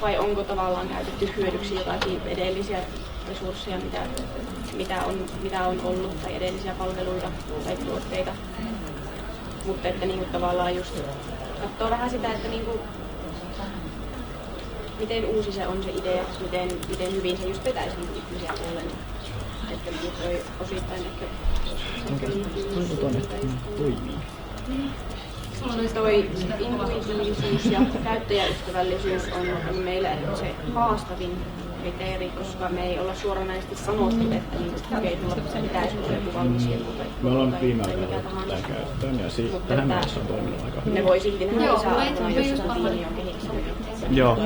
Vai onko tavallaan käytetty hyödyksi jotakin edellisiä resursseja, mitä on ollut, tai edellisiä palveluita tai tuotteita. Mutta että niinku tavallaan just katsoo vähän sitä, että niinku, miten uusi se on se idea, miten hyvin se just vetäisi niinku ihmisiä ollen. Että toi osittain ehkä toi intuitiivisuus ja käyttäjäystävällisyys on meillä se haastavin kriteeri, koska me ei olla suoranaisesti sanottu, että se pitäisi olla joku valmis me ollaan viime aikoina tätä käyttöön ja tähän mennessä on toiminut aika hyvin. Ne voi silti nähdä lisäarvoa, jos sitä tiimi on kehittänyt. Joo,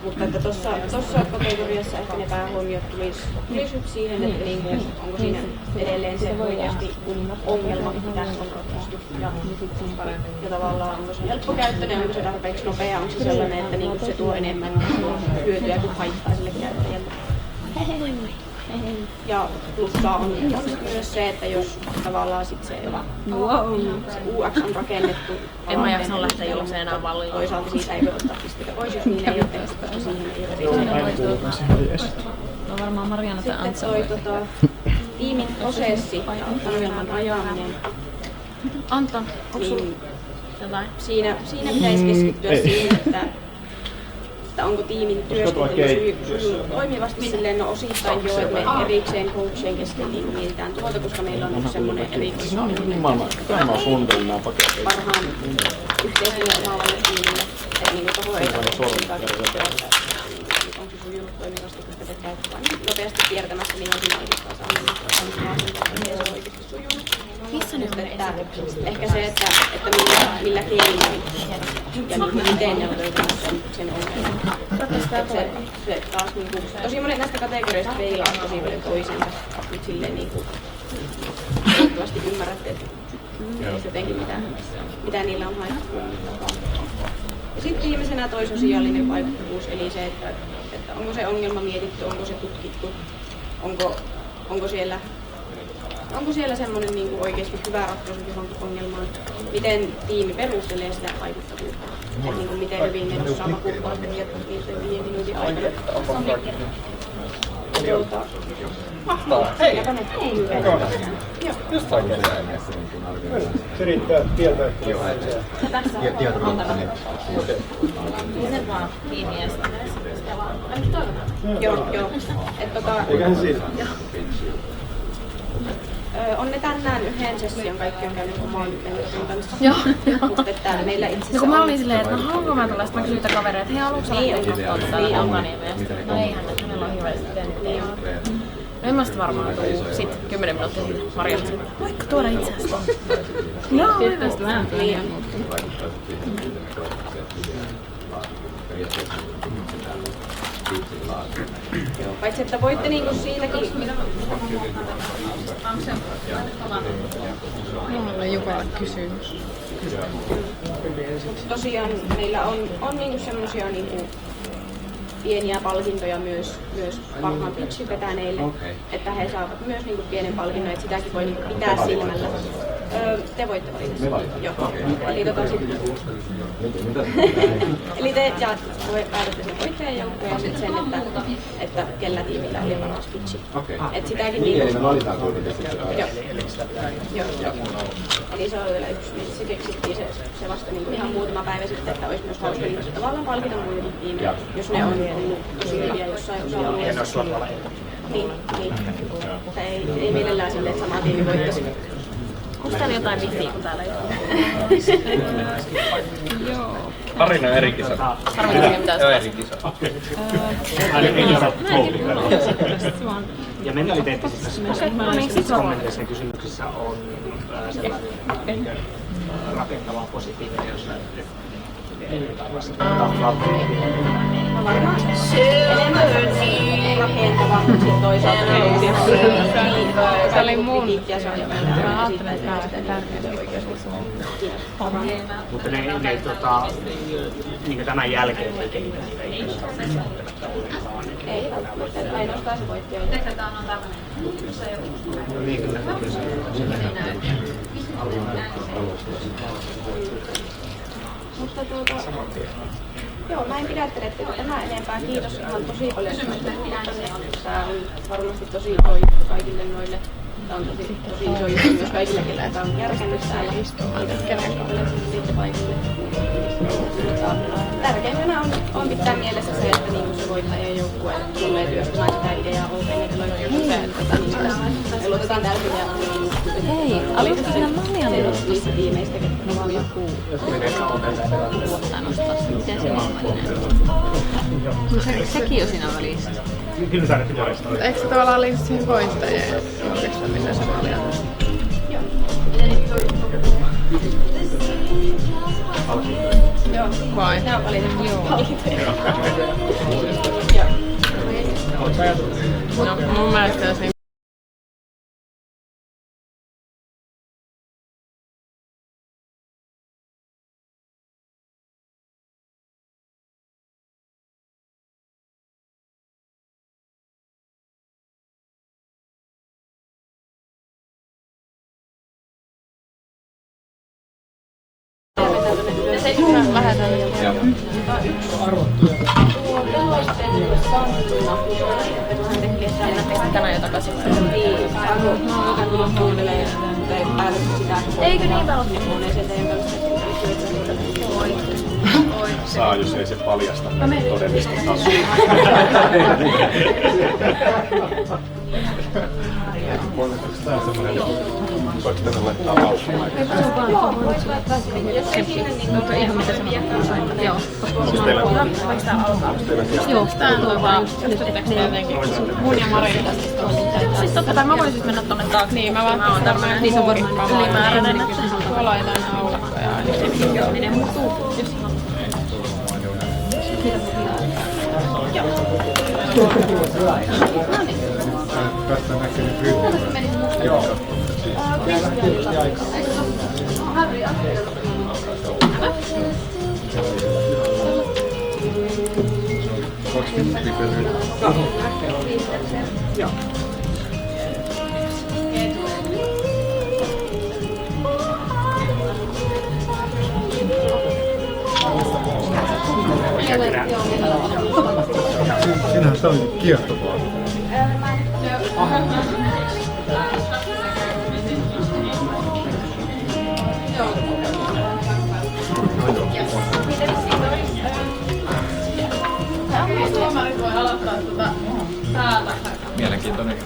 Mutta että tuossa kategoriassa ehkä ne päähuomiot tulisi nyt siihen, että niinku, onko siinä edelleen se oikeasti ongelma, mitä tässä on ratkaistu. Ja tavallaan onko se helppokäyttöinen, onko se tarpeeksi nopea, onko se sellainen, että niinku se tuo enemmän hyötyä kuin haittaa sille käyttäjälle. Ja plussaa on myös se, että jos tavallaan sit se UX on rakennettu. En mä jaksa lähteä juokseen enää valliin. Toisaalta siitä ei voi ottaa pisteitä pois, jos niin ei ole tehty, koska siihen ei ole No varmaan Mariana tai Antsa. Sitten toi tiimin prosessi ja ongelman ajaminen. Anton, onko sulla jotain? Siinä pitäisi keskittyä siihen, että onko tiimin työskentely toimivasti silleen, no osittain jo, että me erikseen coachien kesken niin mietitään tuolta, koska meillä on semmoinen erikseen parhaan yhteisölle omaavalle tiimille, että niin toho ei tarvitse keskittyä, että onko se sujunut toimivasti, koska te käytte vain nopeasti kiertämässä, niin on siinä oikeastaan saanut miten se on oikeasti sujunut. Missä ne on ehkä se, että millä keinoin ja miten ne on löytänyt sen ongelman. Se taas niinku, tosi monet näistä kategorioista peilaa tosi paljon toisiinsa. Nyt silleen niinku toivottavasti ymmärrätte, että jotenkin mitä niillä on haettu. Ja sitten viimeisenä toi sosiaalinen vaikuttavuus, eli se, että onko se ongelma mietitty, onko se tutkittu, onko siellä semmoinen niin kuin oikeasti hyvä ratkaisu johonkin ongelmaan? Miten tiimi perustelee sitä vaikuttavuutta? Et niin kuin miten hyvin ne osaa vakuuttaa niiden 5 minuutin aikana. Mahtavaa! Hei! Just oikein. Se riittää tietää. Tässä on antanut. Sen vaan kiinni ja sitten ainakin toivotaan. Joo. Eiköhän siitä. On ne tänään yhden session, kaikki on käynyt oman menettelyn kanssa. Joo. Mutta että meillä itse asiassa no kun mä olin silleen, että haluanko mä tulla, sitten mä kysyin kavereita, että hei haluatko sä lähteä katsoa tätä Alkaniemeen? No eihän, että hänellä on hyvä studentti. No en mä sitä varmaan tuu. Sitten 10 minuuttia sitten Marjalla sanoi, voitko tuoda itse asiassa? Joo, hyvä. Vähän liian. Joo, paitsi että voitte niinku siitäkin... Mulla on Jukalle kysymys. Tosiaan meillä on niinku semmosia niinku pieniä palkintoja myös parhaan pitchin vetäneille, että he saavat myös niinku pienen palkinnon, että sitäkin voi niinku pitää silmällä. Te voitte valita. Me valitaan? Joo. Eli eli te päätätte sen voittajan joukkueen ja sitten sen, että kellä tiimillä oli paras pitchi. Et sitäkin niin, eli me valitaan kuitenkin sitten. Joo. Eli se on vielä yksi, niin se keksittiin se vasta niin ihan muutama päivä sitten, että olisi myös hauska niin tavallaan palkita muita tiimejä, jos ne on tosi hyviä jossain osa-alueessa. Niin. Ei mielellään silleen, että sama tiimi voittaisi. Onko täällä jotain mittiä, kun täällä ei ole? Joo. Tarina on eri kisa. Joo, eri kisa. Ja mentaliteettisissa kommenteissa ja kysymyksissä on sellainen rakentava positiivinen, jossa No varmaan enemmän rakentava, mutta sitten toisaalta se oli mun. Mä ajattelin, että tämä on tärkeää oikeasti. Mutta ne niin tämän jälkeen ei kehitä niitä ei välttämättä, ainoastaan se voitti jo. Mutta joo, mä en pidättele teitä tämän enempää. Kiitos ihan tosi paljon. Tämä on varmasti tosi iso juttu kaikille noille. Tämä on tosi iso juttu myös kaikille, kellä tämä on järkännyt täällä. Sitten paikalle. Tärkeimpänä on pitää mielessä se, että se voittajan joukkue tulee työstämään sitä ideaa Open ja Deloitte me luotetaan täysin ja hei, aloittaa siinä Marianne niistä tiimeistä, ketkä on vaan joku vuottaa nostaa se. Miten se niin? Sekin on siinä välissä. Kyllä tarvittiin parista. Eikö se tavallaan liity siihen voittajien julkistaan, mitä se Marianne nostaa? Joo. Vai? Nämä on valitettu. No mun mielestä jos niin lähdetään. Tänään jo takaisin. Eikö niin paljon? Saa, jos ei se paljasta todellista tasoa. Tämä on semmoinen, voiko tätä laittaa lausumaan? Mutta ihan mitä se on. Joo. Siis teillä on... Joo, tää on jotenkin mun ja Marin tästä. Siis totta kai mä voisin mennä tonne taakse. niin mä vaan varmaan niin se on varmaan ylimääräinen. mä laitan aulakkoja ainakin. Joo, niin ne muuttuu. Tästä näkyy nyt ryhmä. Joo. Kaksi minuuttia per ryhmä. Joo. Sinähän se oli kiehtovaa. Mielenkiintoinen.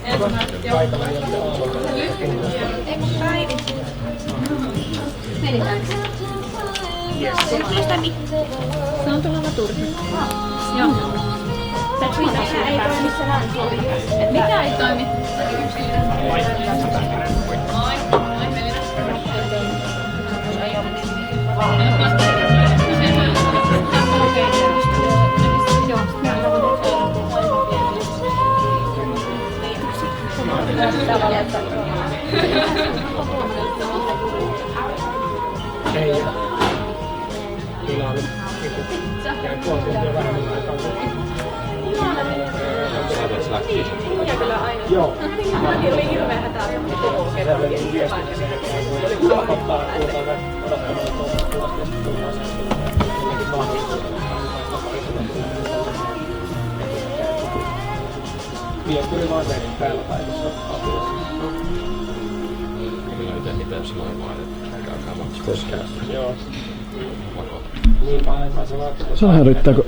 Se on tuolla Laturissa. Joo. Se ei toimi se näin. Mikä ei toimi? Ei. Kyllä on jäi puoli tuntia vähemmän aikaa. Minä kyllä aina. Joo. Oli hirveä hätä koko kerrankin. Viesturi vain meni päällä tai jossain. Kyllä yhden mitään sanoimaan, että käykää maksaa. Joo. Niin pahempaa se vaikka. Se hälyttääkö?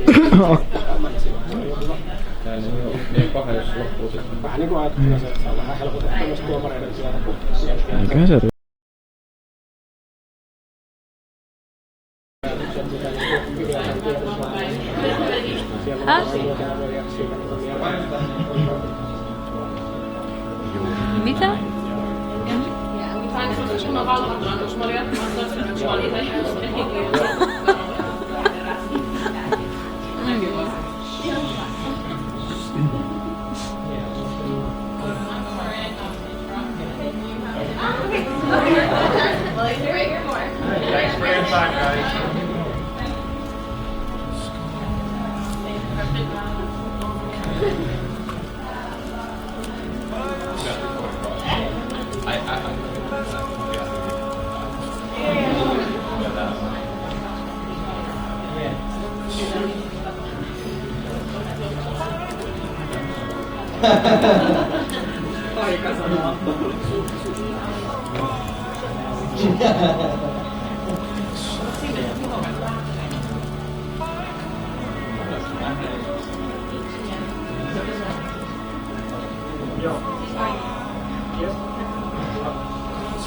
Ei paha, jos loppuu sitten. Vähän niinku ajattelin se, että se on vähän helpotettu myös tuomareiden sieltä, kun sieltä. Eiköhän se Mitä? Thanks for your time, guys.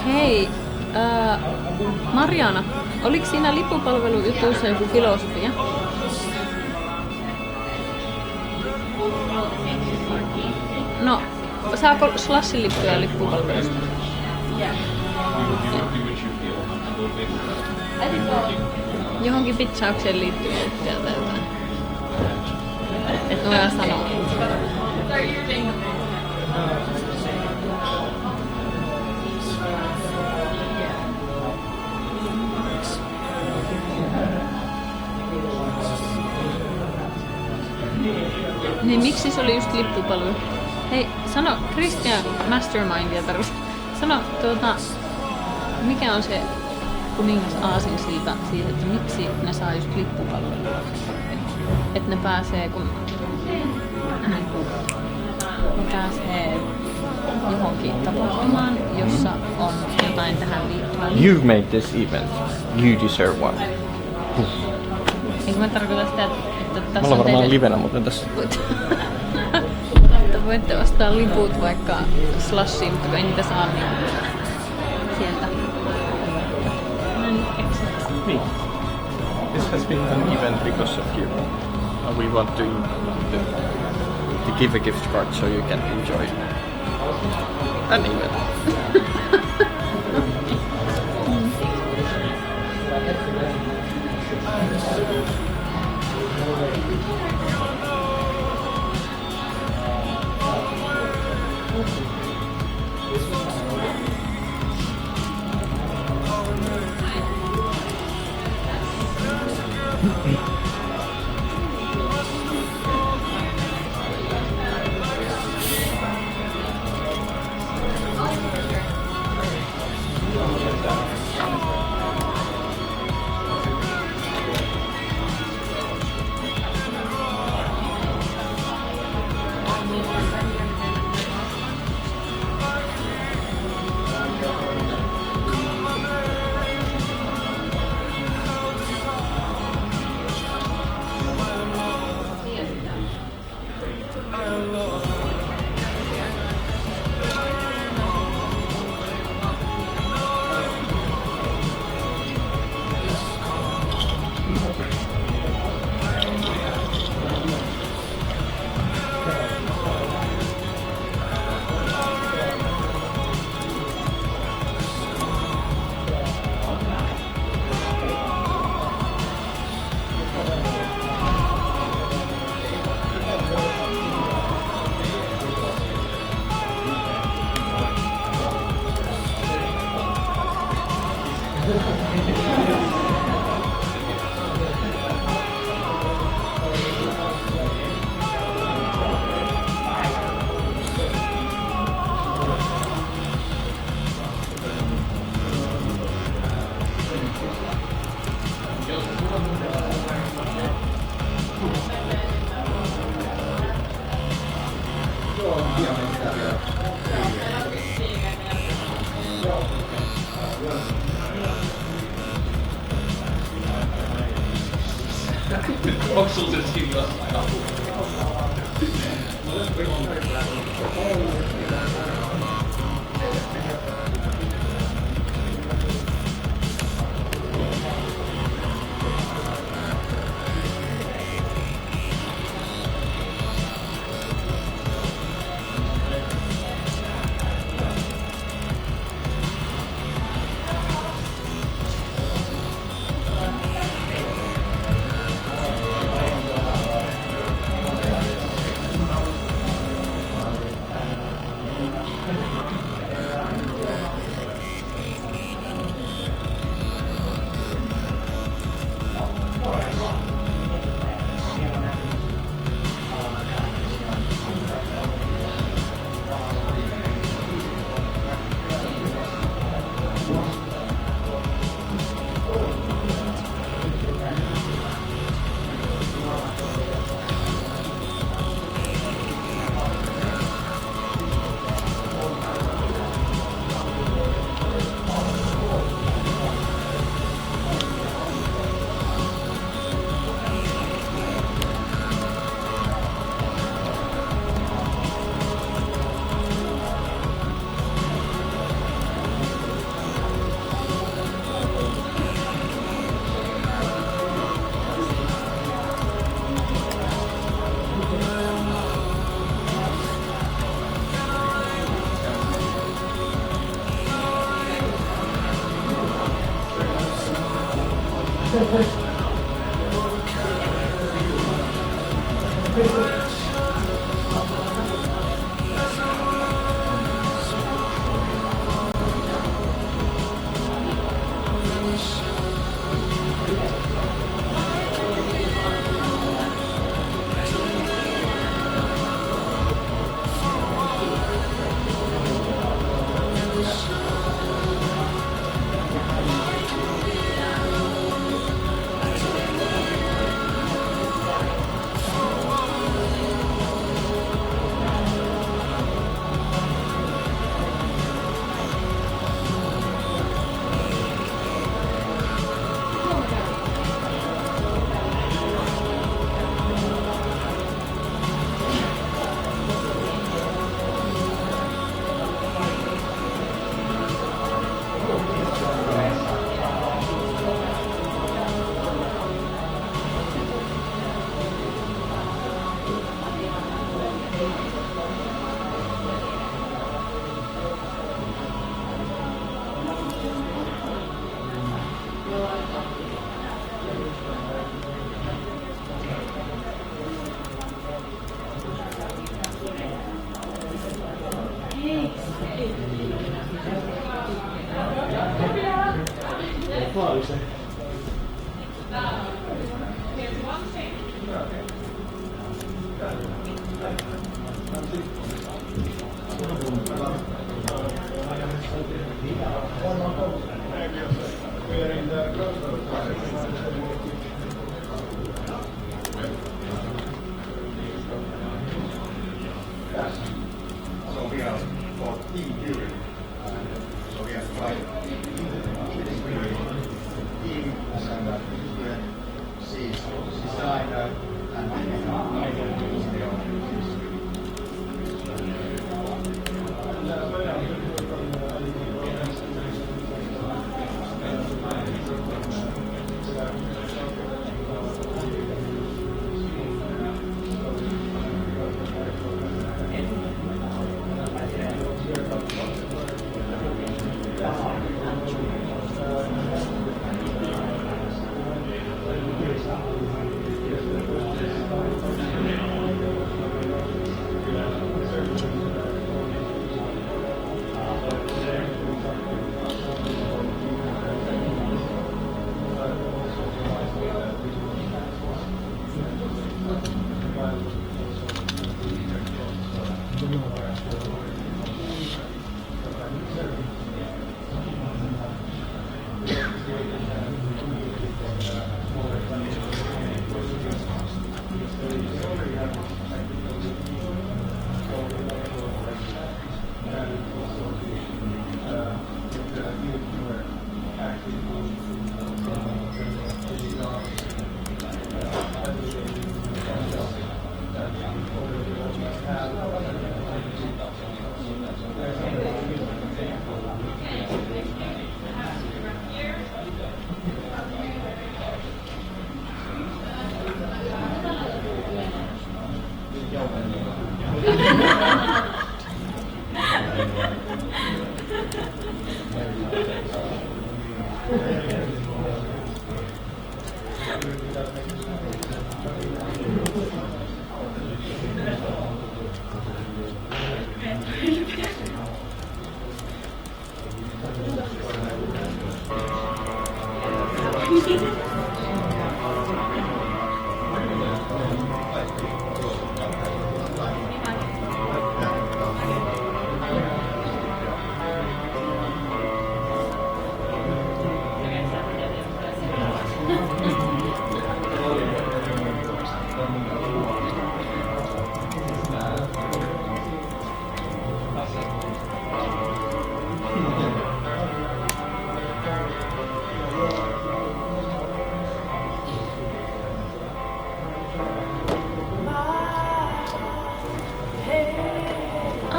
Hei, Mariana, oliko siinä lippupalvelujutuissa joku filosofia? No, saako Slashin lippuja lippupalvelusta? Johonkin pitsaukseen liittyy sieltä jotain. Et voidaan sanoa. Niin miksi se oli just lippupalvelu? Hei, sano Christian Mastermindia tarvitsen. Sano mikä on se kuningas aasinsilta siitä, että miksi ne saa just lippupalvelua? Että ne pääsee kun ne pääsee johonkin tapahtumaan, jossa on jotain tähän liittyvää. You've made this event. You deserve one. Eikö mä tarkoita sitä, että tässä Me ollaan on varmaan livenä, mutta tässä... Että voitte ostaa liput vaikka Slashiin, mutta kun ei niitä saa niin sieltä. Me. This has been an event because of you. We want to give a gift card so you can enjoy an event.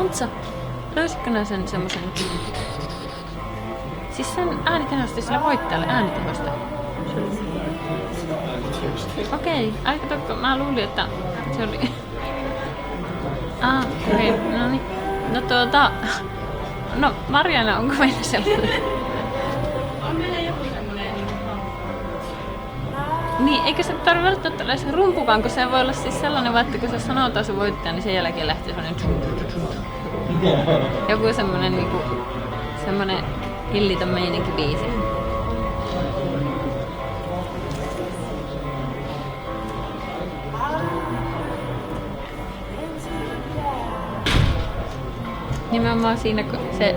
Antsa, löysitkö nää sen semmosen? Siis sen äänitehosti sillä voittajalle äänitehosta. Okei, aika mä luulin, että se oli... Okei, no niin. No Mariana, onko meillä sellainen? On meillä joku semmonen Niin, eikä se tarvitse välttämättä olla se rumpukaan, kun se voi olla siis sellainen, että kun se sanotaan se voittaja, niin sen jälkeen lähtee semmonen... Joku semmonen niinku... Semmonen hillitön meininki biisi. Nimenomaan siinä, kun se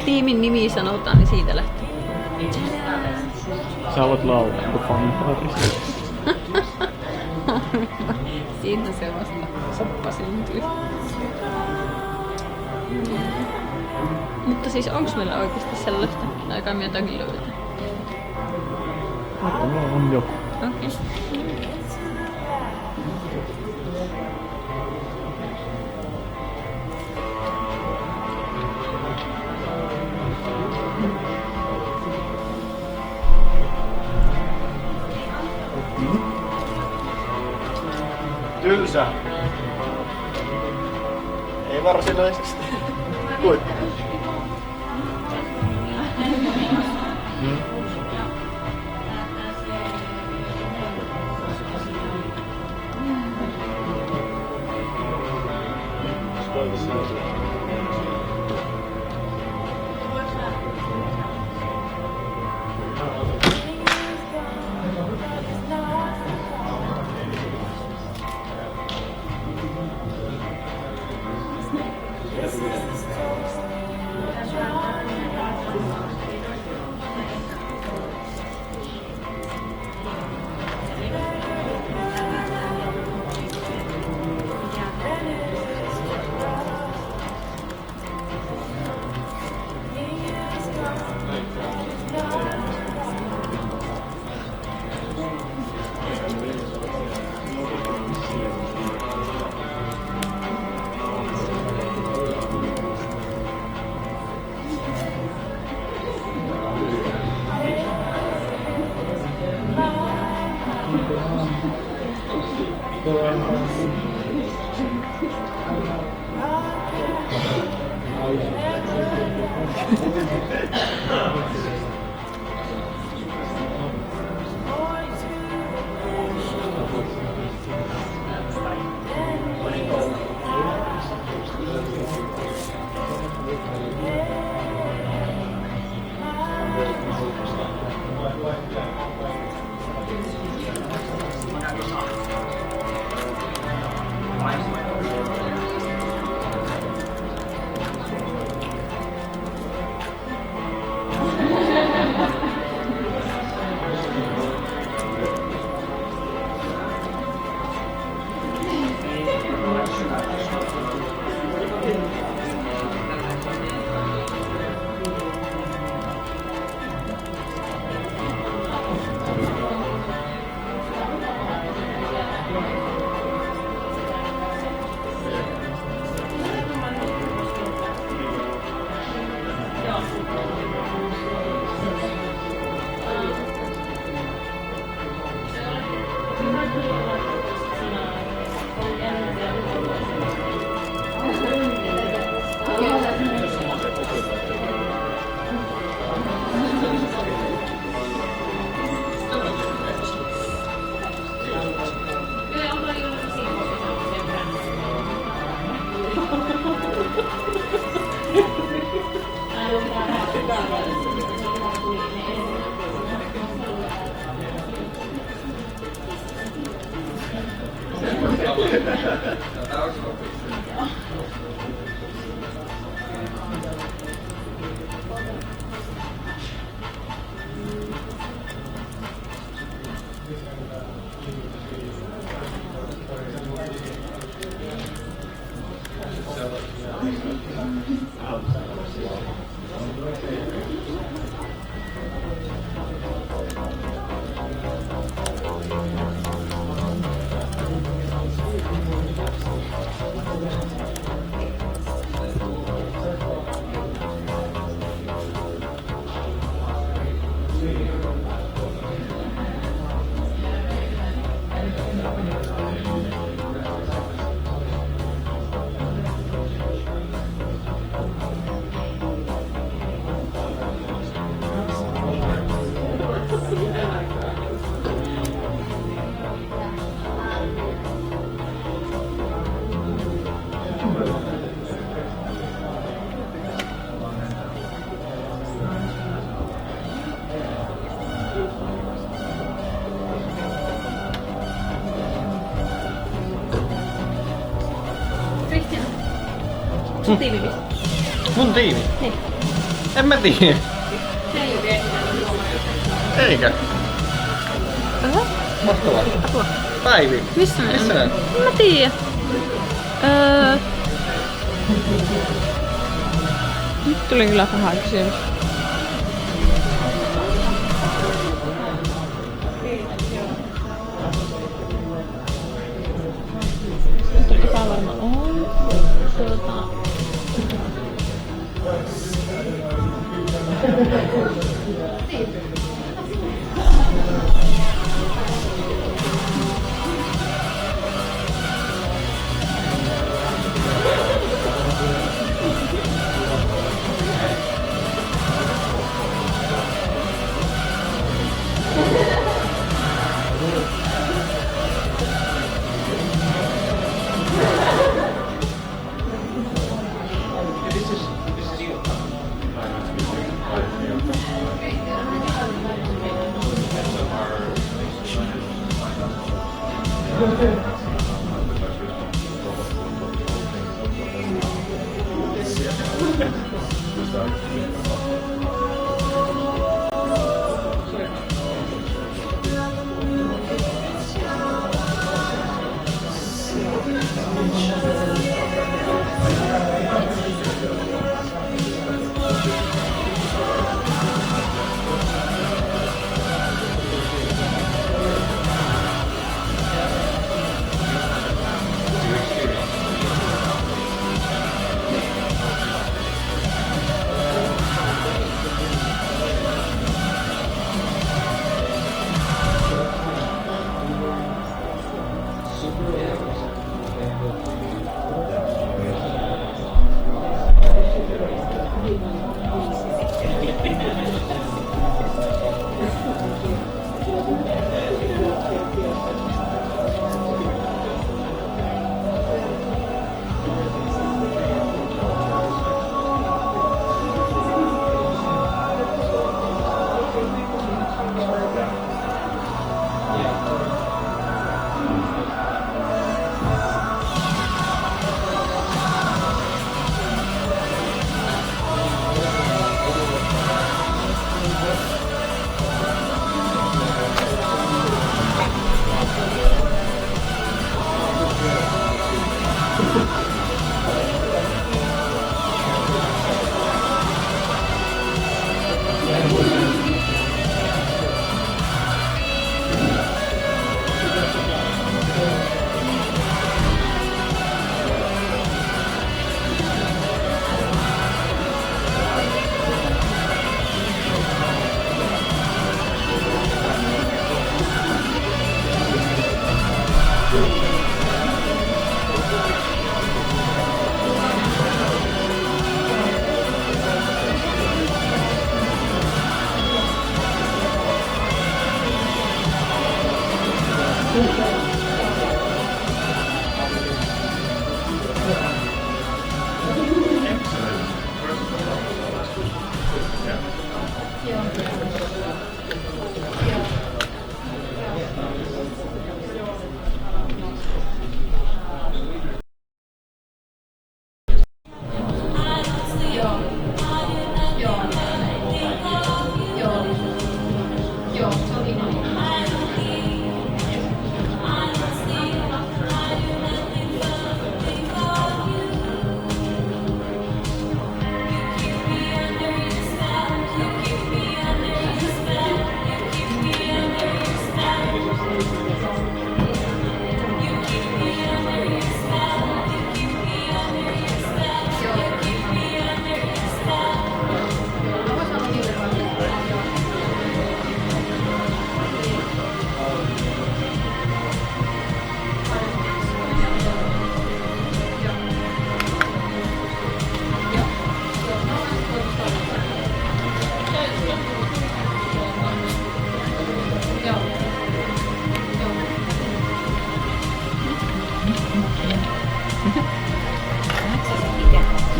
tiimin nimi sanotaan, niin siitä lähtee. Sä haluat laulaa joku fanfaarista. Siinä se vasta soppa syntyy. Mutta siis onks meillä oikeasti sellaista? Aikaa me jotakin löydetään. On joku. Okei. Tylsä. Ei varsinaisesti. Kuinka? Sun tiimi missä? Mun tiimi? Niin. En mä tiedä. Eikö? Mahtavaa. Apua. Päivi. Missä ne Missä on? ne? En mä tiedä. Nyt tuli kyllä paha kysymys. Nyt on epävarma on.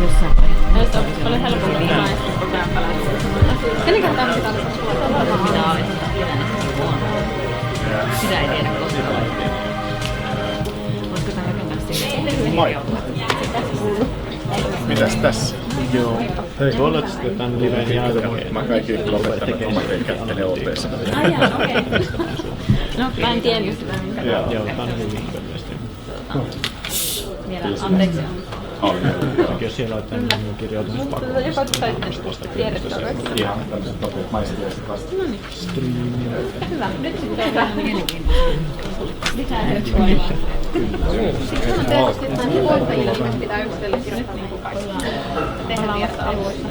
Jossain vaiheessa. Oli helpompi naista koko ajan palata. Kenen tämmöistä on? Minä olen sitä ei tiedä koskaan. Voisiko tämä rakentaa siihen? Moi! Mitäs tässä? Joo. Hei, voi olla, että sitten tämän liveen jälkeen. Mä kaikki lopettanut tomateja kättelen opeessa. Okei. No, mä en tiedä just sitä minkä. Joo, tää on hyvin hirveästi. Vielä anteeksi. Jos siellä on tämmöinen kirjautumispakko. Joka tuosta tiedettä. Ihan tämmöiset nopeat maistiaiset vasta. Hyvä. Nyt sitten tehdään lisää höttöä. Sitten on tietysti, että näin voittajille pitää yksitellen kirjoittaa niin kuin kaikki. Tehdä vierailuissa.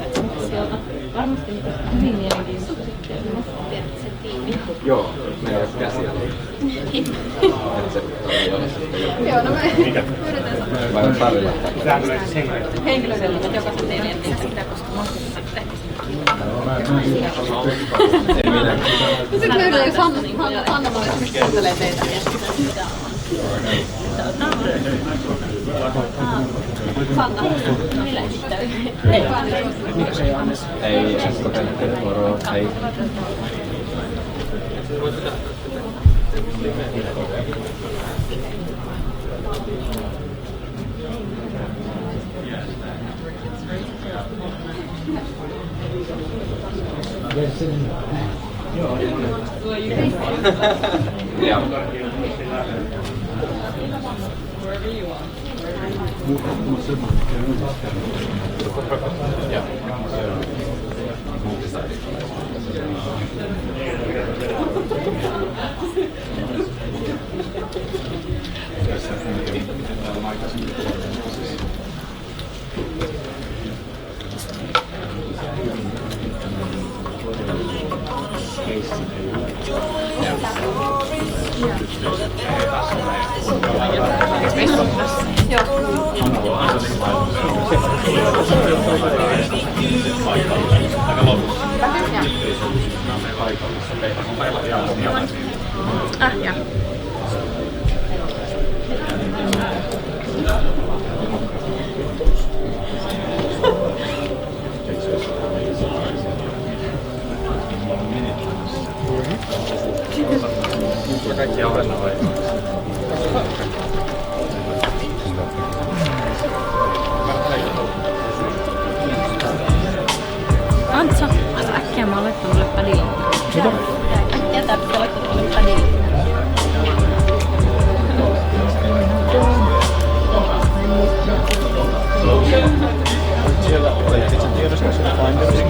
Varmasti hyvin mielenkiintoista. Tiedät sen tiimi. Joo, me ei ole käsiä. Joo, no me pyydetään Vai on tarjolla? henkilöselliset jokaisen teille, että sitä koska mahdollisesti tehtäisiin. Ei minä. Sitten meillä jos Hanna monesti kuuntelee teitä. Sanna. Millä esittää? Miksei Johannes? Ei, moro, hei. Joo. Ja. Kaikki avenna vai? Antsa, äkkiä mä oon laittanut mulle padille. Mitä? Äkkiä tää pitää laittaa mulle padille. Siellä laitit sen tiedosta siellä Finderissa.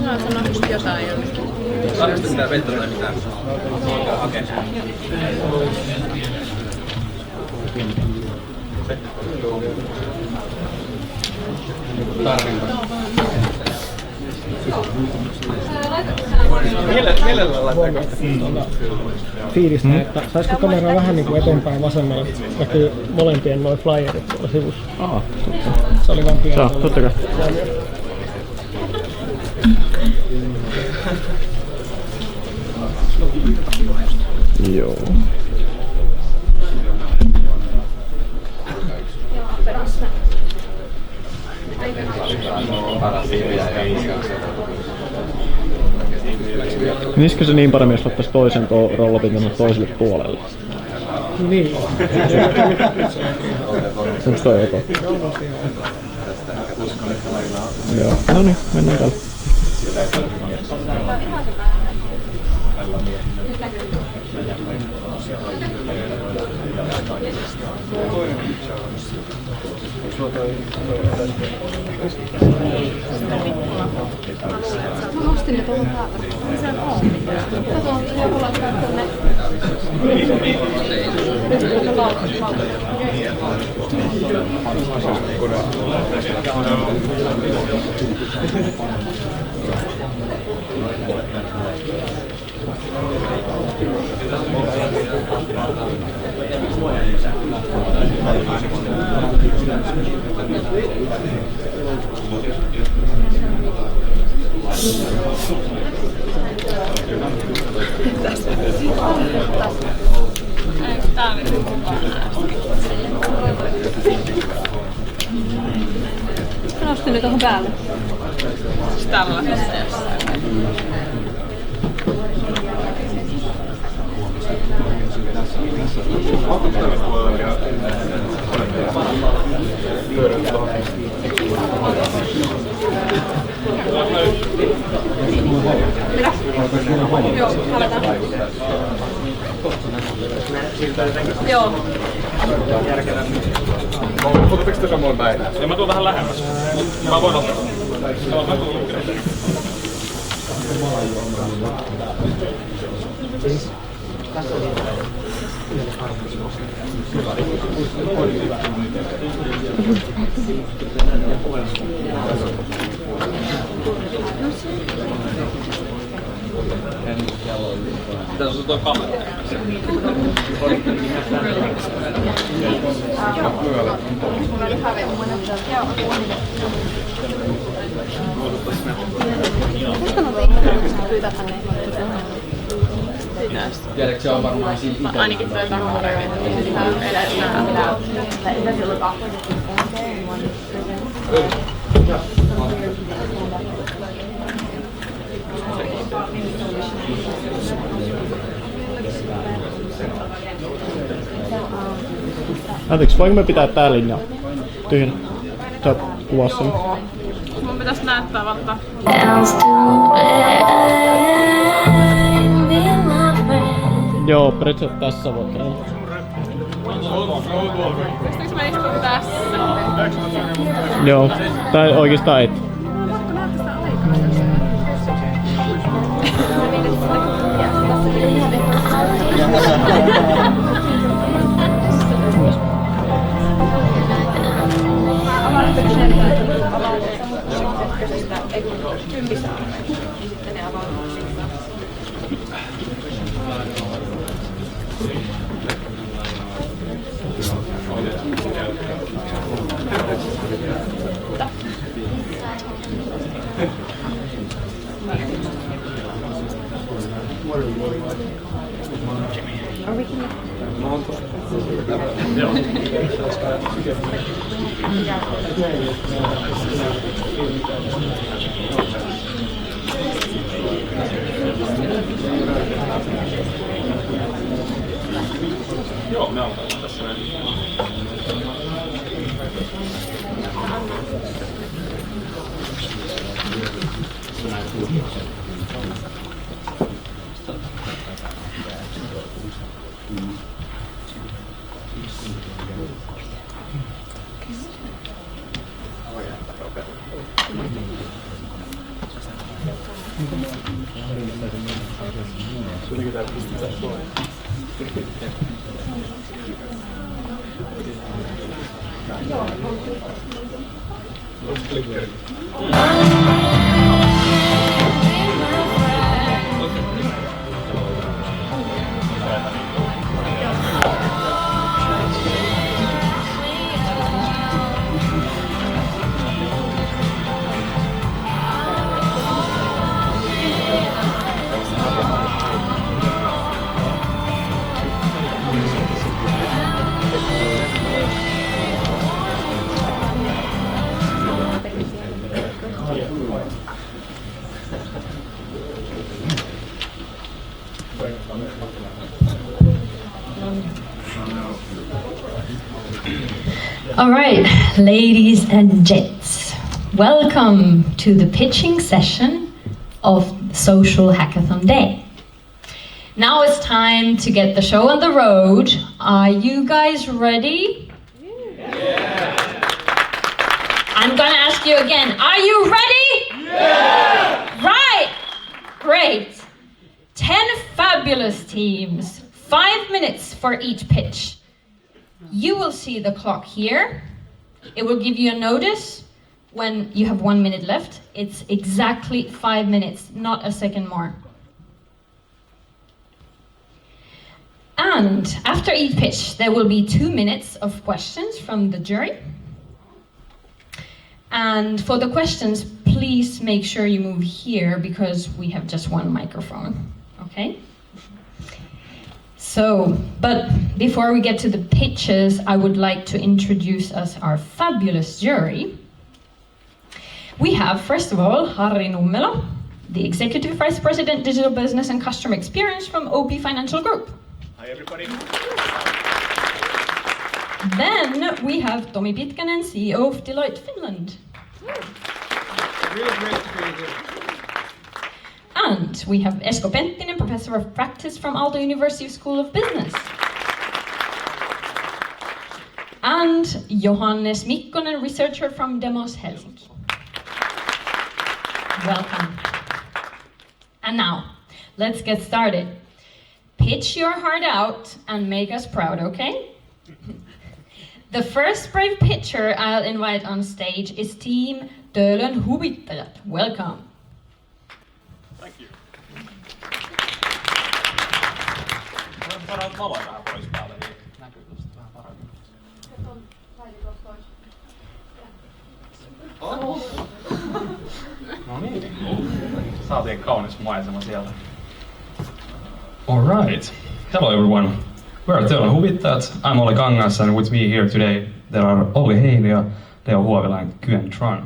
Mä oon sanonut jotain jonnekin. Saanko mitään vettä tai mitään? Okei. Mielellä laittaa kohta. Fiilistä, että saisiko kameraa vähän niin kuin eteenpäin vasemmalle? Näkyy molempien noin flyerit tuolla sivussa. Se oli vaan pieni. Saa, totta kai. Joo. Menisikö se niin paremmin, jos ottaisi toisen rollopin tänne toiselle puolelle? Niin. Onko toi joko? Joo. No niin, mennään täällä. Mä nostin ne tuohon päältä. Se on oo mitään. Kato, joku laittaa tänne. Tää on nyt Mä nostin ne tuohon päälle. tällaisessa jossain. Joo, aletaan. Joo. Otatteko te samoin päin? Ja mä tuun vähän lähemmäs. Mä voin ottaa. Mä tuun. Tässä on toi kamera. Koska noita ihmisiä pyytää tänne? Tiedätkö, se on varmaan siinä itse. Ainakin toi takkurevi. Anteeksi, voinko me pitää tää linja tyhjänä? Sä kuvaa sen. Mun pitäis näyttää valta. Joo, periaatteessa tässä voi käydä. Pystyykö mä istua tässä? Joo, tai oikeastaan et. Sitten ne avautuu siitä. Are we gonna... Joo, me aloitetaan tässä näin. All right, ladies and gents, welcome to the pitching session of Social Hackathon Day. Now it's time to get the show on the road. Are you guys ready? Yeah. I'm gonna ask you again. Are you ready? Yeah. Right. Great. 10 fabulous teams. 5 minutes for each pitch. You will see the clock here. It will give you a notice when you have 1 minute left. It's exactly 5 minutes, not a second more. And after each pitch, there will be 2 minutes of questions from the jury. And for the questions, please make sure you move here because we have just one microphone, okay? So, but before we get to the pitches, I would like to introduce us our fabulous jury. We have, first of all, Harri Nummela, the Executive Vice President, Digital Business and Customer Experience from OP Financial Group. Hi everybody. Then we have Tomi Pitkänen, CEO of Deloitte Finland. Really great to be here. And we have Esko Penttinen, Professor of Practice from Aalto University School of Business. And Johannes Mikkonen, researcher from Demos Helsinki. Welcome. And now, let's get started. Pitch your heart out and make us proud, okay? The first brave pitcher I'll invite on stage is Team Töölön Huvittajat. Welcome. Thank you. Voin saada valoja vähän pois päältä, niin näkyy tuosta vähän paremmin. No niin, saatiin kaunis maisema sieltä. All right. Hello, everyone. We're Töölön Huvittajat. I'm Olli Kangas, and with me here today there are Olli Heilia, Leo Huovila, and Kyen Tran.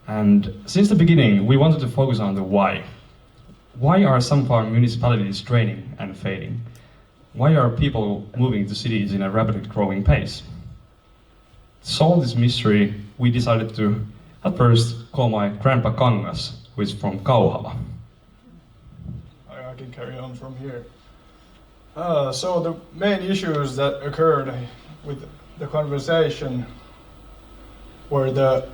And since the beginning, we wanted to focus on the why. Why are some of our municipalities draining and fading? Why are people moving to cities in a rapidly growing pace? To solve this mystery, we decided to, at first, call my grandpa Kangas, who is from Kauhava. I can carry on from here. So the main issues that occurred with the conversation were the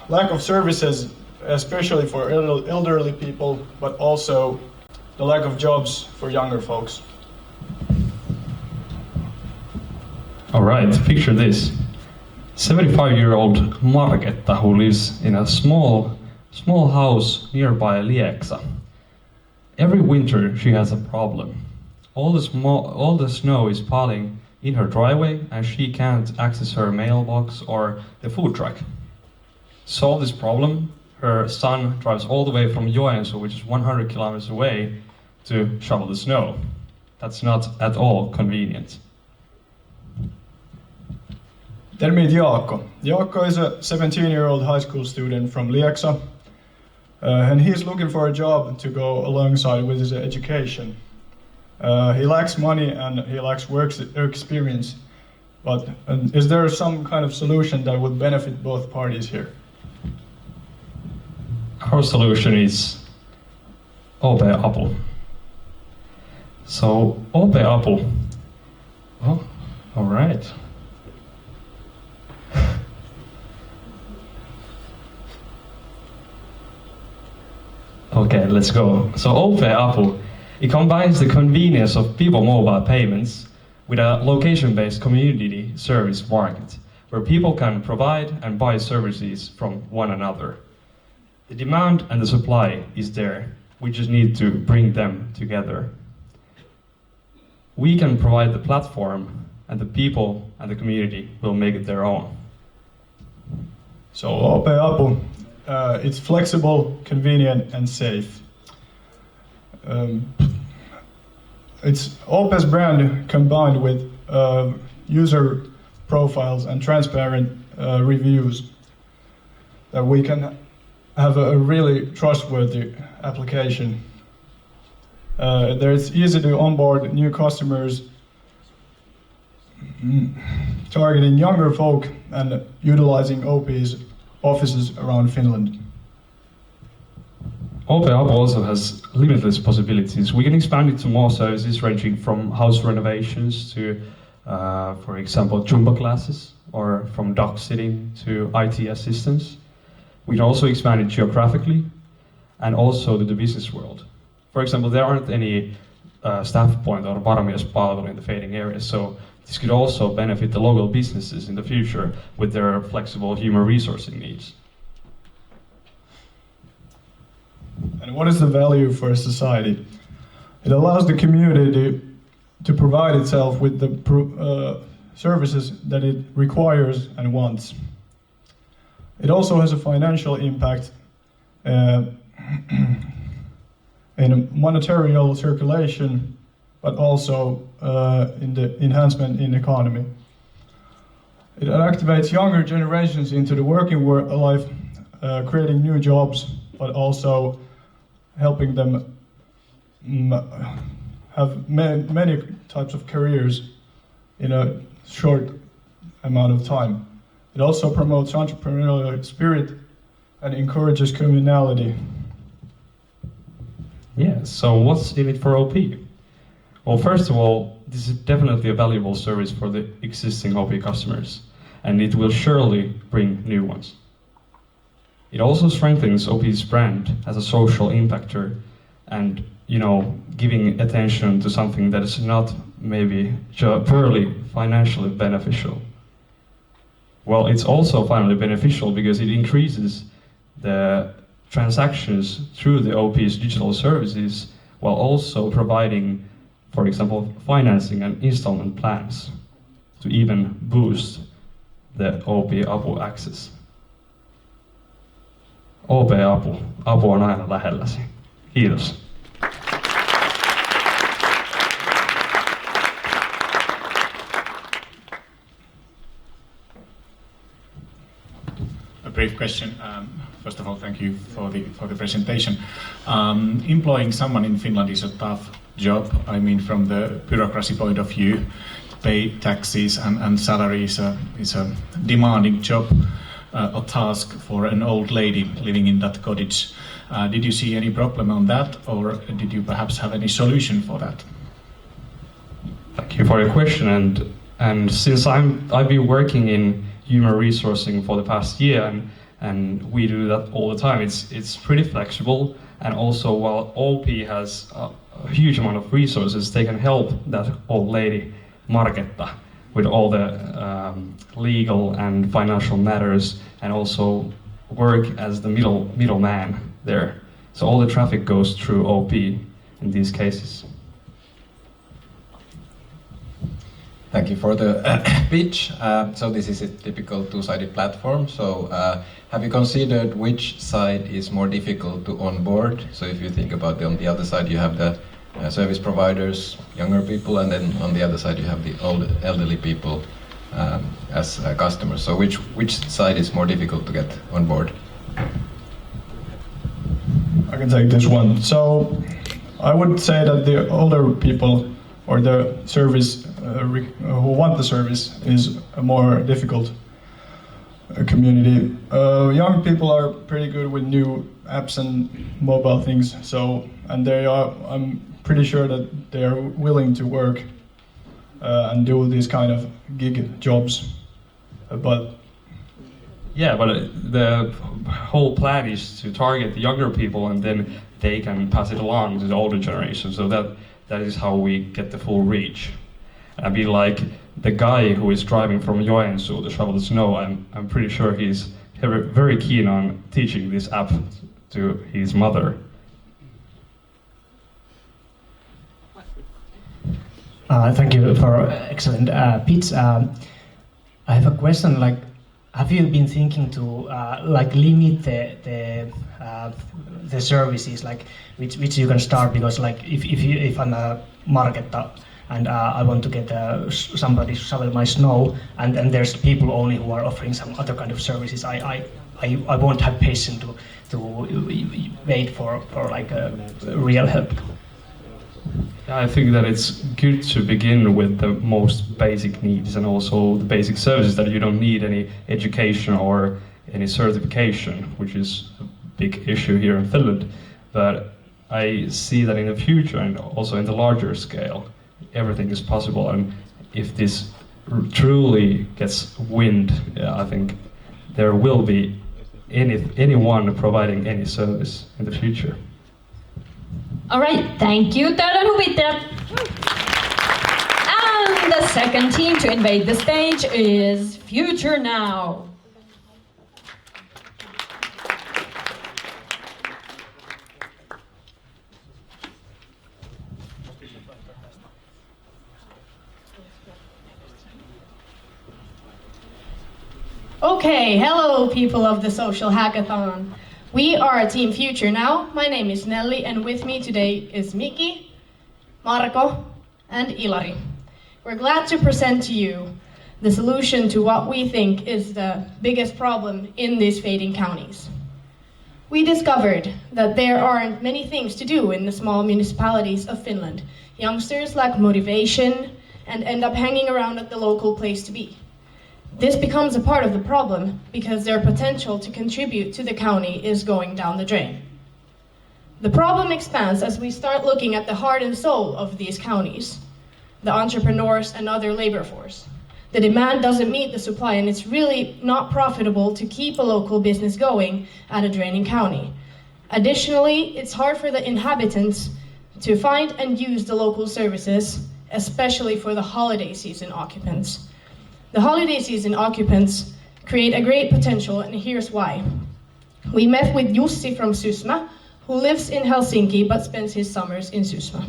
lack of services, especially for elderly people, but also the lack of jobs for younger folks. All right, picture this. 75-year-old Marketta who lives in a small house nearby Lieksa. Every winter she has a problem. All the snow is piling in her driveway and she can't access her mailbox or the food truck. To solve this problem, her son drives all the way from Joensuu, which is 100 kilometers away, to shovel the snow. That's not at all convenient. Then meet Jaakko. Jaakko is a 17-year-old high school student from Lieksa, and he's looking for a job to go alongside with his education. He lacks money and he lacks work experience, but is there some kind of solution that would benefit both parties here? Our solution is OP Apu. So OP Apu, oh, all right. Okay, let's go. So OP Apu, it combines the convenience of people mobile payments with a location-based community service market, where people can provide and buy services from one another. The demand and the supply is there. We just need to bring them together. We can provide the platform, and the people and the community will make it their own. So OP Apu, it's flexible, convenient, and safe. It's OP's brand combined with user profiles and transparent reviews that we can have a really trustworthy application. It's easy to onboard new customers, targeting younger folk and utilizing OP's offices around Finland. OP Apu also has limitless possibilities. We can expand it to more services ranging from house renovations to, for example, Zumba classes, or from dog sitting to IT assistance. We can also expand it geographically and also to the business world. For example, there aren't any staff point or varamiespalvelu in the fading areas, so this could also benefit the local businesses in the future with their flexible human resourcing needs. And what is the value for society? It allows the community to provide itself with the services that it requires and wants. It also has a financial impact in monetary circulation, but also in the enhancement in economy. It activates younger generations into the working life, creating new jobs, but also helping them have many types of careers in a short amount of time. It also promotes entrepreneurial spirit and encourages communality. Yeah, so what's in it for OP? Well, first of all, this is definitely a valuable service for the existing OP customers, and it will surely bring new ones. It also strengthens OP's brand as a social impactor and, giving attention to something that is not maybe purely financially beneficial. Well, it's also finally beneficial because it increases the transactions through the OP's digital services while also providing, for example, financing and installment plans to even boost the OP Apu access. OP Apu. Apu on aina lähelläsi. Kiitos. A brief question. First of all, thank you for the presentation. Employing someone in Finland is a tough job. I mean, from the bureaucracy point of view, to pay taxes and salary is a demanding job, a task for an old lady living in that cottage. Did you see any problem on that, or did you perhaps have any solution for that? Thank you for your question. And since I've been working in human resourcing for the past year, and we do that all the time, it's pretty flexible. And also, while OP has a huge amount of resources, they can help that old lady, Marketta, with all the legal and financial matters, and also work as the middleman there. So all the traffic goes through OP in these cases. Thank you for the pitch. So this is a typical two-sided platform. So have you considered which side is more difficult to onboard? So if you think about on the other side, you have the service providers, younger people, and then on the other side you have the elderly people as customers. So which side is more difficult to get on board? I can take this one. So I would say that the older people or the service who want the service is a more difficult community. Young people are pretty good with new apps and mobile things. I'm pretty sure that they are willing to work and do these kind of gig jobs. But the whole plan is to target the younger people, and then they can pass it along to the older generation. So that is how we get the full reach. I mean, like the guy who is driving from Joensuu to shovel the snow, I'm pretty sure he's very keen on teaching this app to his mother. Thank you for excellent pitch. I have a question. Like, have you been thinking to limit the services, like which you can start? Because like if I'm a Marketta and I want to get somebody to shovel my snow, and there's people only who are offering some other kind of services, I won't have patience to wait for like real help. I think that it's good to begin with the most basic needs and also the basic services that you don't need any education or any certification, which is a big issue here in Finland. but I see that in the future and also in the larger scale, everything is possible. And if this truly gets wind, I think there will be anyone providing any service in the future. All right, thank you, Töiden huvittajat. And the second team to invade the stage is Future Now. Okay, hello people of the Social Hackathon. We are Team Future Now. My name is Nelly and with me today is Miki, Marko and Ilari. We're glad to present to you the solution to what we think is the biggest problem in these fading counties. We discovered that there aren't many things to do in the small municipalities of Finland. Youngsters lack motivation and end up hanging around at the local place to be. This becomes a part of the problem because their potential to contribute to the county is going down the drain. The problem expands as we start looking at the heart and soul of these counties, the entrepreneurs and other labor force. The demand doesn't meet the supply and it's really not profitable to keep a local business going at a draining county. Additionally, it's hard for the inhabitants to find and use the local services, especially for the holiday season occupants. The holiday season occupants create a great potential, and here's why. We met with Jussi from Sysmä, who lives in Helsinki but spends his summers in Sysmä.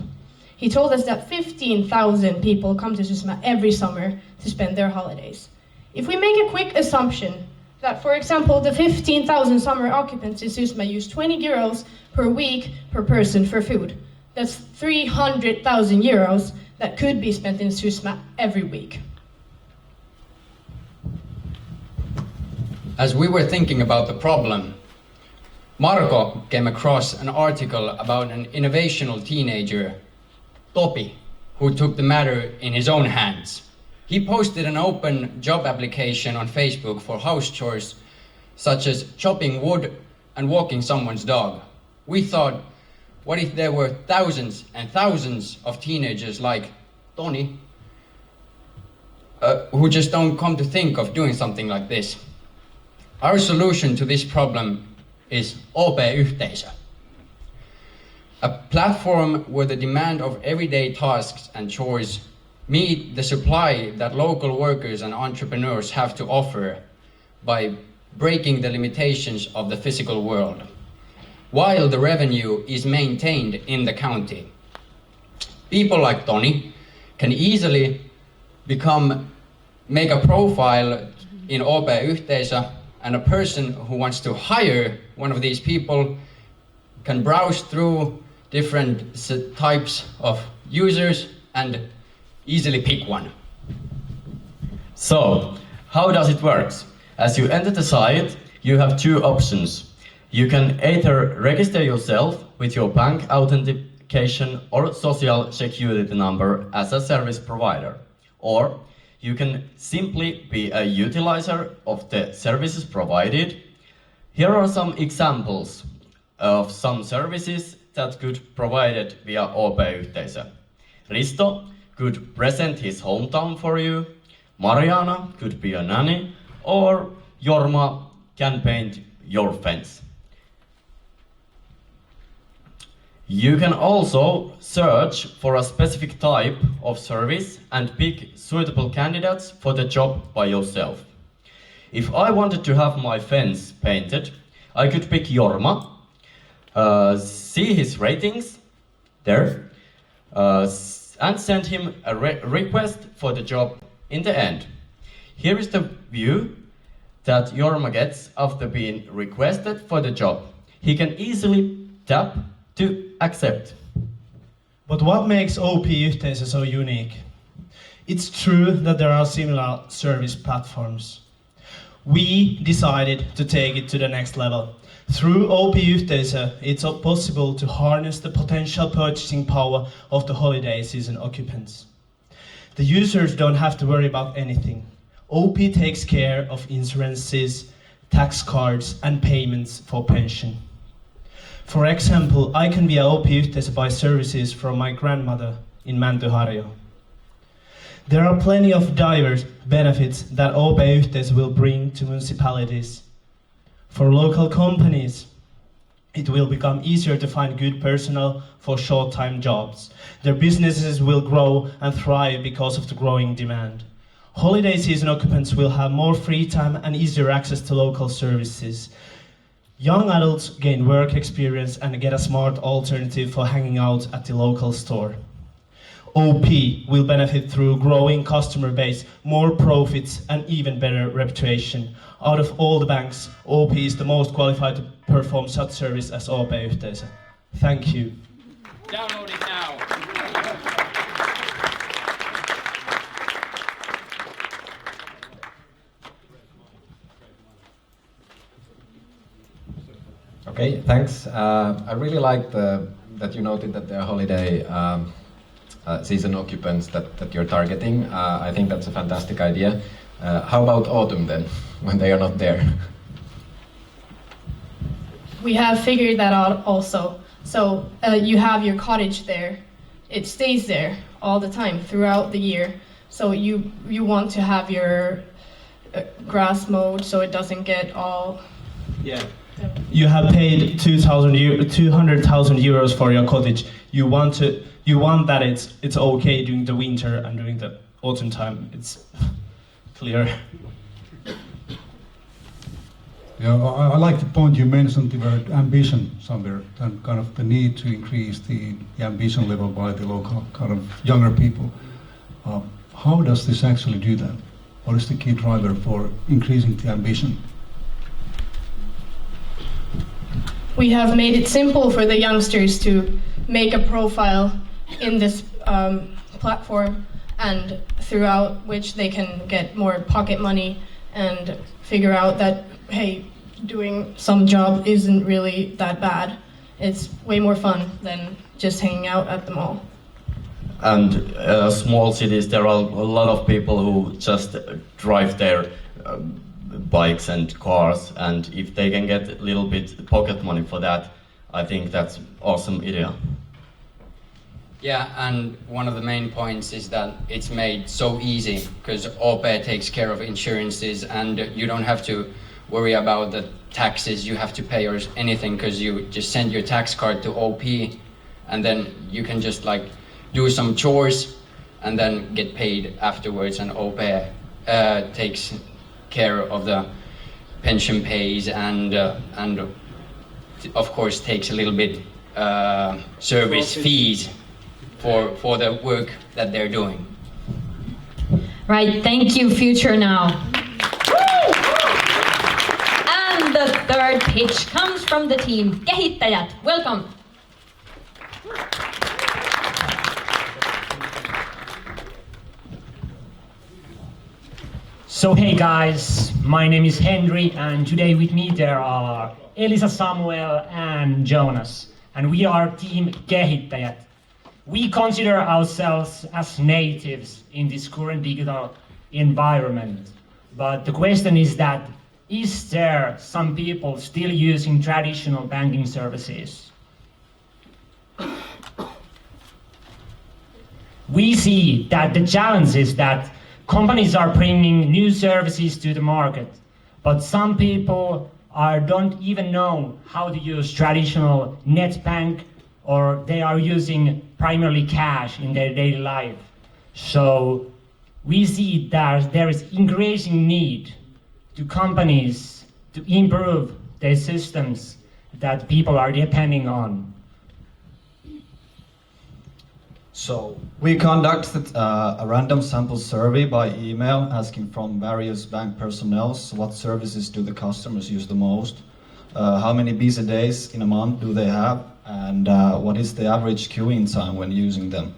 He told us that 15,000 people come to Sysmä every summer to spend their holidays. If we make a quick assumption that, for example, the 15,000 summer occupants in Sysmä use 20 euros per week per person for food, that's 300,000 euros that could be spent in Sysmä every week. As we were thinking about the problem, Marko came across an article about an innovational teenager, Topi, who took the matter in his own hands. He posted an open job application on Facebook for house chores, such as chopping wood and walking someone's dog. We thought, what if there were thousands and thousands of teenagers like Toni, who just don't come to think of doing something like this? Our solution to this problem is OP-yhteisö, a platform where the demand of everyday tasks and chores meet the supply that local workers and entrepreneurs have to offer by breaking the limitations of the physical world, while the revenue is maintained in the county. People like Toni can easily make a profile in OP-yhteisö, and a person who wants to hire one of these people can browse through different types of users and easily pick one. So, how does it work? As you enter the site, you have two options. You can either register yourself with your bank authentication or social security number as a service provider, or you can simply be a utilizer of the services provided. Here are some examples of some services that could be provided via OP-yhteisö. Risto could present his hometown for you, Mariana could be a nanny, or Jorma can paint your fence. You can also search for a specific type of service and pick suitable candidates for the job by yourself. If I wanted to have my fence painted, I could pick Jorma, see his ratings there, and send him a request for the job in the end. Here is the view that Jorma gets after being requested for the job. He can easily tap to accept. But what makes OP-yhteisö so unique? It's true that there are similar service platforms. We decided to take it to the next level. Through OP-yhteisö, it's possible to harness the potential purchasing power of the holiday season occupants. The users don't have to worry about anything. OP takes care of insurances, tax cards, and payments for pension. For example, I can be a OP-yhteisö by services from my grandmother in Mäntyharju. There are plenty of diverse benefits that OP-yhteisö will bring to municipalities. For local companies, it will become easier to find good personnel for short-time jobs. Their businesses will grow and thrive because of the growing demand. Holiday season occupants will have more free time and easier access to local services. Young adults gain work experience and get a smart alternative for hanging out at the local store. OP will benefit through growing customer base, more profits and even better reputation. Out of all the banks, OP is the most qualified to perform such service as OP-yhteisö. Thank you. Download it now. Okay, thanks. I really like that you noted that there are holiday season occupants that you're targeting. I think that's a fantastic idea. How about autumn then, when they are not there? We have figured that out also. So you have your cottage there. It stays there all the time throughout the year. So you want to have your grass mowed so it doesn't get all... Yeah. You have paid 200,000 euros for your cottage. You want that it's okay during the winter and during the autumn time. It's clear. Yeah, I like the point you mentioned, the word ambition somewhere, and kind of the need to increase the ambition level by the local kind of younger people. How does this actually do that? What is the key driver for increasing the ambition? We have made it simple for the youngsters to make a profile in this platform, and throughout which they can get more pocket money and figure out that, hey, doing some job isn't really that bad. It's way more fun than just hanging out at the mall. And small cities, there are a lot of people who just drive their bikes and cars, and if they can get a little bit pocket money for that, I think that's awesome idea. Yeah, and one of the main points is that it's made so easy because OP takes care of insurances, and you don't have to worry about the taxes you have to pay or anything, because you just send your tax card to OP, and then you can just like do some chores and then get paid afterwards, and OP takes care of the pension pays and of course takes a little bit service fees for the work that they're doing. Right, thank you, Future Now. And the third pitch comes from the team Kehittäjät. Welcome. So hey guys, my name is Henry, and today with me there are Elisa, Samuel and Jonas, and we are team Kehittäjät. We consider ourselves as natives in this current digital environment, but the question is that, is there some people still using traditional banking services? We see that the challenge is that companies are bringing new services to the market, but some people don't even know how to use traditional net bank, or they are using primarily cash in their daily life. So we see that there is increasing need to companies to improve their systems that people are depending on. So we conducted a random sample survey by email asking from various bank personnel what services do the customers use the most, how many busy days in a month do they have, and what is the average queuing time when using them.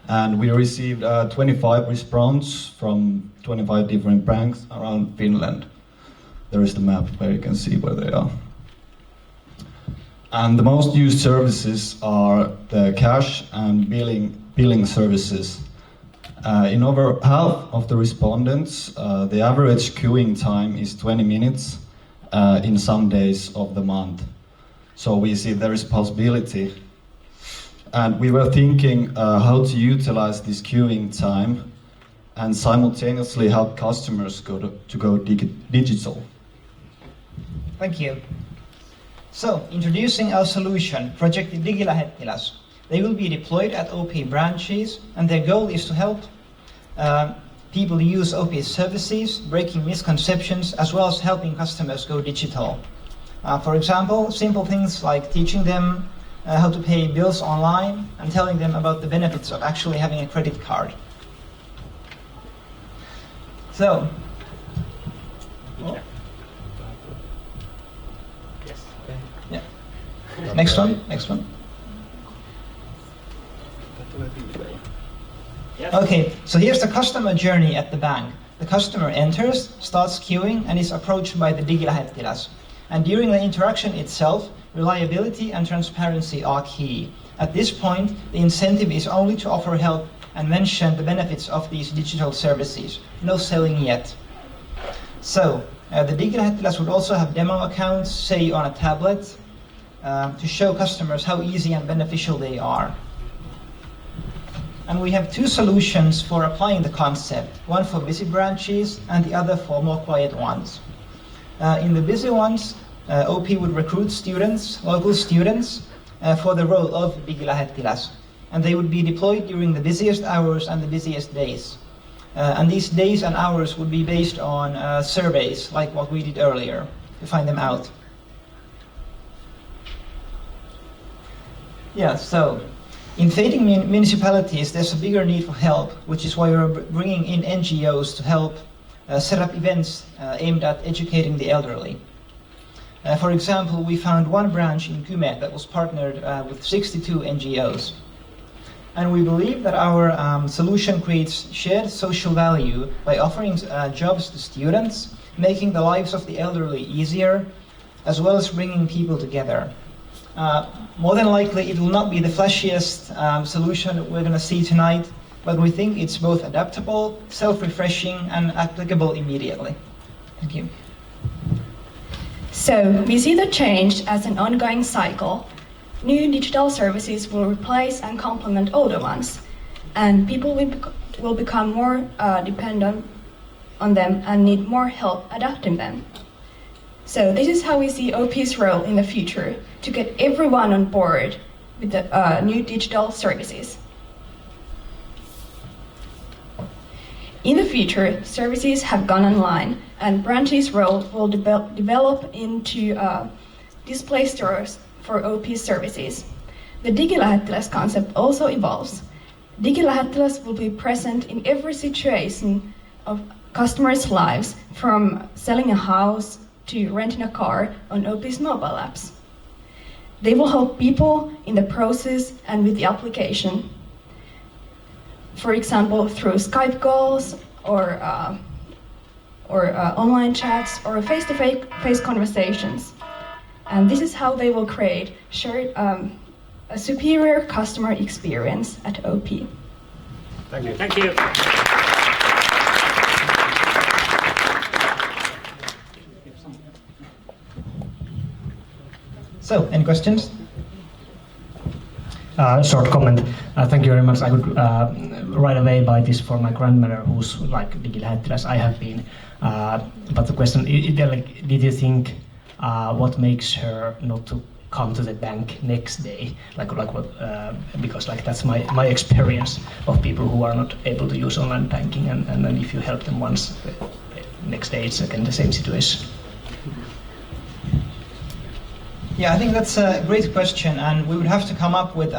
And we received 25 responses from 25 different banks around Finland. There is the map where you can see where they are. And the most used services are the cash and billing services. In over half of the respondents, the average queuing time is 20 minutes in some days of the month. So we see there is possibility. And we were thinking how to utilize this queuing time and simultaneously help customers go digital. Thank you. So, introducing our solution, Project Digilähettiläs. They will be deployed at OP branches, and their goal is to help people use OP services, breaking misconceptions, as well as helping customers go digital. For example, simple things like teaching them how to pay bills online and telling them about the benefits of actually having a credit card. So, yeah. Next one. Okay, so here's the customer journey at the bank. The customer enters, starts queuing, and is approached by the Digilähettiläs. And during the interaction itself, reliability and transparency are key. At this point, the incentive is only to offer help and mention the benefits of these digital services. No selling yet. So, the Digilähettiläs would also have demo accounts, say on a tablet, to show customers how easy and beneficial they are. And we have two solutions for applying the concept, one for busy branches and the other for more quiet ones. In the busy ones, OP would recruit students, local students, for the role of Digilähettiläs. And they would be deployed during the busiest hours and the busiest days. And these days and hours would be based on surveys, like what we did earlier, to find them out. Yeah, so in fading municipalities, there's a bigger need for help, which is why we're bringing in NGOs to help set up events aimed at educating the elderly. For example, we found one branch in Kyme that was partnered with 62 NGOs. And we believe that our solution creates shared social value by offering jobs to students, making the lives of the elderly easier, as well as bringing people together. More than likely, it will not be the flashiest solution that we're going to see tonight, but we think it's both adaptable, self-refreshing, and applicable immediately. Thank you. So, we see the change as an ongoing cycle. New digital services will replace and complement older ones, and people will become more dependent on them and need more help adapting them. So this is how we see OP's role in the future, to get everyone on board with the new digital services. In the future, services have gone online, and branches' role will develop into display stores for OP services. The Digilähettiläs concept also evolves. Digilähettiläs will be present in every situation of customers' lives, from selling a house to renting a car on OP's mobile apps. They will help people in the process and with the application. For example, through Skype calls or online chats or face-to-face conversations. And this is how they will create a superior customer experience at OP. Thank you. Thank you. So, any questions? Short comment. Thank you very much. I could right away buy this for my grandmother, who's like Digilähettiläs. I have been. But the question, did you think what makes her not to come to the bank next day? Like what? Because like that's my experience of people who are not able to use online banking, and then if you help them once, the next day it's again the same situation. Yeah, I think that's a great question, and we would have to come up with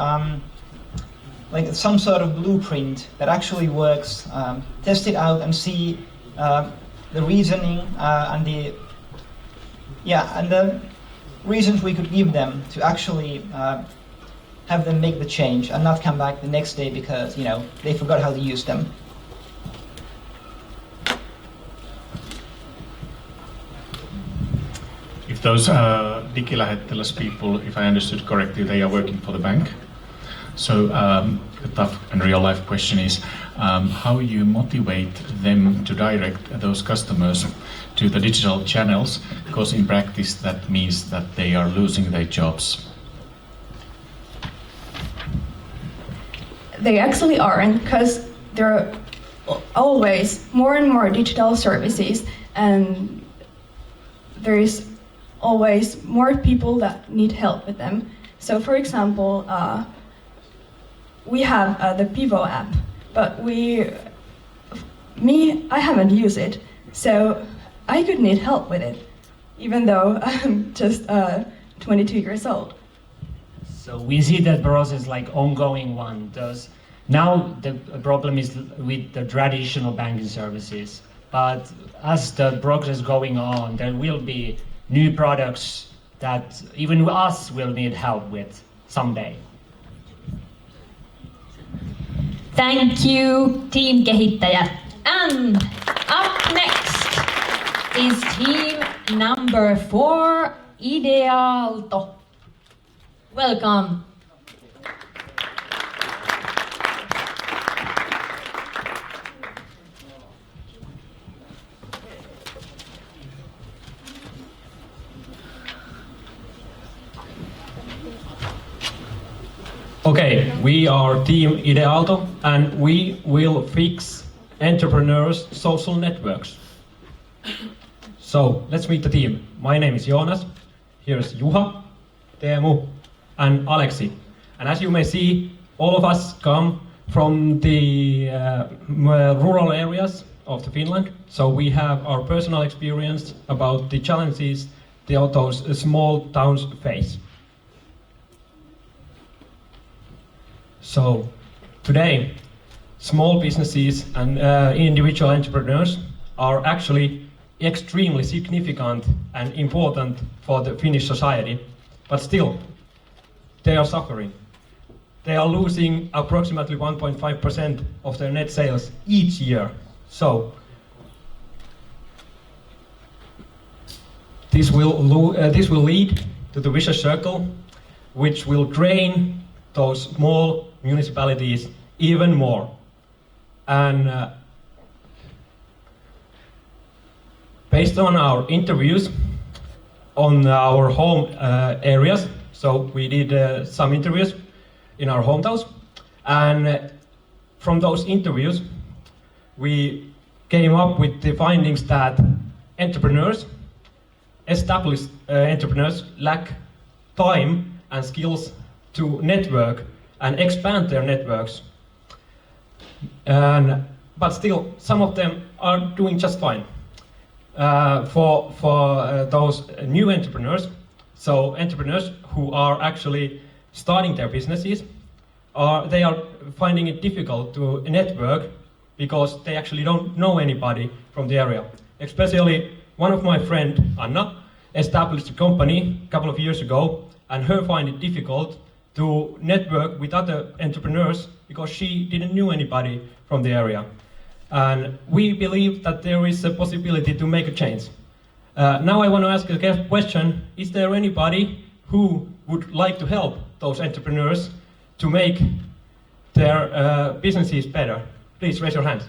like some sort of blueprint that actually works, test it out and see the reasoning and the reasons we could give them to actually have them make the change and not come back the next day because they forgot how to use them. If those Digilähettiläs people, if I understood correctly, they are working for the bank. So tough and real life question is how you motivate them to direct those customers to the digital channels, because in practice that means that they are losing their jobs. They actually aren't, because there are always more and more digital services, and there is always more people that need help with them. So for example, we have the Pivo app, but I haven't used it, so I could need help with it, even though I'm just 22 years old. So we see that process like ongoing one. Now the problem is with the traditional banking services, but as the progress going on, there will be new products that even us will need help with someday. Thank you, team kehittäjät. And up next is team number 4, Aalto. Welcome. Okay, we are team Aalto, and we will fix entrepreneurs' social networks. So let's meet the team. My name is Joonas. Here's Juha, Teemu, and Aleksi. And as you may see, all of us come from the rural areas of Finland. So we have our personal experience about the challenges those small towns face. So today, small businesses and individual entrepreneurs are actually extremely significant and important for the Finnish society, but still, they are suffering. They are losing approximately 1.5% of their net sales each year. So this will lead to the vicious circle, which will drain those small municipalities even more. And based on our interviews on our home areas, so we did some interviews in our hometowns, and from those interviews we came up with the findings that established entrepreneurs lack time and skills to network and expand their networks. But still, some of them are doing just fine. For those new entrepreneurs, so entrepreneurs who are actually starting their businesses, they are finding it difficult to network because they actually don't know anybody from the area. Especially one of my friends, Anna, established a company a couple of years ago, and her find it difficult to network with other entrepreneurs because she didn't know anybody from the area. And we believe that there is a possibility to make a change. Now I want to ask a question: is there anybody who would like to help those entrepreneurs to make their businesses better? Please raise your hands.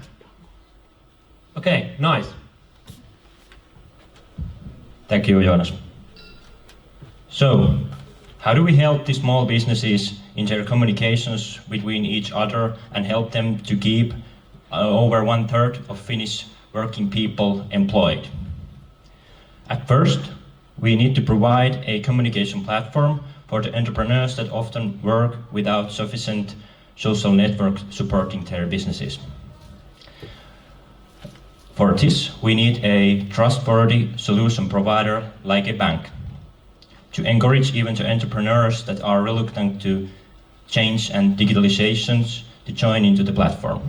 Okay, nice. Thank you, Joonas. So, how do we help the small businesses in their communications between each other and help them to keep over 1/3 of Finnish working people employed? At first, we need to provide a communication platform for the entrepreneurs that often work without sufficient social network supporting their businesses. For this, we need a trustworthy solution provider like a bank, to encourage even the entrepreneurs that are reluctant to change and digitalizations to join into the platform.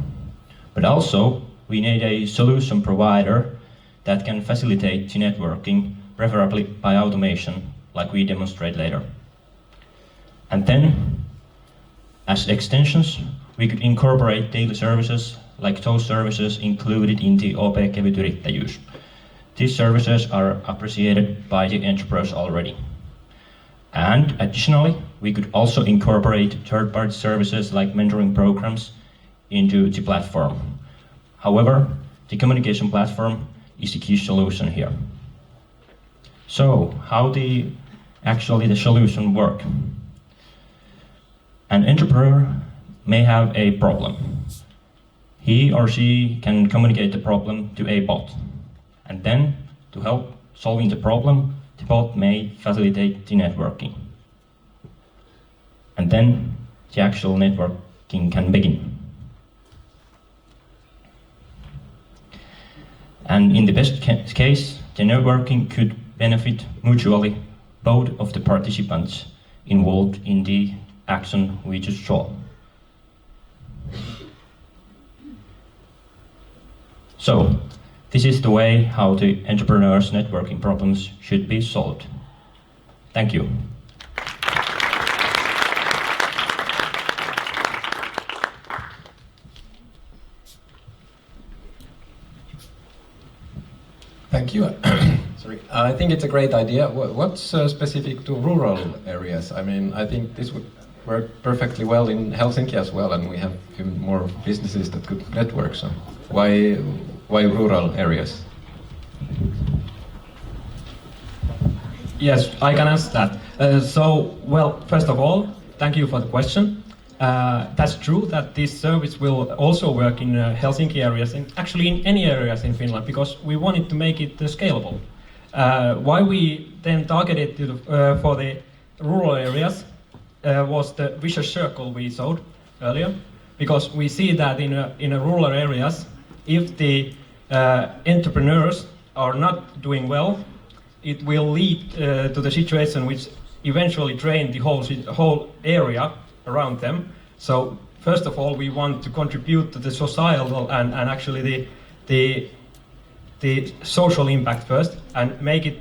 But also, we need a solution provider that can facilitate the networking, preferably by automation, like we demonstrate later. And then, as extensions, we could incorporate daily services like those services included in the OP-kevyt yrittäjyys. These services are appreciated by the entrepreneurs already. And additionally, we could also incorporate third-party services like mentoring programs into the platform. However, the communication platform is the key solution here. So, how the solution work? An entrepreneur may have a problem. He or she can communicate the problem to a bot. And then, to help solving the problem, the bot may facilitate the networking. And then the actual networking can begin. And in the best case, the networking could benefit mutually both of the participants involved in the action we just saw. So, this is the way how the entrepreneurs' networking problems should be solved. Thank you. Thank you. Sorry, I think it's a great idea. What's specific to rural areas? I mean, I think this would work perfectly well in Helsinki as well, and we have even more businesses that could network. So, why rural areas? Yes, I can answer that. Well, first of all, thank you for the question. That's true that this service will also work in Helsinki areas, and actually in any areas in Finland, because we wanted to make it scalable. Why we then targeted for the rural areas was the vicious circle we showed earlier, because we see that in rural areas, if the entrepreneurs are not doing well, it will lead to the situation which eventually drain the whole area around them. So first of all, we want to contribute to the societal and actually the social impact first, and make it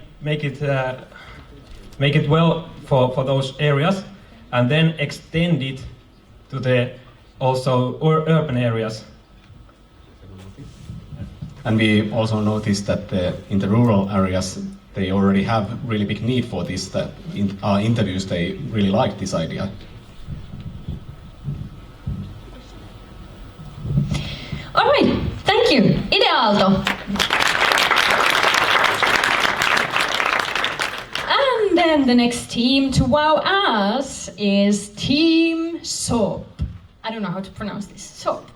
well for those areas, and then extend it to the also urban areas. And we also noticed that in the rural areas, they already have really big need for this. That in our interviews, they really like this idea. All right, thank you. Aalto. And then the next team to wow us is Team Soap. I don't know how to pronounce this. Soap.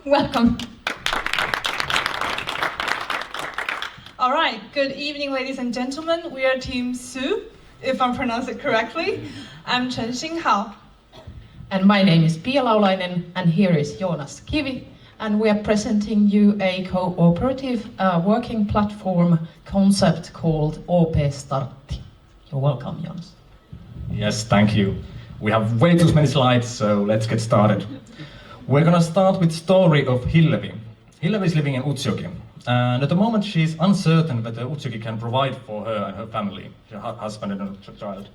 Welcome. All right, good evening, ladies and gentlemen. We are Team Su, if I'm pronouncing it correctly. I'm Chen Xinghao. And my name is Pia Laulainen, and here is Jonas Kivi. And we are presenting you a cooperative working platform concept called OP Startti. You're welcome, Jonas. Yes, thank you. We have way too many slides, so let's get started. We're gonna start with the story of Hillevi. Hillevi is living in Utsjoki, and at the moment she's uncertain whether Utsjoki can provide for her and her family, her husband and her child.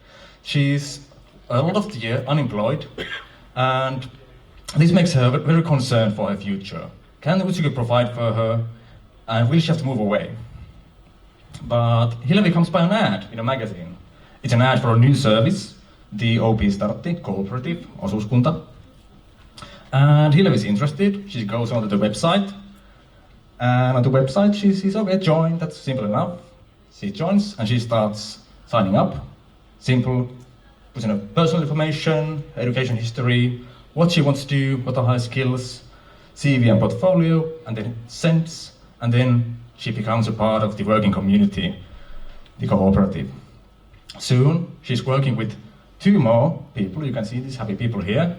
She's a lot of the year unemployed, and this makes her very concerned for her future. Can Utsjoki provide for her, and will she have to move away? But Hillevi comes by an ad in a magazine. It's an ad for a new service, the OP Startti, cooperative, osuuskunta. And Hillevi is interested. She goes onto the website, and on the website she sees, okay, join, that's simple enough. She joins and she starts signing up. Simple, puts in her personal information, education history, what she wants to do, what are her skills, CV and portfolio, and then sends, and then she becomes a part of the working community, the cooperative. Soon, she's working with 2 more people. You can see these happy people here.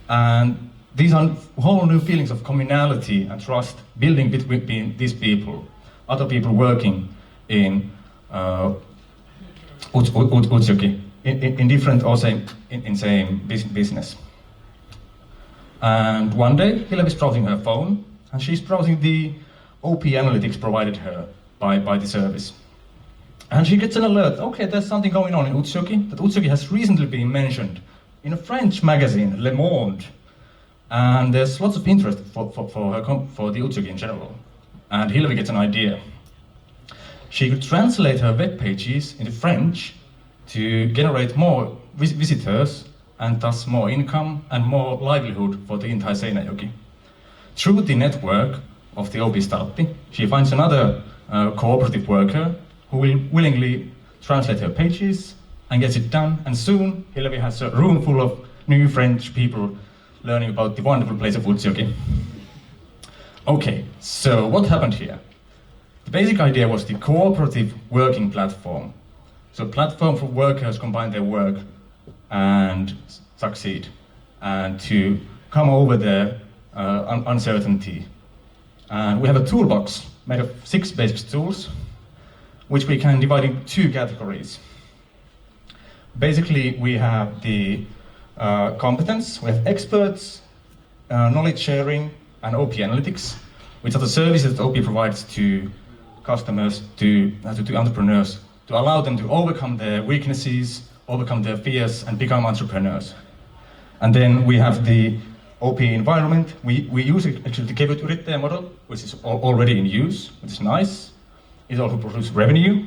And these are whole new feelings of communality and trust building between these people, other people working in Utsjoki, in different or same business. And one day, Hillevi is browsing her phone, and she's browsing the OP analytics provided her by the service. And she gets an alert, okay, there's something going on in Utsjoki, that Utsjoki has recently been mentioned in a French magazine, Le Monde. And there's lots of interest for the Utsjoki in general. And Hillevi gets an idea. She could translate her web pages into French to generate more visitors and thus more income and more livelihood for the entire Seinäjoki. Through the network of the OP Startti, she finds another cooperative worker who will willingly translate her pages and gets it done, and soon Hillevi has a room full of new French people learning about the wonderful place of Utsjoki. Okay, so what happened here? The basic idea was the cooperative working platform. So a platform for workers combine their work and succeed, and to come over their uncertainty. And we have a toolbox made of 6 basic tools, which we can divide into 2 categories. Basically, we have the competence, we have experts, knowledge sharing, and OP analytics, which are the services that OP provides to customers, to entrepreneurs, to allow them to overcome their weaknesses, overcome their fears, and become entrepreneurs. And then we have the OP environment. We use actually the kevyt yrittäjä model, which is already in use, which is nice. It also produces revenue.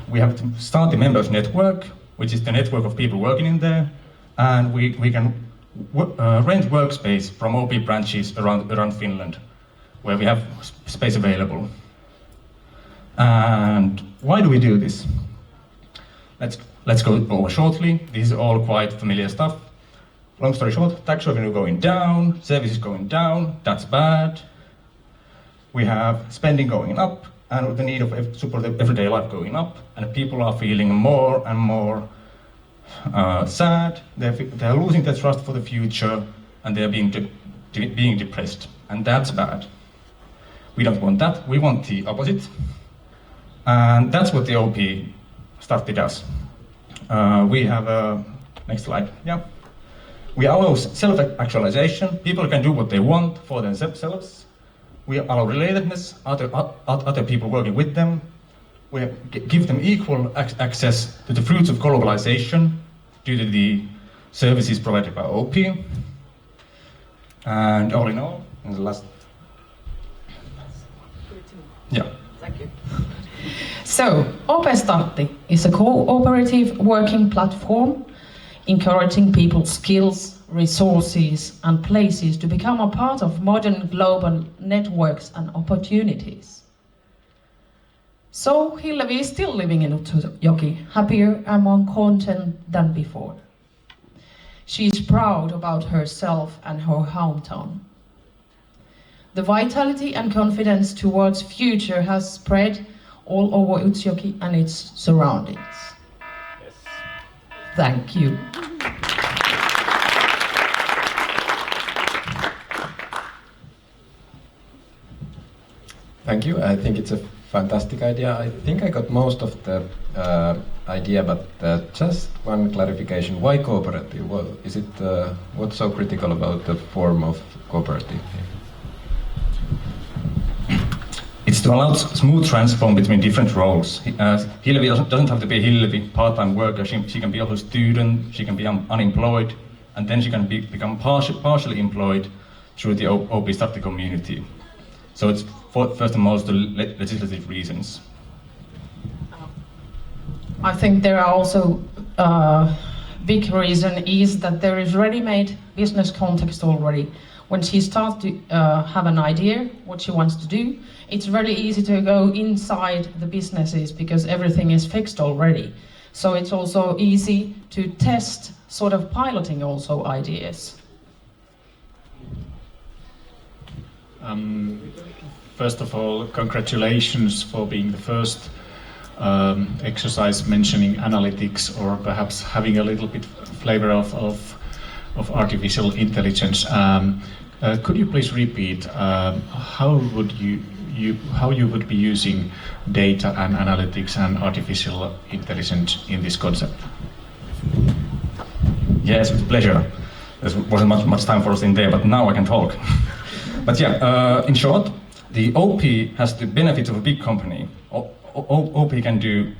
We have to start the members network, which is the network of people working in there, and we can rent workspace from OP branches around Finland, where we have space available. And why do we do this? Let's go over shortly. This is all quite familiar stuff. Long story short, tax revenue going down, services going down, that's bad. We have spending going up, and the need of support of everyday life going up, and people are feeling more and more sad. They're losing their trust for the future, and they're being depressed, and that's bad. We don't want that. We want the opposite, and that's what the OP Startti does. We have a next slide. Yeah. We allow self-actualization. People can do what they want for themselves. We allow relatedness, other people working with them. We give them equal access to the fruits of globalization due to the services provided by OP. And all in all, in the last... Yeah. Thank you. So, OP Startti is a cooperative working platform encouraging people's skills, resources, and places to become a part of modern global networks and opportunities. So Hillevi is still living in Utsjoki, happier and more content than before. She is proud about herself and her hometown. The vitality and confidence towards future has spread all over Utsjoki and its surroundings. Yes. Thank you. Thank you. I think it's a fantastic idea. I think I got most of the idea, but just one clarification. Why cooperative? Well, is it what's so critical about the form of cooperative? It's to allow smooth transform between different roles. Hillevi doesn't have to be Hillevi, part-time worker. She can be also a student, she can be unemployed, and then she can become partially employed through the OP Startti community. So it's first and most the legislative reasons. I think there are also big reason is that there is ready-made business context already. When she starts to have an idea what she wants to do, it's really easy to go inside the businesses because everything is fixed already. So it's also easy to test, sort of piloting also ideas. First of all, congratulations for being the first exercise mentioning analytics, or perhaps having a little bit flavor of artificial intelligence. Could you please repeat how you would be using data and analytics and artificial intelligence in this concept? Yes, with pleasure. There wasn't much time for us in there, but now I can talk. But yeah, in short, the OP has the benefits of a big company. OP can do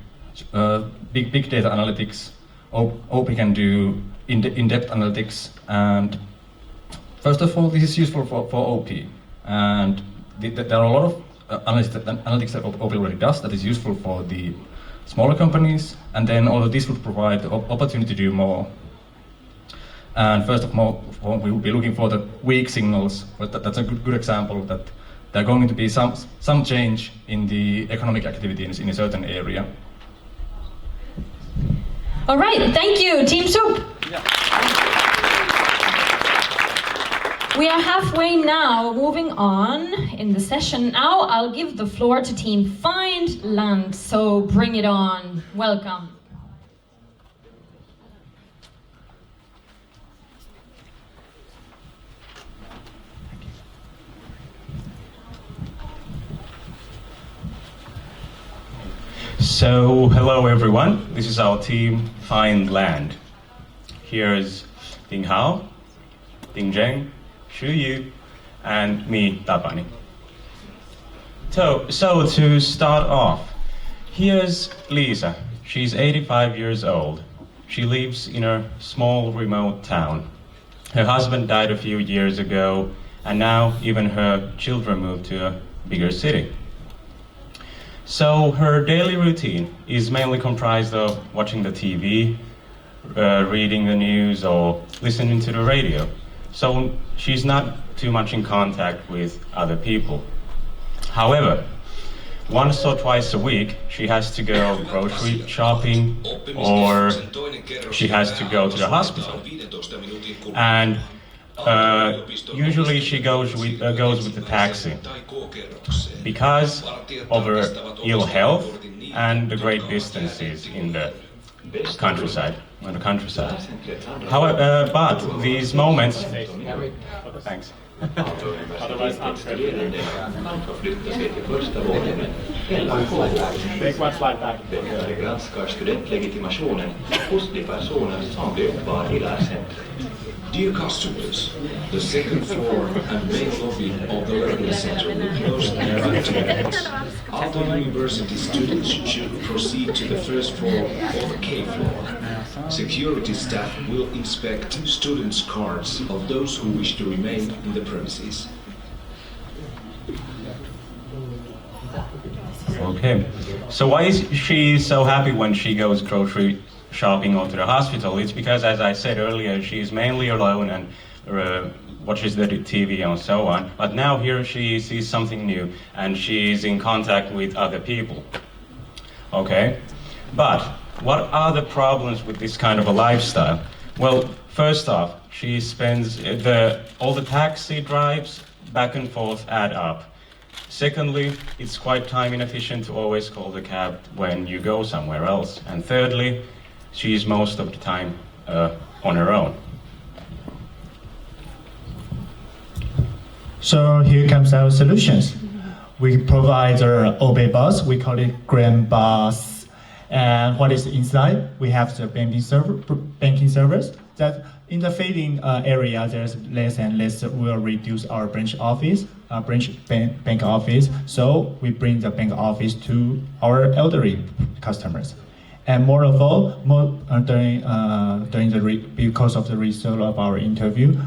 big data analytics. OP can do in-depth analytics, and first of all, this is useful for OP. And there are a lot of analytics that OP already does that is useful for the smaller companies, and then although this would provide the opportunity to do more. And first of all, we will be looking for the weak signals, but that's a good example that there are going to be some change in the economic activity in a certain area. All right, thank you, Team Soup. We are halfway now, moving on in the session. Now I'll give the floor to Team Find Land, so bring it on. Welcome. So, hello everyone, this is our team Find Land. Here is Ding Hao, Ding Zheng, Shu Yu, and me, Tapani. So to start off, here's Lisa. She's 85 years old. She lives in a small remote town. Her husband died a few years ago, and now even her children moved to a bigger city. So her daily routine is mainly comprised of watching the TV, reading the news, or listening to the radio. So she's not too much in contact with other people. However, once or twice a week, she has to go grocery shopping, or she has to go to the hospital. And usually she goes with the taxi because of her ill health and the great distances in the countryside. However, but these moments. Thanks. Dear customers, the second floor and main lobby of the Learning Center will close at 5 Aalto University students should proceed to the first floor or K floor. Security staff will inspect students' cards of those who wish to remain in the premises. Okay, so why is she so happy when she goes grocery shopping or to the hospital? It's because, as I said earlier, she's mainly alone and watches the TV and so on. But now here she sees something new and she's in contact with other people. Okay, but what are the problems with this kind of a lifestyle? Well, first off, she spends all the taxi drives back and forth add up. Secondly, it's quite time inefficient to always call the cab when you go somewhere else. And thirdly, she's most of the time on her own. So here comes our solutions. We provide our OB bus, we call it Grand Bus. And what is inside? We have the banking servers that in the fading area, there's less and less will reduce our branch bank office. So we bring the bank office to our elderly customers. And more of all, because of the result of our interview,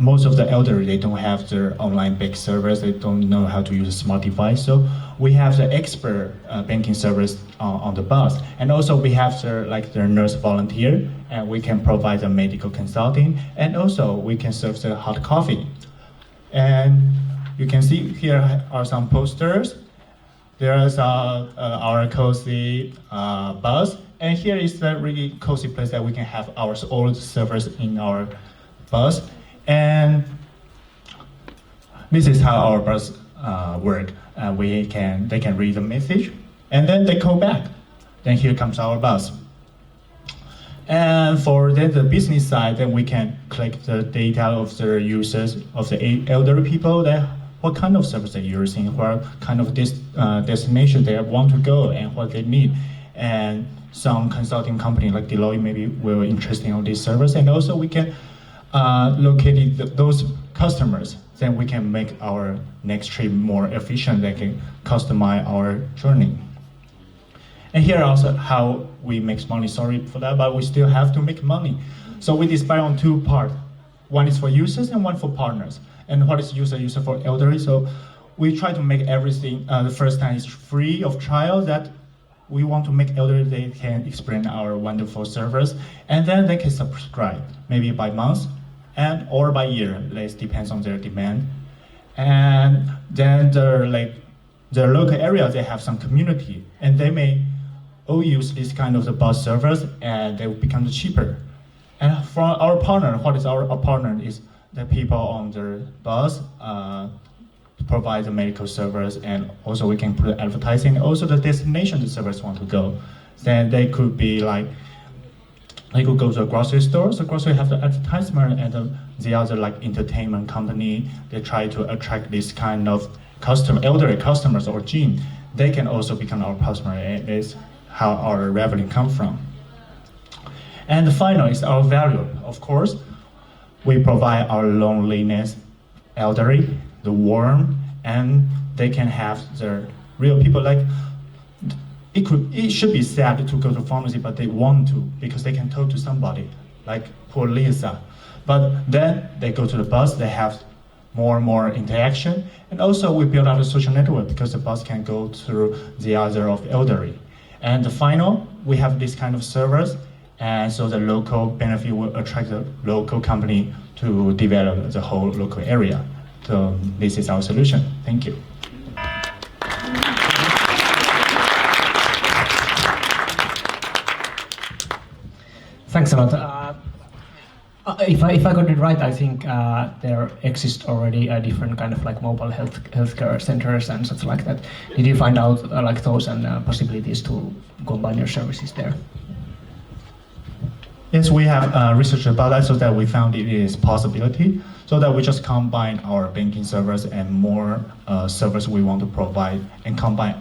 most of the elderly, they don't have their online bank servers, they don't know how to use a smart device. So we have the expert banking service on the bus. And also we have their nurse volunteer, and we can provide the medical consulting, and also we can serve the hot coffee. And you can see here are some posters. There's our cozy bus, and here is the really cozy place that we can have our old servers in our bus. And this is how our bus work. They can read the message, and then they call back. Then here comes our bus. And for the business side, then we can collect the data of the users, of the elderly people, what kind of service they're using, what kind of destination they want to go, and what they need. And some consulting company like Deloitte maybe will interested in this service. And also we can locate those customers. Then we can make our next trip more efficient. They can customize our journey. And here also how we make money. Sorry for that, but we still have to make money. So we divide on two parts. One is for users and one for partners. And what is user for elderly? So we try to make everything, the first time is free of trial, that we want to make elderly, they can experience our wonderful service, and then they can subscribe, maybe by month and or by year. This depends on their demand. And then the local area, they have some community, and they may all use this kind of the bus service, and they will become cheaper. And for our partner, what is our partner is the people on the bus provide the medical service, and also we can put advertising. Also the destination the service want to go. Then they could be like, they could go to a grocery store. So grocery have the advertisement, and the other like entertainment company. They try to attract this kind of elderly customers or gene. They can also become our customer. And it's how our revenue come from. And the final is our value. Of course, we provide our loneliness elderly, the warm, and they can have the real people. Like it should be sad to go to pharmacy, but they want to because they can talk to somebody, like poor Lisa. But then they go to the bus, they have more and more interaction, and also we build out a social network because the bus can go through the other of elderly. And the final, we have this kind of service, and so the local benefit will attract the local company to develop the whole local area. So this is our solution. Thank you. Thanks a lot. If I got it right, I think there exist already a different kind of like mobile healthcare centers and such like that. Did you find out like those and possibilities to combine your services there? Yes, we have researched about that, so that we found it is possibility, so that we just combine our banking service and more service we want to provide, and combine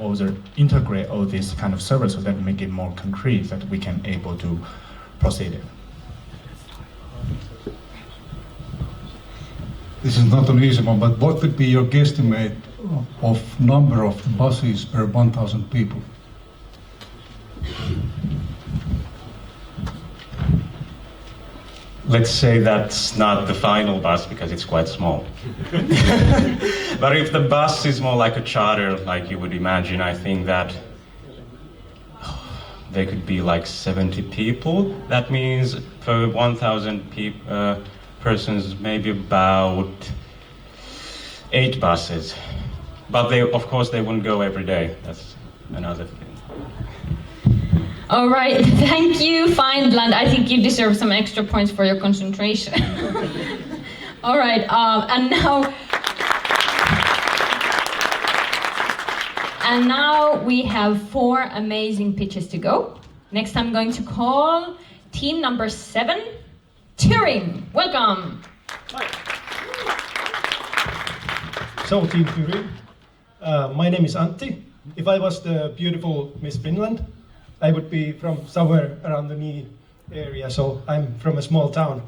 integrate all this kind of service, so that we make it more concrete, that we can able to proceed it. This is not an easy one, but what would be your guesstimate of number of buses per 1,000 people? Let's say that's not the final bus because it's quite small. But if the bus is more like a charter, like you would imagine, I think that there could be like 70 people. That means for 1,000 persons, maybe about 8 buses. But they, of course, they wouldn't go every day. That's another thing. All right, thank you, Fineland. I think you deserve some extra points for your concentration. All right, and now we have 4 amazing pitches to go. Next, I'm going to call team number 7, Turing. Welcome. So, Team Turing, my name is Antti. If I was the beautiful Miss Finland, I would be from somewhere around the knee area, so I'm from a small town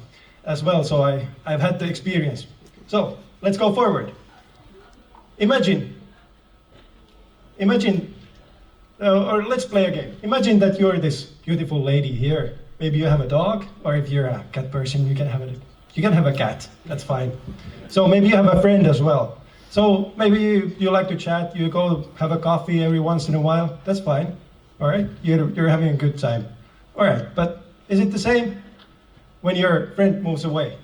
as well, so I've had the experience. So, let's go forward. Imagine, or let's play a game. Imagine that you're this beautiful lady here. Maybe you have a dog, or if you're a cat person, you can have a cat, that's fine. So maybe you have a friend as well. So maybe you like to chat, you go have a coffee every once in a while, that's fine. All right, you're having a good time. All right, but is it the same when your friend moves away?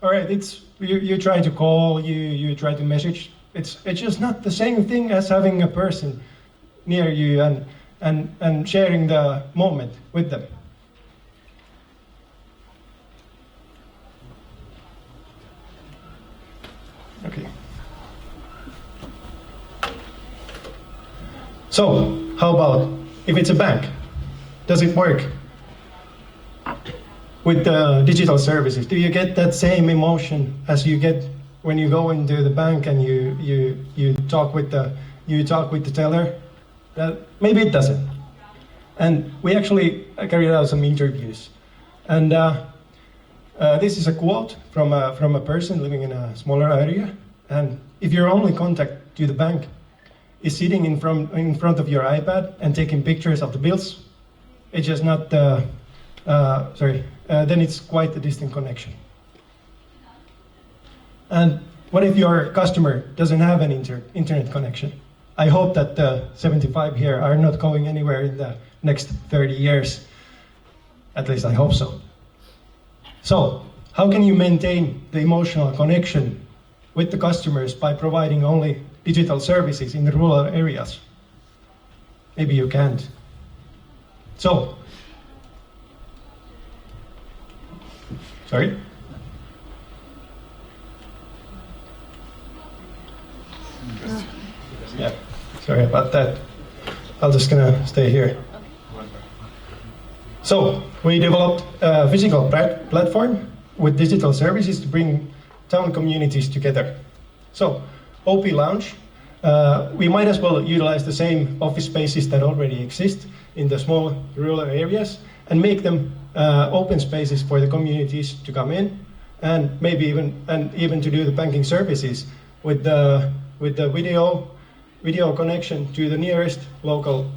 All right, you try to call, you try to message. It's just not the same thing as having a person near you and sharing the moment with them. Okay. So, how about if it's a bank? Does it work with the digital services? Do you get that same emotion as you get when you go into the bank and you talk with the teller? Maybe it doesn't. And we actually carried out some interviews, and this is a quote from a person living in a smaller area. And if your only contact to the bank is sitting in front of your iPad and taking pictures of the bills, it's just not, then it's quite a distant connection. And What if your customer doesn't have an internet connection? I hope that the 75 here are not going anywhere in the next 30 years. At least I hope so. So, how can you maintain the emotional connection with the customers by providing only digital services in the rural areas? Maybe you can't. So, sorry? Yeah, sorry about that. I'm just gonna stay here. So, we developed a physical platform with digital services to bring town communities together. So, OP Lounge, we might as well utilize the same office spaces that already exist in the small rural areas and make them open spaces for the communities to come in, and maybe even to do the banking services with the video connection to the nearest local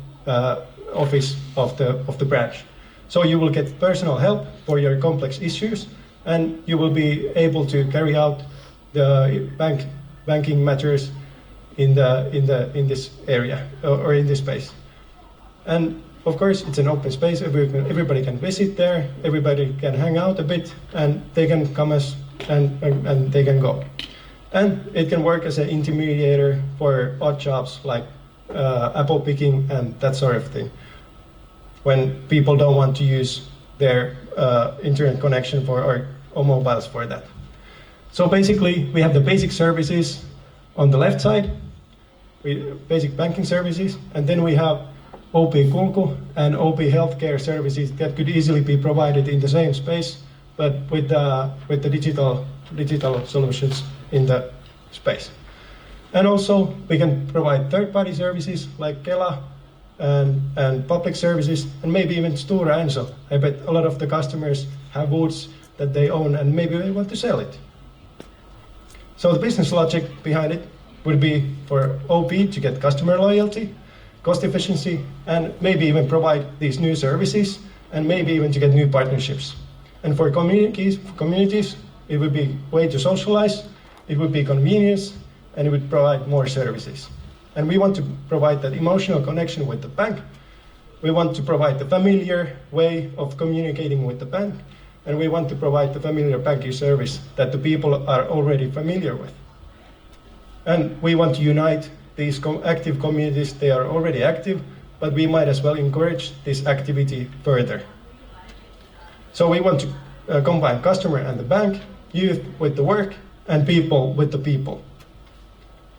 office of the branch. So you will get personal help for your complex issues, and you will be able to carry out the banking matters in this area or in this space. And of course, it's an open space. Everybody can visit there. Everybody can hang out a bit, and they can come and they can go. And it can work as an intermediator for odd jobs like apple picking and that sort of thing, when people don't want to use their internet connection or mobiles for that. So basically, we have the basic services on the left side, basic banking services, and then we have OP Kulku and OP healthcare services that could easily be provided in the same space, but with the digital solutions in the space. And also, we can provide third-party services like Kela and public services, and maybe even Stora Enso. I bet a lot of the customers have woods that they own, and maybe they want to sell it. So the business logic behind it would be for OP to get customer loyalty, cost efficiency, and maybe even provide these new services, and maybe even to get new partnerships. And for communities, it would be a way to socialize, it would be convenience, and it would provide more services. And we want to provide that emotional connection with the bank. We want to provide the familiar way of communicating with the bank, and we want to provide the familiar banking service that the people are already familiar with. And we want to unite these active communities. They are already active, but we might as well encourage this activity further. So we want to combine customer and the bank, youth with the work, and people with the people.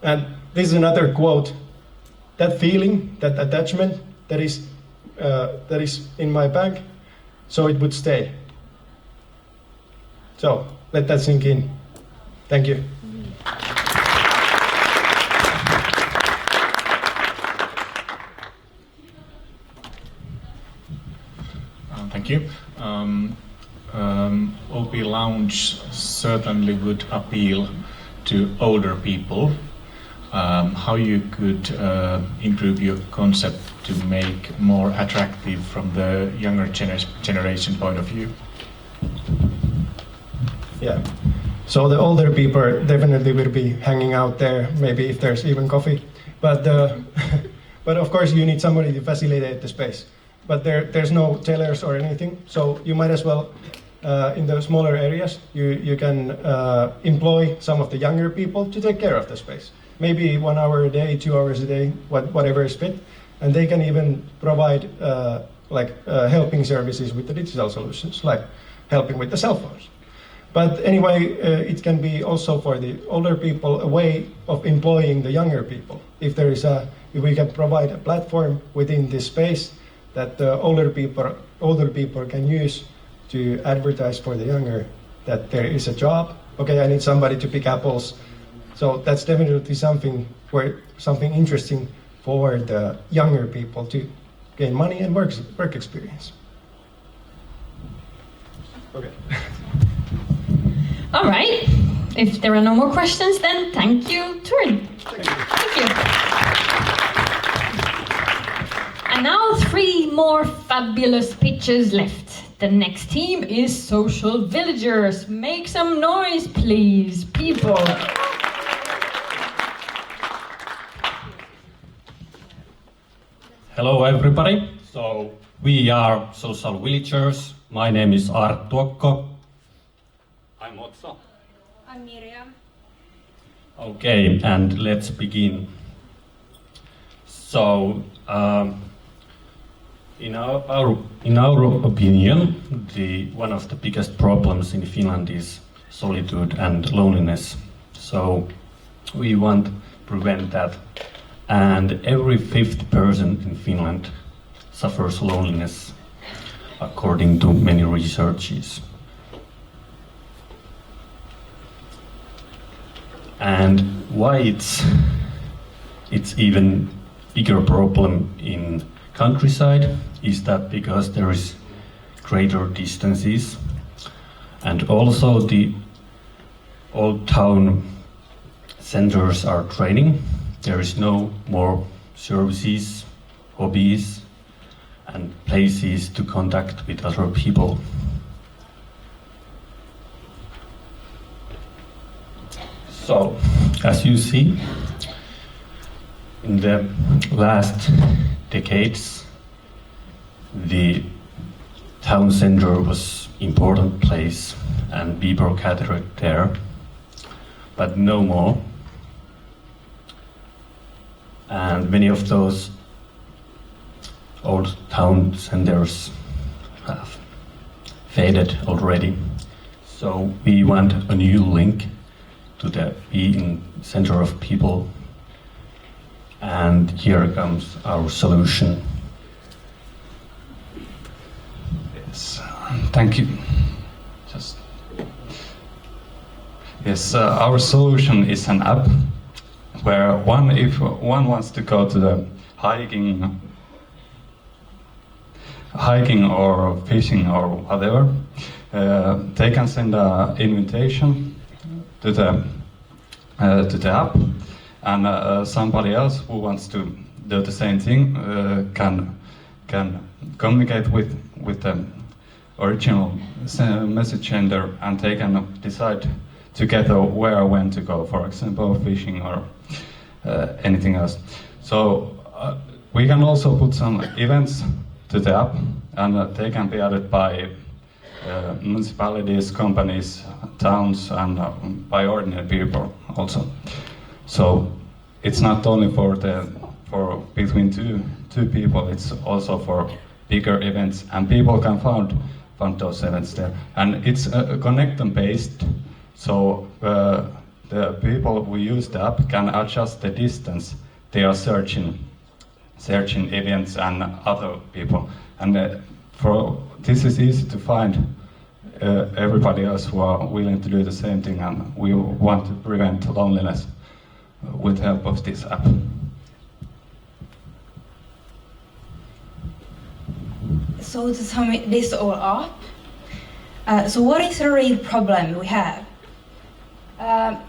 And this is another quote: that feeling, that attachment that is in my bank, so it would stay. So let that sink in. Thank you. Thank you. OP Lounge certainly would appeal to older people. How you could improve your concept to make more attractive from the younger generation point of view? Yeah. So the older people definitely will be hanging out there, maybe if there's even coffee. But but of course you need somebody to facilitate the space. But there's no tellers or anything, so you might as well, in the smaller areas, you can employ some of the younger people to take care of the space. Maybe 1 hour a day, 2 hours a day, whatever is fit. And they can even provide helping services with the digital solutions, like helping with the cell phones. But anyway, it can be also for the older people a way of employing the younger people. If we can provide a platform within this space that the older people can use to advertise for the younger that there is a job. Okay, I need somebody to pick apples. So that's definitely something interesting for the younger people to gain money and work experience. Okay. All right. If there are no more questions, then thank you, Turin. Thank you. And now 3 more fabulous pitches left. The next team is Social Villagers. Make some noise, please, people. Hello everybody. So we are social villagers. My name is Aalto. I'm Otso. I'm Miriam. Okay, and let's begin. So, in our opinion, one of the biggest problems in Finland is solitude and loneliness. So, we want to prevent that. And every fifth person in Finland suffers loneliness, according to many researches. And why it's even bigger problem in countryside is that because there is greater distances, and also the old town centers are draining. There is no more services, hobbies, and places to contact with other people. So, as you see, in the last decades, the town center was important place and people gathered there, but no more. And many of those old town centers have faded already. So we want a new link to the being center of people. And here comes our solution. Yes, thank you. Yes, our solution is an app where if one wants to go to the hiking or fishing or whatever, they can send an invitation to the app, and somebody else who wants to do the same thing can communicate with the original message sender, and they can decide together where when to go, for example, fishing or anything else. So we can also put some events to the app, and they can be added by municipalities, companies, towns, and by ordinary people also. So it's not only for between two people, it's also for bigger events, and people can find those events there. And it's connection based, so the people who use the app can adjust the distance they are searching events and other people. And this is easy to find everybody else who are willing to do the same thing, and we want to prevent loneliness with help of this app. So to sum this all up, so what is the real problem we have?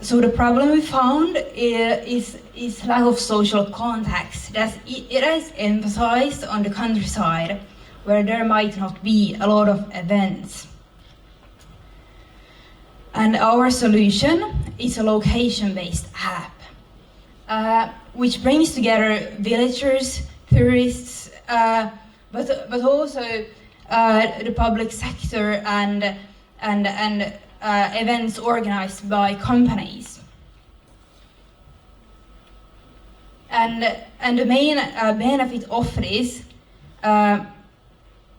So the problem we found is lack of social contacts. It is emphasized on the countryside, where there might not be a lot of events. And our solution is a location-based app, which brings together villagers, tourists, but also the public sector and events organized by companies. And the main benefit of this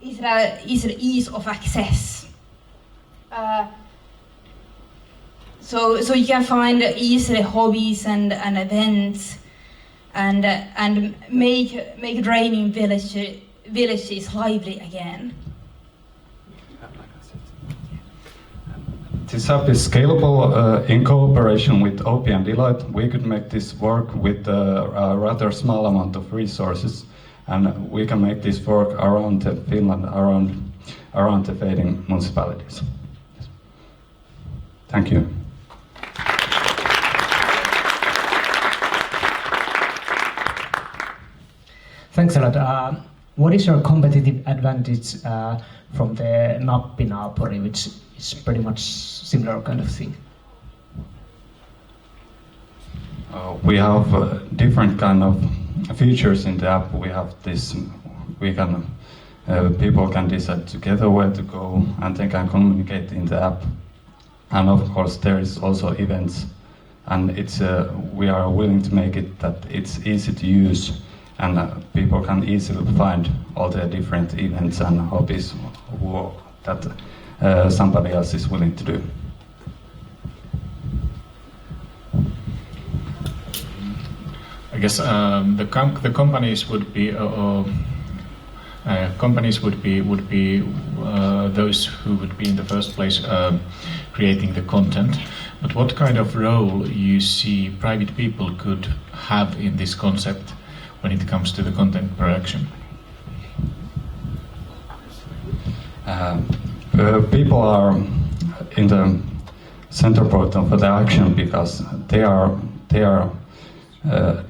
is the ease of access. So you can find easily hobbies and events and make draining villages lively again. This app is scalable in cooperation with OP and Deloitte. We could make this work with a rather small amount of resources, and we can make this work around Finland, around the fading municipalities. Thank you. Thanks a lot. What is your competitive advantage from the Nappi-naapuri, which is pretty much similar kind of thing? We have different kind of features in the app. We have this. We can people can decide together where to go, and they can communicate in the app. And of course, there is also events, and it's we are willing to make it that it's easy to use, and people can easily find all the different events and hobbies that somebody else is willing to do. I guess the companies would be those who would be in the first place creating the content. But what kind of role you see private people could have in this concept when it comes to the content production? People are in the center point of the action because they are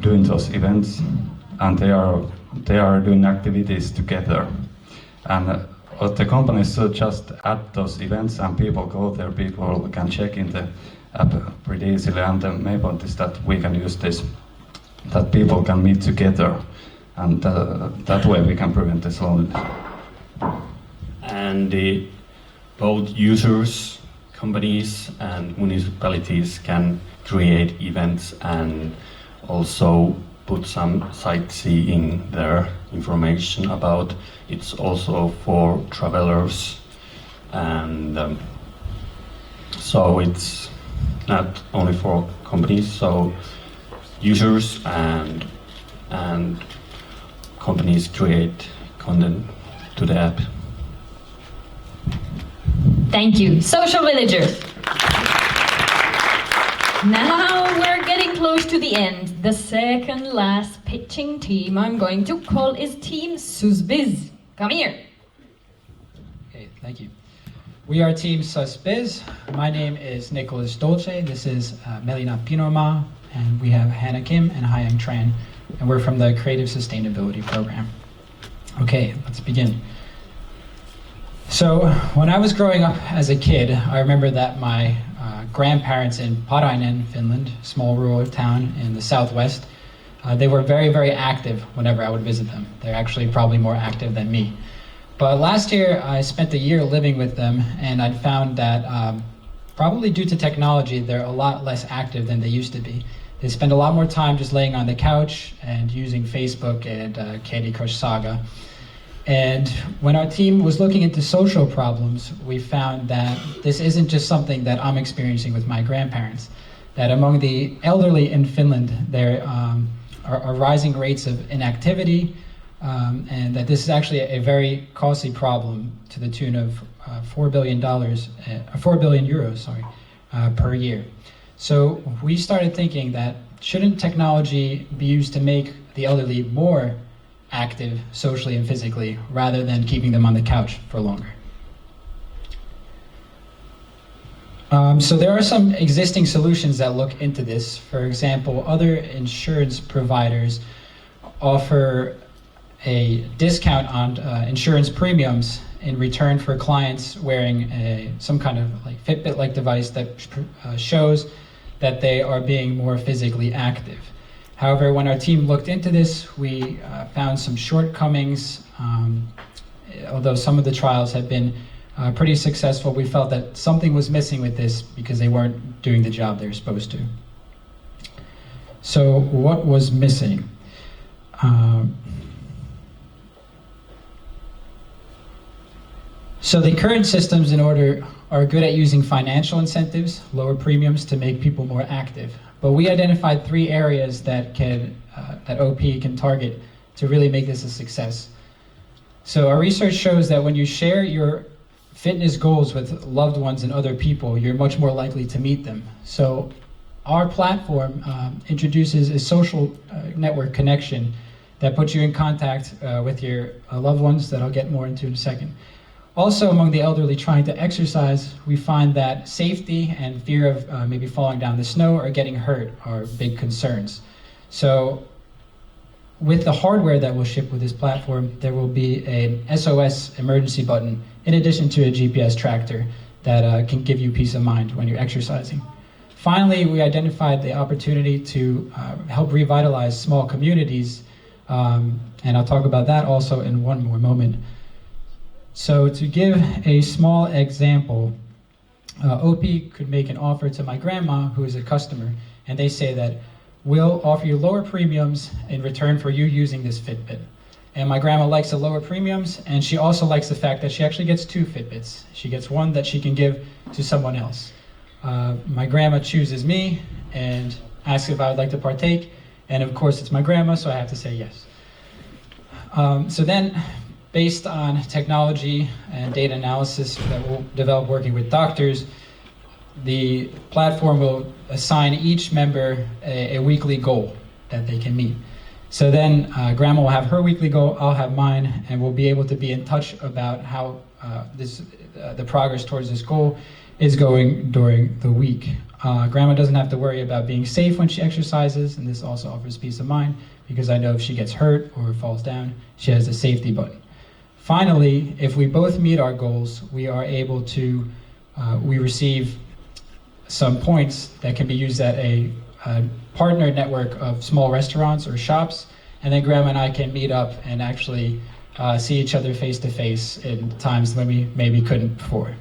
doing those events, and they are doing activities together, and the companies should just add those events, and people go there. People can check in the app pretty easily, and the main point is that we can use this, that people can meet together, and that way we can prevent this loneliness. And both users, companies and municipalities can create events and also put some sightseeing there, information about. It's also for travelers, and so it's not only for companies, so users and companies create content to the app. Thank you. Social villagers. Now we're getting close to the end. The second last pitching team I'm going to call is Team Susbiz. Come here. Okay, thank you. We are Team Susbiz. My name is Nicholas Dolce. This is Melina Pinoma, and we have Hannah Kim and Hyang Tran, and we're from the Creative Sustainability Program. Okay, let's begin. So when I was growing up as a kid, I remember that my grandparents in Parainen, Finland, small rural town in the southwest, they were very, very active whenever I would visit them. They're actually probably more active than me. But last year, I spent a year living with them, and I'd found that probably due to technology, they're a lot less active than they used to be. They spend a lot more time just laying on the couch and using Facebook and Candy Crush Saga. And when our team was looking into social problems, we found that this isn't just something that I'm experiencing with my grandparents, that among the elderly in Finland, there are rising rates of inactivity, and that this is actually a very costly problem to the tune of $4 billion per year. So we started thinking that shouldn't technology be used to make the elderly more active socially and physically, rather than keeping them on the couch for longer. So there are some existing solutions that look into this. For example, other insurance providers offer a discount on insurance premiums in return for clients wearing some kind of like Fitbit-like device that shows that they are being more physically active. However, when our team looked into this, we found some shortcomings. Although some of the trials had been pretty successful, we felt that something was missing with this because they weren't doing the job they were supposed to. So what was missing? So the current systems are good at using financial incentives, lower premiums to make people more active. But we identified 3 areas that OP can target to really make this a success. So our research shows that when you share your fitness goals with loved ones and other people, you're much more likely to meet them. So our platform introduces a social network connection that puts you in contact with your loved ones that I'll get more into in a second. Also, among the elderly trying to exercise, we find that safety and fear of maybe falling down the snow or getting hurt are big concerns. So with the hardware that will ship with this platform, there will be an SOS emergency button in addition to a GPS tractor that can give you peace of mind when you're exercising. Finally, we identified the opportunity to help revitalize small communities And I'll talk about that also in one more moment. So to give a small example, OP could make an offer to my grandma, who is a customer, and they say that we'll offer you lower premiums in return for you using this Fitbit. And my grandma likes the lower premiums, and she also likes the fact that she actually gets 2 Fitbits. She gets one that she can give to someone else. My grandma chooses me and asks if I would like to partake, and of course it's my grandma, so I have to say yes. So then, based on technology and data analysis that we'll develop working with doctors, the platform will assign each member a weekly goal that they can meet. So then grandma will have her weekly goal, I'll have mine, and we'll be able to be in touch about how the progress towards this goal is going during the week. Grandma doesn't have to worry about being safe when she exercises, and this also offers peace of mind because I know if she gets hurt or falls down, she has a safety button. Finally, if we both meet our goals, we are able to, we receive some points that can be used at a partner network of small restaurants or shops, and then grandma and I can meet up and actually see each other face to face in times when we maybe couldn't before.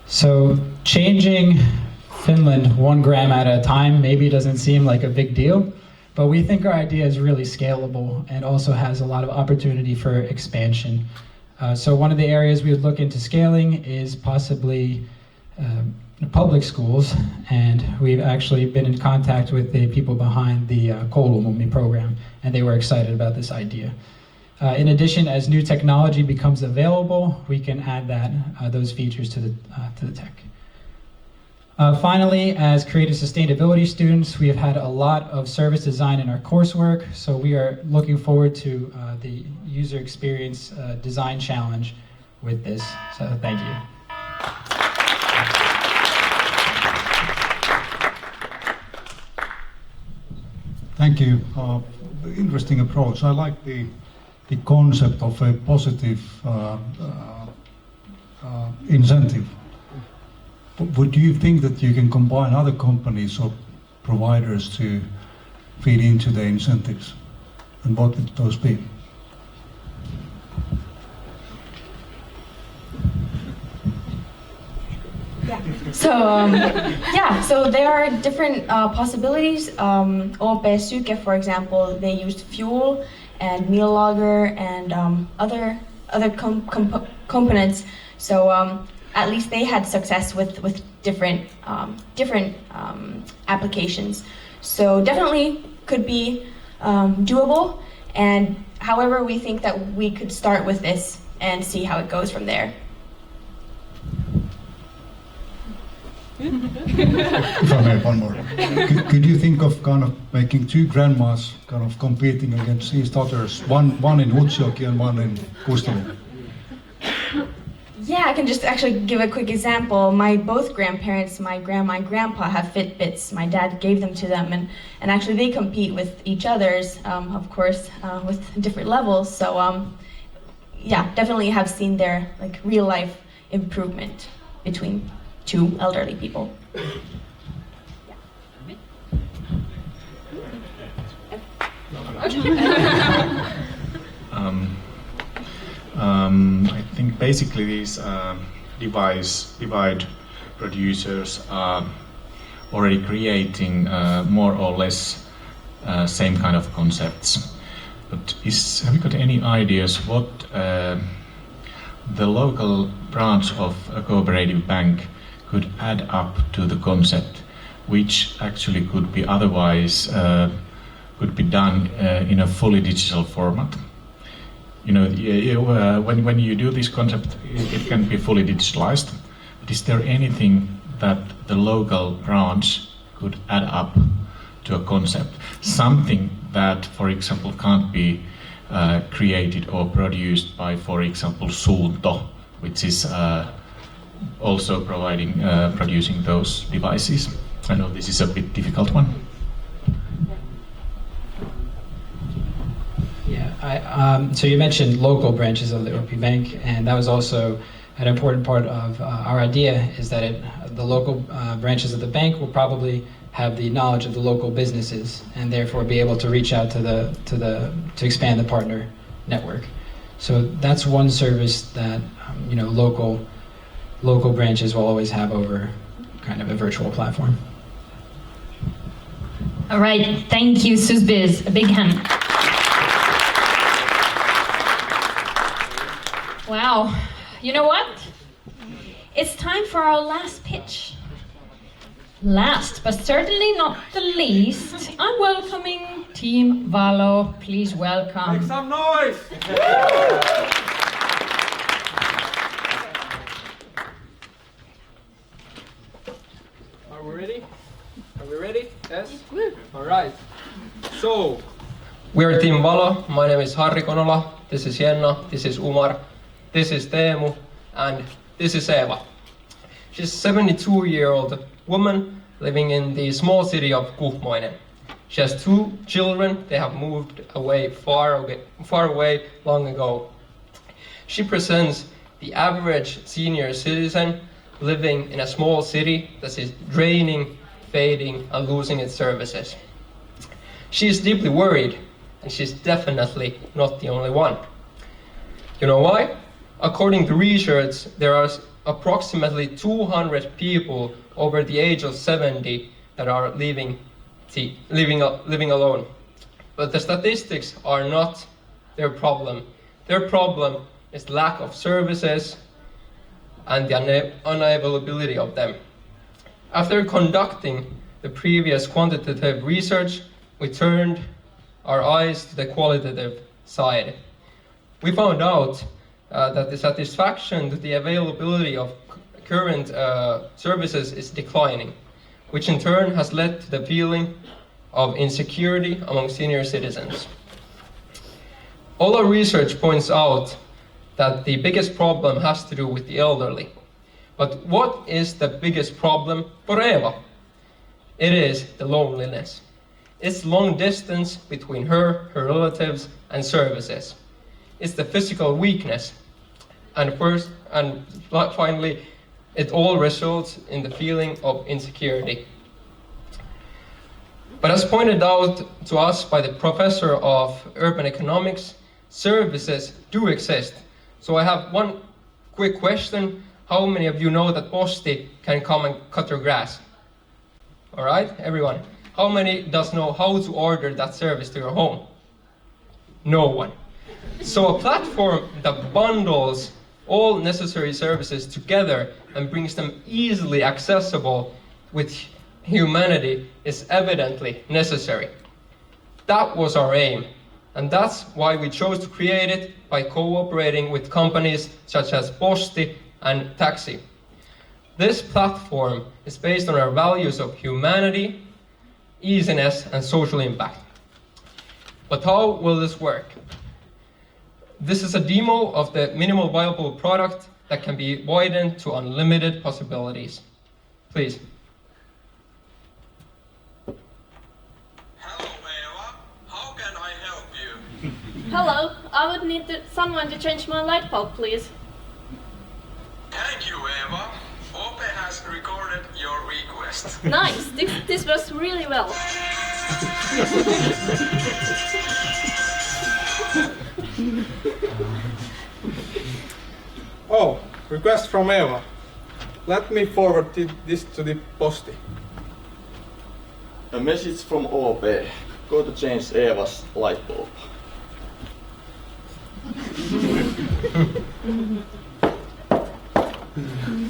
So changing Finland 1 gram at a time maybe doesn't seem like a big deal, but we think our idea is really scalable and also has a lot of opportunity for expansion. So one of the areas we would look into scaling is possibly public schools, and we've actually been in contact with the people behind the Koulumummi program, and they were excited about this idea. In addition, as new technology becomes available, we can add those features to the tech. Finally, as creative sustainability students, we have had a lot of service design in our coursework, so we are looking forward to the user experience design challenge with this. So thank you. Thank you. Interesting approach. I like the concept of a positive incentive. Would you think that you can combine other companies or providers to feed into the incentives? And what would those be? So there are different possibilities. OP Syke, for example, they used fuel and meal logger and other components. So at least they had success with different applications. So definitely could be doable. And however, we think that we could start with this and see how it goes from there. If I may, one more. Could you think of kind of making 2 grandmas kind of competing against each other, one in Utsjoki and one in Kustavum? Yeah, I can just actually give a quick example. My both grandparents, my grandma and grandpa, have Fitbits. My dad gave them to them, and actually they compete with each other's, of course, with different levels. So yeah, definitely have seen their like real life improvement between 2 elderly people. I think basically these divide producers are already creating more or less same kind of concepts. But have you got any ideas what the local branch of a cooperative bank could add up to the concept, which actually could be otherwise could be done in a fully digital format? You know, when you do this concept, it can be fully digitalized. But is there anything that the local branch could add up to a concept? Something that, for example, can't be created or produced by, for example, Aalto, which is also producing those devices. I know this is a bit difficult one. Yeah, so you mentioned local branches of the OP Bank, and that was also an important part of our idea, is that the local branches of the bank will probably have the knowledge of the local businesses and therefore be able to reach out to expand the partner network. So that's one service that local branches will always have over kind of a virtual platform. All right, thank you, Suzbiz. A big hand. Wow, you know what? It's time for our last pitch. Last, but certainly not the least, I'm welcoming Team Valo. Please welcome. Make some noise! Are we ready? Are we ready? Yes? All right. So, we are Team Valo. My name is Harri Konola. This is Jenna. This is Umar. This is Teemu. And this is Eva. She's a 72-year-old woman living in the small city of Kuhmoinen. She has 2 children. They have moved away far away long ago. She presents the average senior citizen living in a small city that is draining, fading, and losing its services. She is deeply worried, and she's definitely not the only one. You know why? According to research, there are approximately 200 people over the age of 70 that are living alone. But the statistics are not their problem. Their problem is lack of services and the unavailability of them. After conducting the previous quantitative research, we turned our eyes to the qualitative side. We found out that the satisfaction to the availability of current services is declining, which in turn has led to the feeling of insecurity among senior citizens. All our research points out that the biggest problem has to do with the elderly. But what is the biggest problem for Eva? It is the loneliness. It's long distance between her relatives, and services. It's the physical weakness. And finally, it all results in the feeling of insecurity. But as pointed out to us by the professor of urban economics, services do exist. So I have one quick question. How many of you know that Posti can come and cut your grass? All right, everyone. How many does know how to order that service to your home? No one. So a platform that bundles all necessary services together and brings them easily accessible with humanity is evidently necessary. That was our aim, and that's why we chose to create it by cooperating with companies such as Posti and Taxi. This platform is based on our values of humanity, easiness, and social impact. But how will this work? This is a demo of the minimal viable product that can be widened to unlimited possibilities. Please. Hello, I would need someone to change my light bulb, please. Thank you, Eva. Ope has recorded your request. Nice, this was really well. Oh, request from Eva. Let me forward this to the Posti. A message from OP. Go to change Eva's light bulb.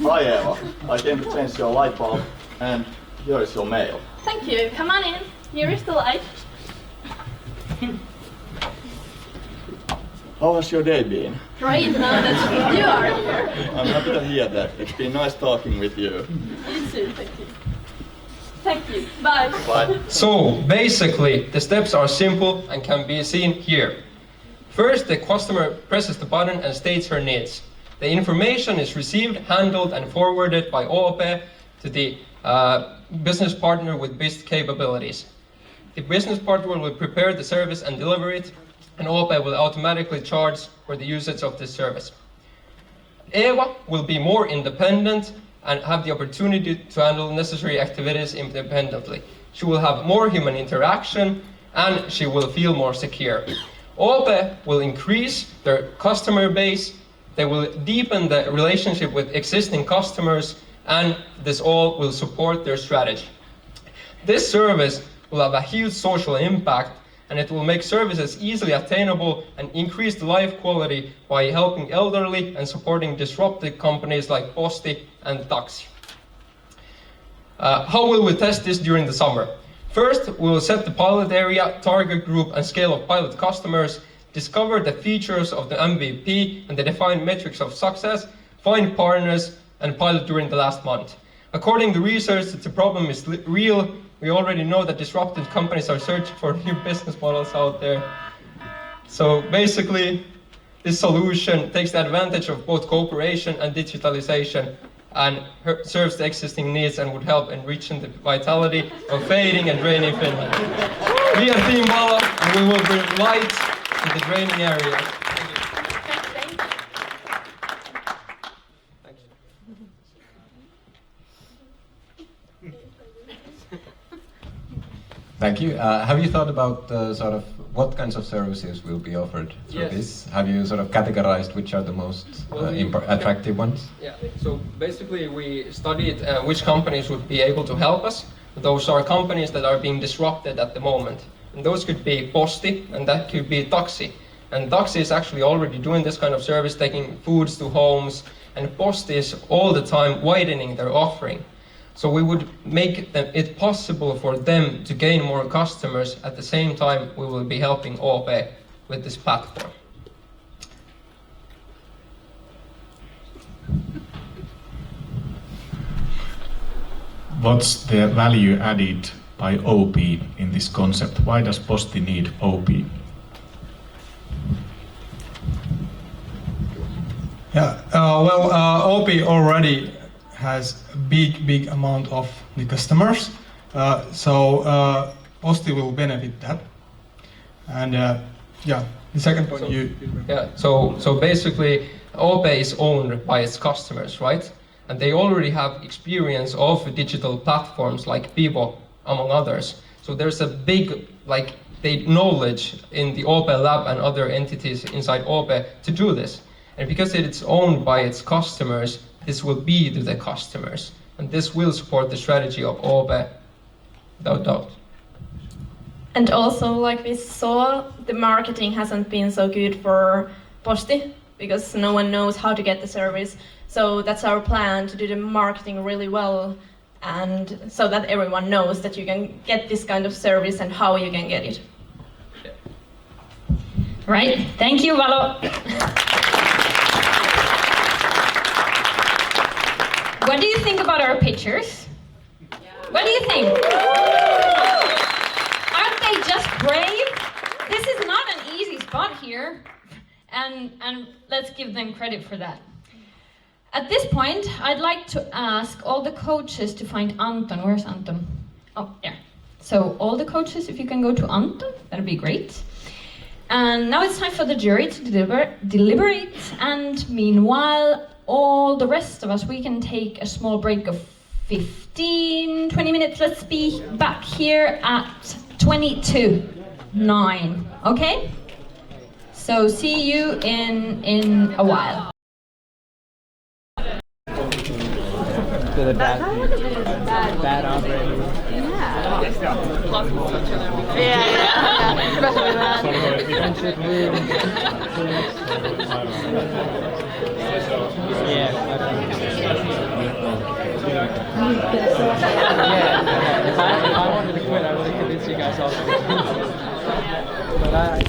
Hi Eva, I came to change your light bulb and here is your mail. Thank you, come on in. Here is the light. How has your day been? Great, now that you are here. I'm happy to hear that. It's been nice talking with you. You too, thank you. Thank you, bye. Bye. So basically, the steps are simple and can be seen here. First, the customer presses the button and states her needs. The information is received, handled, and forwarded by OP to the business partner with best capabilities. The business partner will prepare the service and deliver it, and OP will automatically charge for the usage of this service. Eva will be more independent and have the opportunity to handle necessary activities independently. She will have more human interaction and she will feel more secure. OP will increase their customer base, they will deepen the relationship with existing customers, and this all will support their strategy. This service will have a huge social impact, and it will make services easily attainable and increase the life quality by helping elderly and supporting disruptive companies like Posti and Taxi. How will we test this during the summer? First, we will set the pilot area, target group, and scale of pilot customers, discover the features of the MVP and the defined metrics of success, find partners, and pilot during the last month. According to research, the problem is real. We already know that disruptive companies are searching for new business models out there. So basically, this solution takes the advantage of both cooperation and digitalization and serves the existing needs and would help enriching the vitality of fading and draining Finland. We are Team Valo, and we will bring light in the draining areas. Thank you. Have you thought about sort of what kinds of services will be offered through this? Have you sort of categorized which are the most attractive ones? Yeah, so basically we studied which companies would be able to help us. Those are companies that are being disrupted at the moment. And those could be Posti, and that could be Taxi. And Taxi is actually already doing this kind of service, taking foods to homes, and Posti is all the time widening their offering. So we would make it possible for them to gain more customers. At the same time, we will be helping OP with this platform. What's the value added by OP in this concept? Why does Posti need OP? Yeah, OP already has a big amount of the customers, so Posti will benefit that. And yeah, the second point so basically OP is owned by its customers, right? And they already have experience of digital platforms like Pivo, among others. So there's a big knowledge in the OP lab and other entities inside OP to do this. And because it's owned by its customers, this will be to the customers, and this will support the strategy of OP, without doubt. And also, like we saw, the marketing hasn't been so good for Posti, because no one knows how to get the service. So that's our plan, to do the marketing really well, and so that everyone knows that you can get this kind of service and how you can get it. Right, thank you, Valo. What do you think about our pictures? What do you think? Aren't they just brave? This is not an easy spot here, and let's give them credit for that. At this point, I'd like to ask all the coaches to find Anton. Where's Anton? Oh, there. So all the coaches, if you can go to Anton, that'd be great. And now it's time for the jury to deliberate, and meanwhile, all the rest of us, we can take a small break of 15, 20 minutes. Let's be back here at 22:09, okay? So see you in a while. To the bad operator. If I wanted to quit, I would have convinced you guys all to quit. But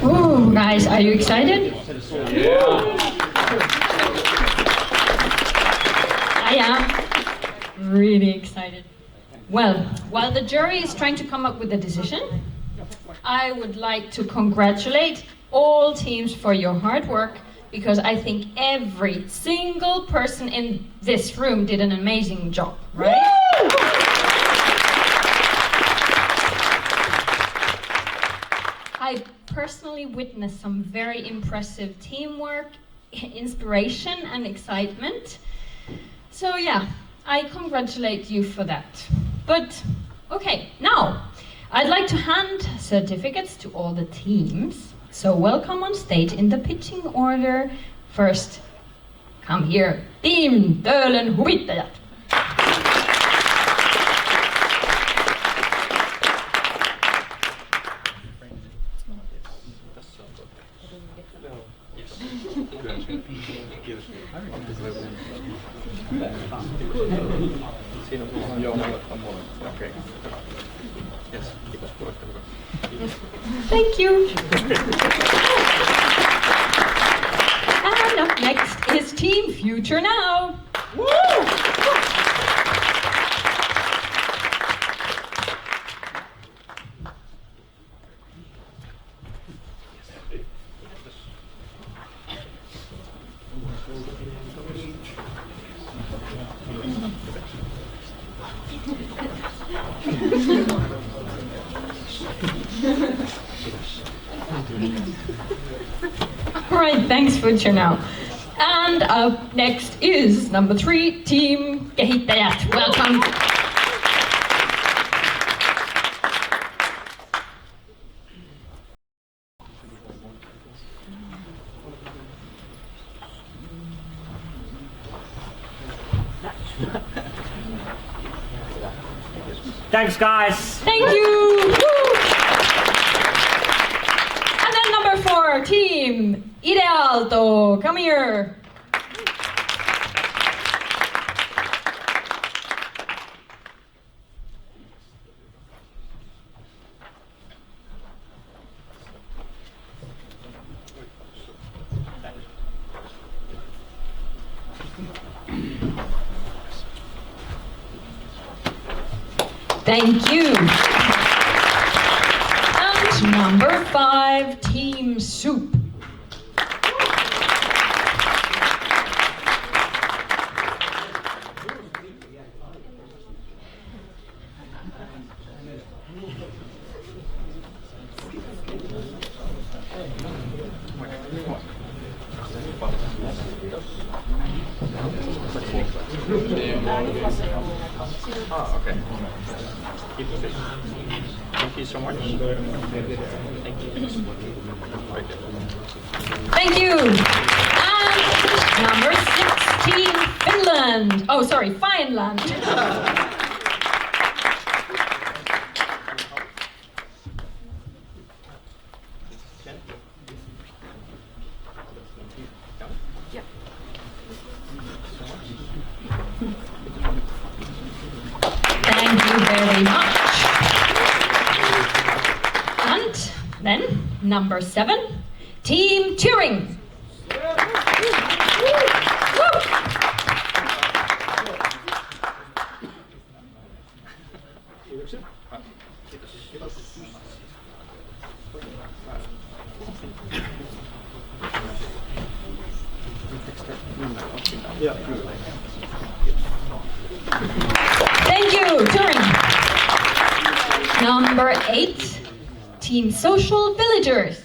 Ooh, guys, are you excited? I am really excited. Well, while the jury is trying to come up with a decision, I would like to congratulate all teams for your hard work, because I think every single person in this room did an amazing job, right? I personally witnessed some very impressive teamwork, inspiration and excitement. So yeah, I congratulate you for that. But okay, now I'd like to hand certificates to all the teams. So welcome on stage in the pitching order. First, come here, Team Töölön huvittajat. Thank you. And up next is Team Future Now. Woo! All right, thanks Future Now. And up next is number 3, Team Kehittäjät. Welcome. Thanks, guys. Thank you. Woo. And then number 4, Team Aalto. Come here. Thank you. And number 5, Team Soup. Okay. Thank you so much. Thank you. Thank you. And number 6, Team Finland. Oh, sorry, Finland. Thank you very much. And then number 7, Team Turing. Thank you, Turing. Number 8, Team Social Villagers.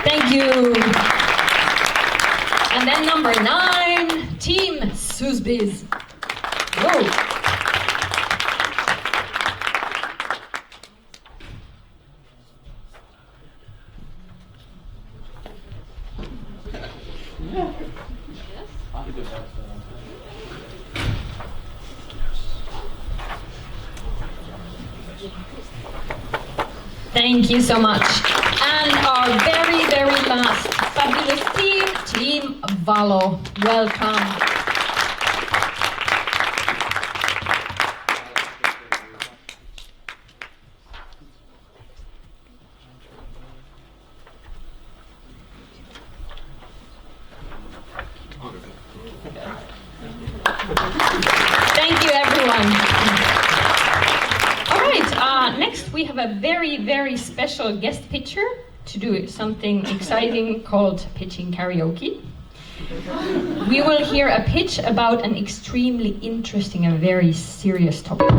Thank you. And then number 9, Team Susan. who's biz. Whoa. Thank you so much. And our very, very last fabulous team, Team Valo. Welcome. Thank you, everyone. All right, next we have a very, very special guest pitcher to do something exciting called pitching karaoke. We will hear a pitch about an extremely interesting and very serious topic.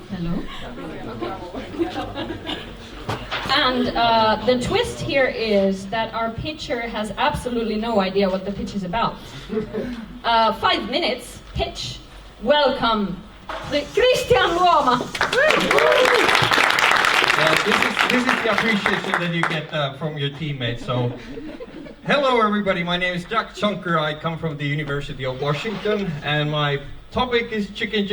Hello. And the twist here is that our pitcher has absolutely no idea what the pitch is about. 5 minutes, pitch. Welcome, Christian Luoma. This is the appreciation that you get from your teammates. So, hello everybody, my name is Jack Chunker. I come from the University of Washington, and my topic is chicken.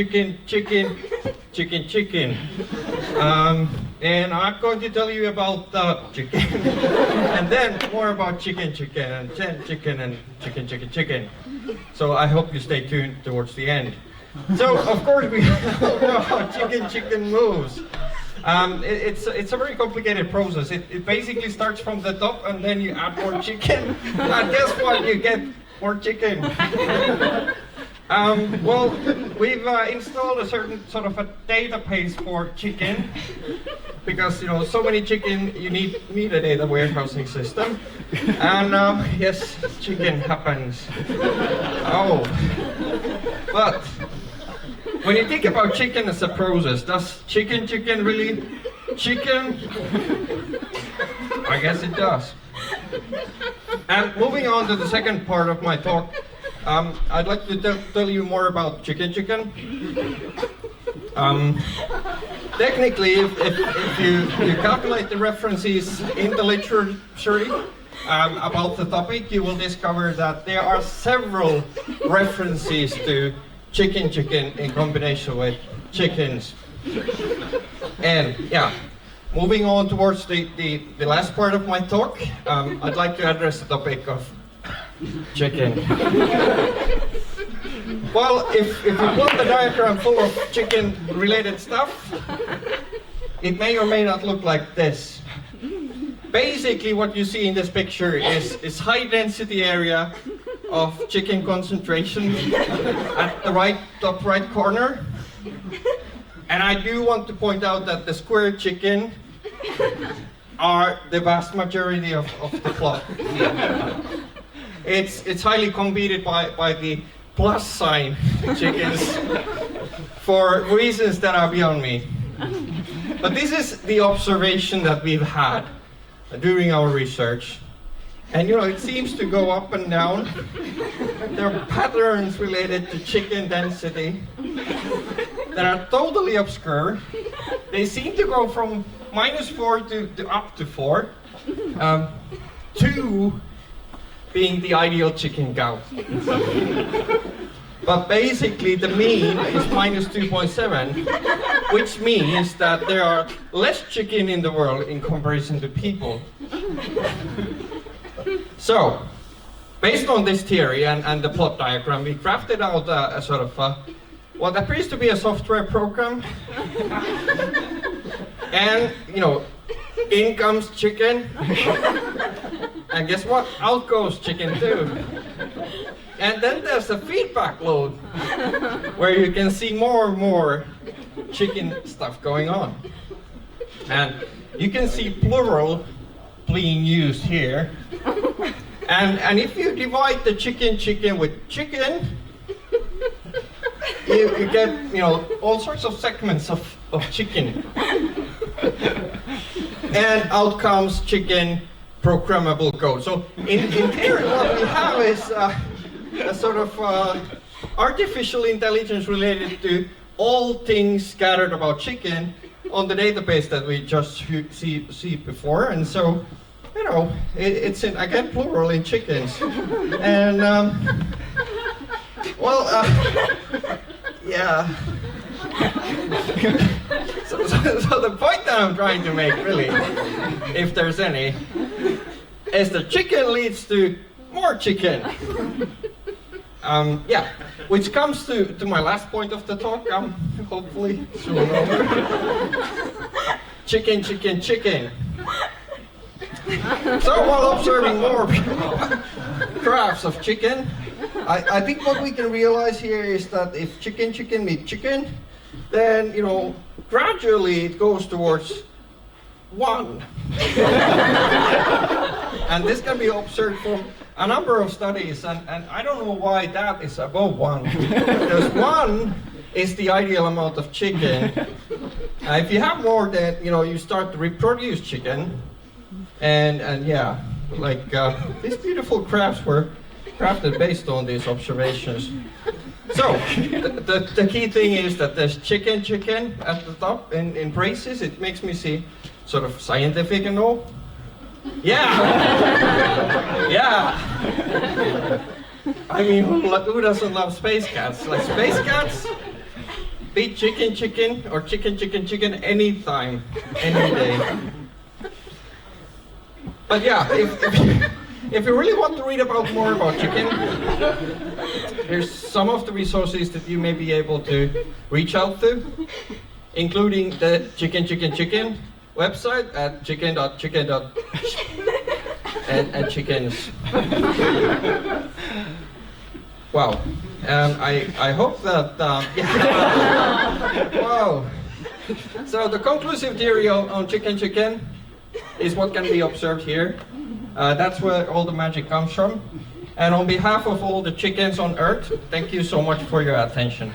And I'm going to tell you about chicken, and then more about chicken, and then chicken, and chicken. So I hope you stay tuned towards the end. So of course we all know how chicken moves. It's a very complicated process. It basically starts from the top, and then you add more chicken, and guess what? You get more chicken. Well, we've installed a certain sort of a database for chicken, because so many chicken, you need a data warehousing system, and yes, chicken happens. Oh, but when you think about chicken as a process, does chicken really chicken? I guess it does. And moving on to the second part of my talk, I'd like to tell you more about chicken. Technically, if you calculate the references in the literature about the topic, you will discover that there are several references to chicken in combination with chickens. And yeah, moving on towards the last part of my talk, I'd like to address the topic of chicken. Well, if you plot the diagram full of chicken-related stuff, it may or may not look like this. Basically, what you see in this picture is high-density area of chicken concentration at the top right corner. And I do want to point out that the square chicken are the vast majority of the plot. It's highly competed by the plus sign chickens for reasons that are beyond me. But this is the observation that we've had during our research. And it seems to go up and down. There are patterns related to chicken density that are totally obscure. They seem to go from -4 to up to 4. 2 being the ideal chicken count. But basically the mean is -2.7, which means that there are less chicken in the world in comparison to people. So, based on this theory and the plot diagram, we crafted out a sort of what appears to be a software program. And, in comes chicken. And guess what? Out goes chicken too. And then there's a feedback loop where you can see more and more chicken stuff going on. And you can see plural being used here. And if you divide the chicken with chicken, you get all sorts of segments of of chicken. And out comes chicken programmable code. So in theory, what we have is a sort of artificial intelligence related to all things scattered about chicken on the database that we just see before. And so, you know, it's in, again, plural in chickens. And, yeah. So the point that I'm trying to make, really, if there's any, is that chicken leads to more chicken. Yeah, which comes to my last point of the talk, hopefully soon over. Chicken, chicken, chicken. So while observing more crafts of chicken, I think what we can realize here is that if chicken, chicken meet chicken, then, you know, gradually it goes towards one. And this can be observed from a number of studies, and I don't know why that is above one. Because one is the ideal amount of chicken. If you have more, then, you know, you start to reproduce chicken. And yeah, like these beautiful crafts were crafted based on these observations. So, the key thing is that there's chicken, chicken at the top in braces. It makes me see sort of scientific and all. Yeah! Yeah! I mean, who doesn't love space cats? Like, space cats beat chicken, chicken, or chicken, chicken, chicken anytime, any day. But yeah, if you really want to read more about chicken, here's some of the resources that you may be able to reach out to, including the Chicken Chicken Chicken website at chicken.chicken. and chickens. Wow. I hope that, wow. So the conclusive theory on chicken chicken is what can be observed here. That's where all the magic comes from. And on behalf of all the chickens on Earth, thank you so much for your attention.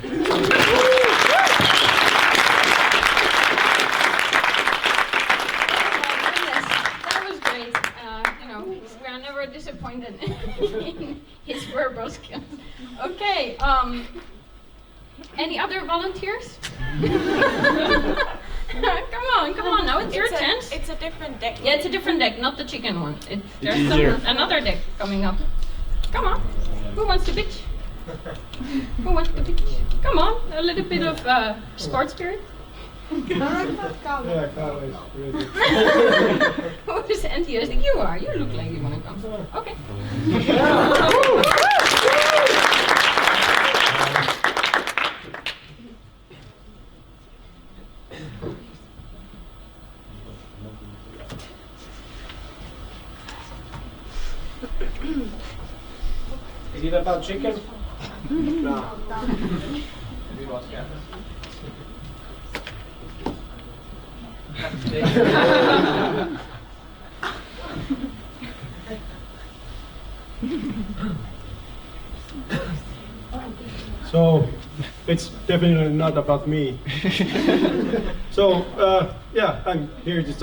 Disappointed in his verbal skills. Okay, any other volunteers? Come on, now it's your chance. It's a different deck. Yeah, it's a different deck, not the chicken one. There's another deck coming up. Come on, who wants to pitch? Who wants to pitch? Come on, a little bit of sport spirit. Who's enthusiastic? You are. You look like you want to come. Okay. Is it about chicken? No. So, it's definitely not about me. So, yeah, I'm here to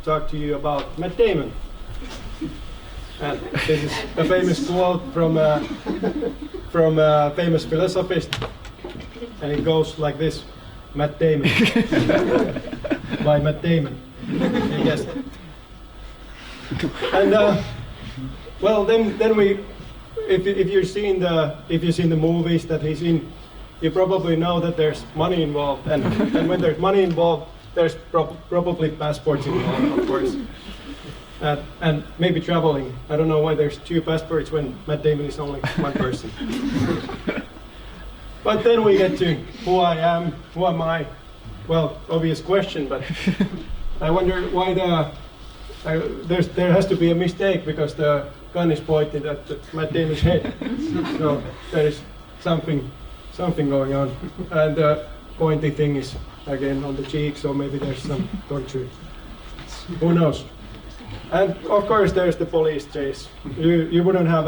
talk to you about Matt Damon. And this is a famous quote from a famous philosophist, and it goes like this: Matt Damon. By Matt Damon. You guessed it. And well, then we, if you've seen the movies that he's in, you probably know that there's money involved, and when there's money involved, there's probably passports involved, of course, and maybe traveling. I don't know why there's 2 passports when Matt Damon is only 1 person. But then we get to who I am, who am I? Well, obvious question, but I wonder why there has to be a mistake, because the gun is pointed at Matt Damon's head. So there's something going on, and the pointy thing is again on the cheek. So maybe there's some torture. Who knows? And of course, there's the police chase. You wouldn't have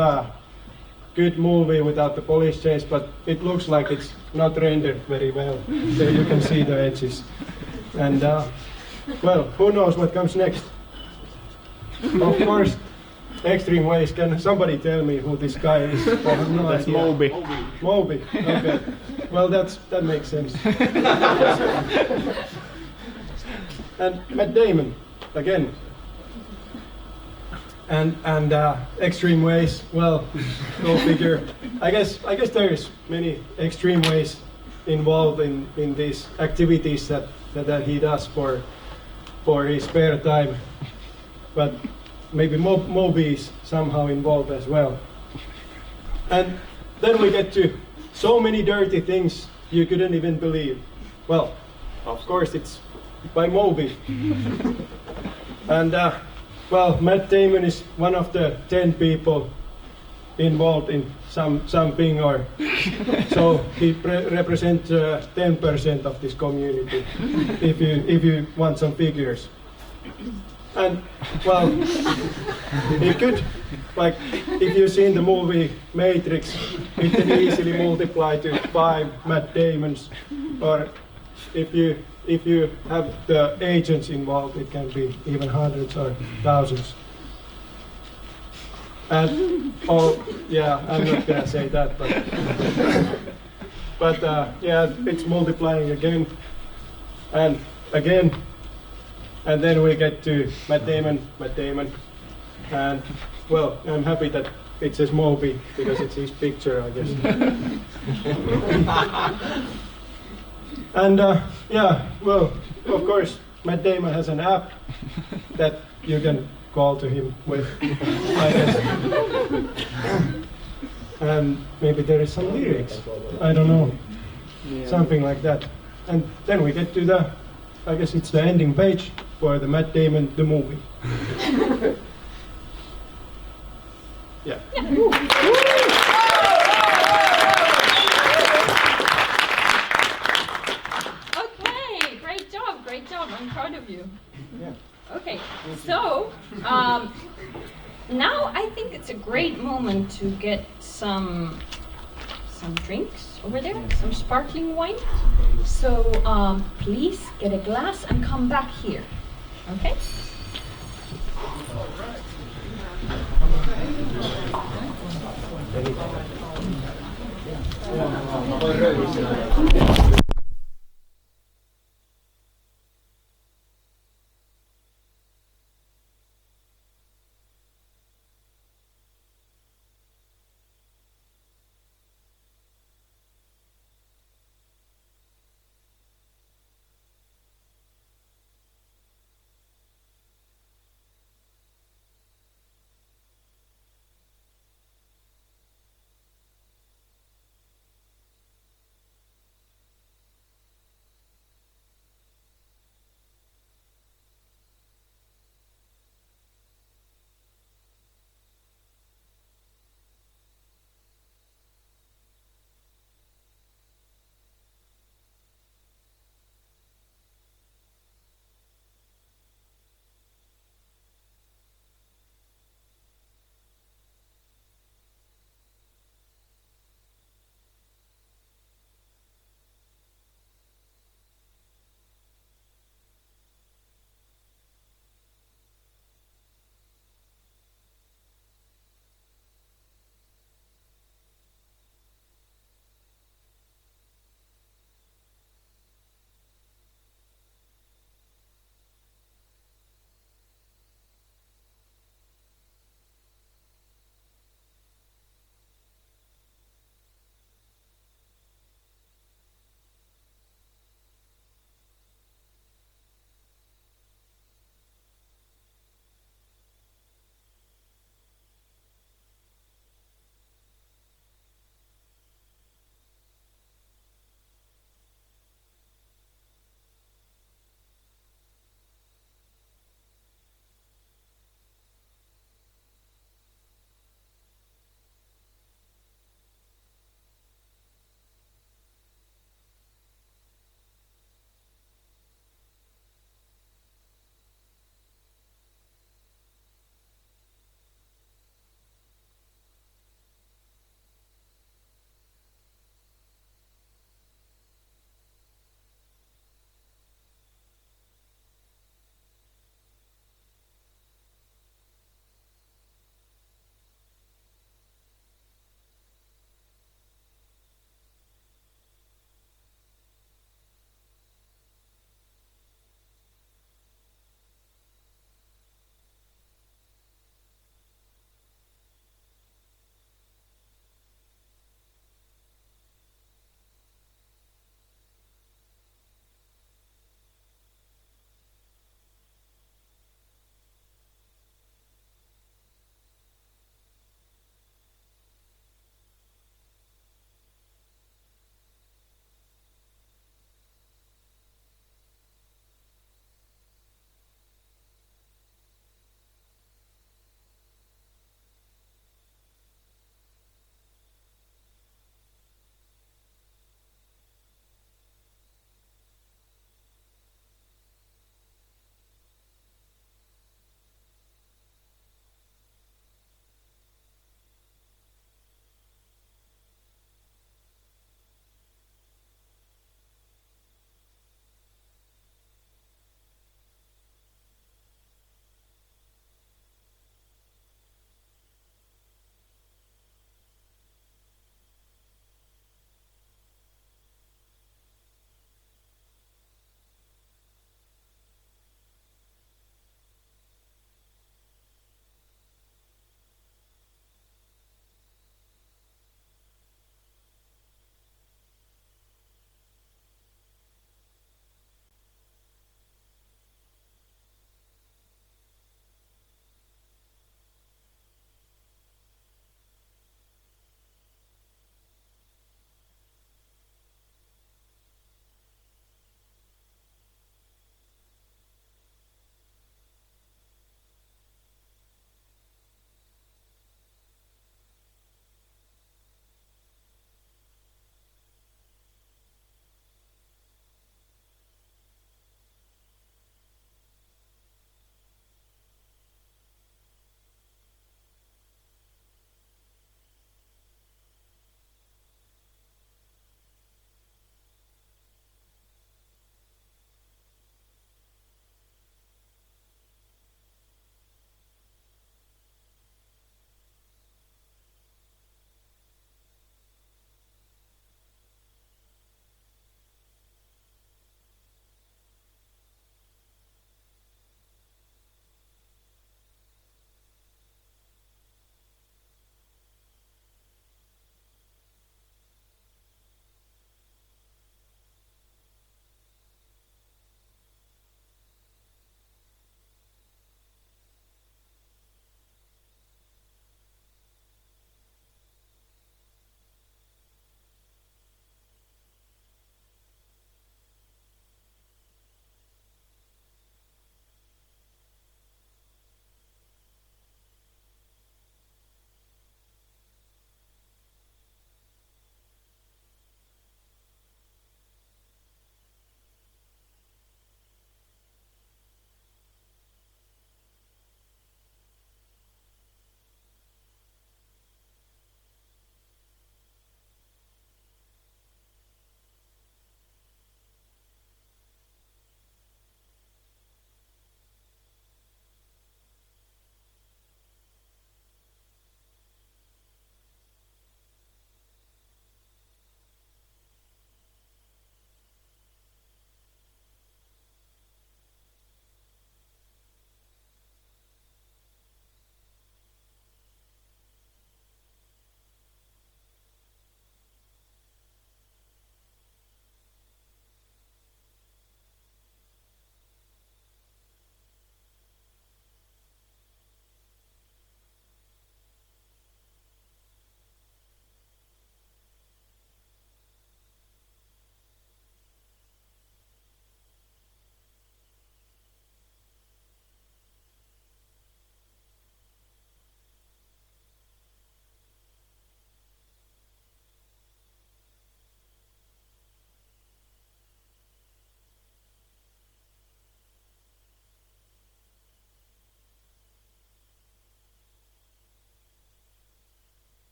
good movie without the police chase, but it looks like it's not rendered very well. So you can see the edges. And well, who knows what comes next? Of course, Extreme Ways. Can somebody tell me who this guy is? I have no That's idea. Moby. Moby. Okay. Well, that makes sense. And Matt Damon again. And Extreme Ways. Well, go figure. I guess there is many extreme ways involved in these activities that he does for his spare time. But maybe Moby is somehow involved as well. And then we get to so many dirty things you couldn't even believe. Well, of course it's by Moby. And well, Matt Damon is one of the 10 people involved in something, or so he represents 10% of this community. If you want some figures. And well, it could, like, if you've seen the movie Matrix, it can easily multiply to 5 Matt Damons, or if you have the agents involved, it can be even hundreds or thousands. And oh yeah, I'm not gonna say that, but yeah, it's multiplying again and again. And then we get to Matt Damon, and well, I'm happy that it says Moby because it's his picture, I guess. And yeah, well, of course, Matt Damon has an app that you can call to him with, I guess. And maybe there is some lyrics, I don't know, something like that. And then we get to the, I guess it's the ending page for the Matt Damon, the movie. Yeah. Okay, great job. I'm proud of you. Yeah. Okay, so now I think it's a great moment to get some drinks over there, some sparkling wine. So please get a glass and come back here. Okay?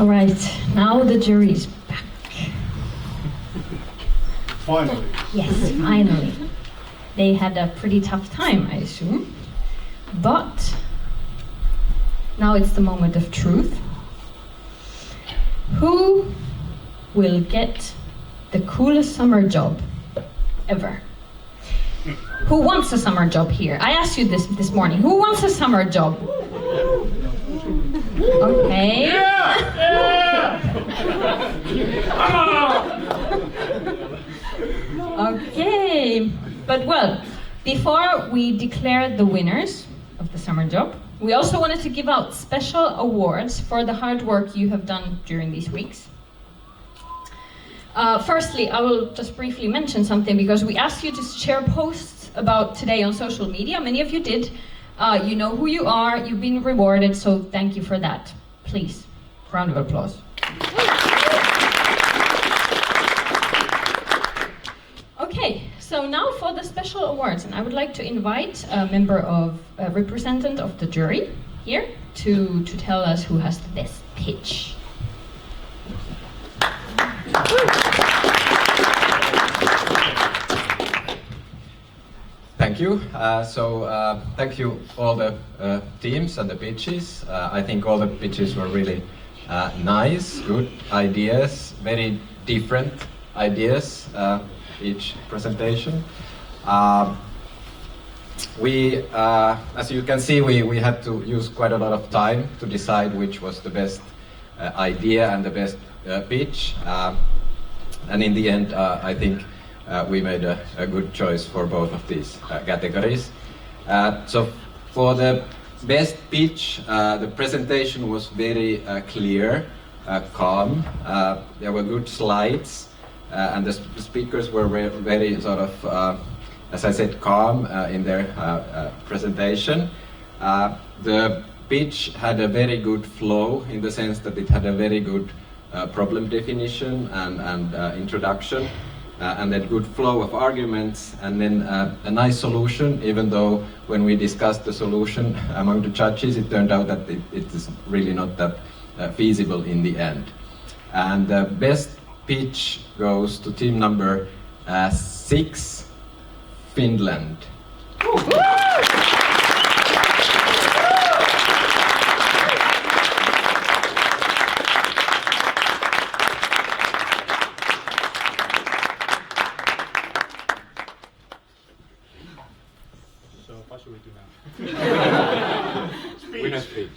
All right, now the jury's back. Finally. Yes, finally. They had a pretty tough time, I assume. But now it's the moment of truth. Who will get the coolest summer job ever? Who wants a summer job here? I asked you this morning. Who wants a summer job? Okay. Okay. But well, before we declare the winners of the summer job, we also wanted to give out special awards for the hard work you have done during these weeks. Firstly, I will just briefly mention something because we asked you to share posts about today on social media. Many of you did. You know who you are, you've been rewarded, so thank you for that. Please, round of applause. Okay, so now for the special awards, and I would like to invite a representative of the jury here to tell us who has the best pitch. Thank you. Thank you all the teams and the pitches. I think all the pitches were really nice, good ideas, very different ideas, each presentation. As you can see, we had to use quite a lot of time to decide which was the best idea and the best pitch. And in the end, I think we made a good choice for both of these categories. So for the best pitch, the presentation was very clear, calm. There were good slides, and the speakers were very sort of, as I said, calm in their presentation. The pitch had a very good flow in the sense that it had a very good problem definition and introduction. And that good flow of arguments, and then a nice solution, even though when we discussed the solution among the judges, it turned out that it is really not that feasible in the end. And the best pitch goes to team number 6, Finland. Winner speech.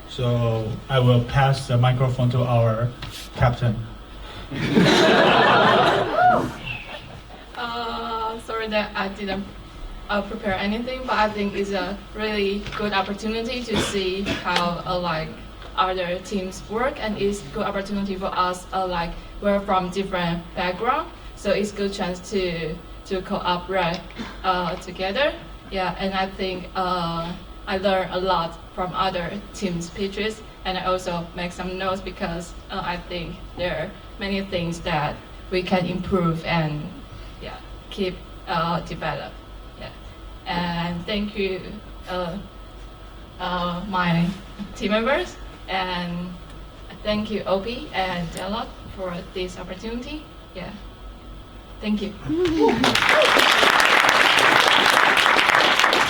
So I will pass the microphone to our captain. Sorry that I didn't prepare anything, but I think it's a really good opportunity to see how other teams work, and it's a good opportunity for us we're from different background, so it's a good chance to cooperate together. Yeah, and I think I learned a lot from other teams' pitches, and I also make some notes because I think there are many things that we can improve and keep develop. Yeah, and thank you my team members, and thank you Opie and Deloitte for this opportunity. Yeah, thank you.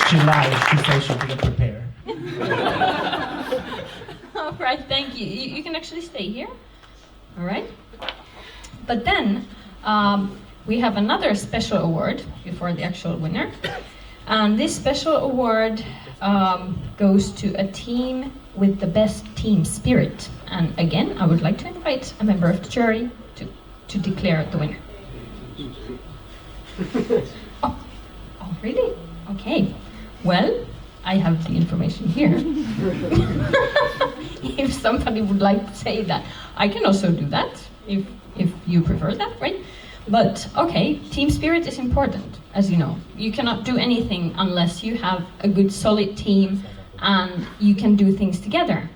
She lied. She said she didn't prepare. All right, thank you. You can actually stay here. All right. But then we have another special award before the actual winner. And this special award goes to a team with the best team spirit. And again, I would like to invite a member of the jury to declare the winner. Oh, really? Okay. Well, I have the information here. If somebody would like to say that, I can also do that, if you prefer that, right? But, okay, team spirit is important, as you know. You cannot do anything unless you have a good, solid team and you can do things together.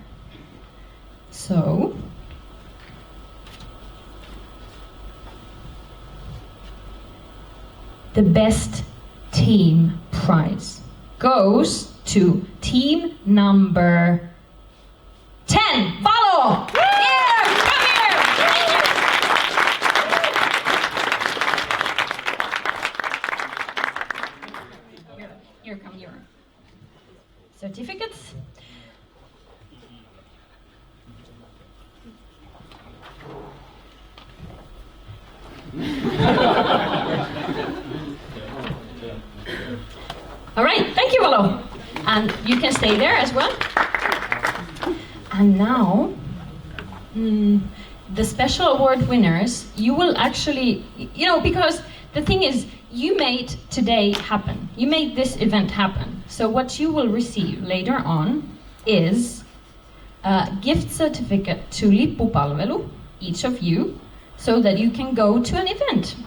So, the best team prize goes to team number 10. Follow! Yeah, come here! Here come your certificates. All right, thank you, Aalto. And you can stay there as well. And now, the special award winners, you will actually, because the thing is, you made today happen. You made this event happen. So what you will receive later on is a gift certificate to Lippupalvelu, each of you, so that you can go to an event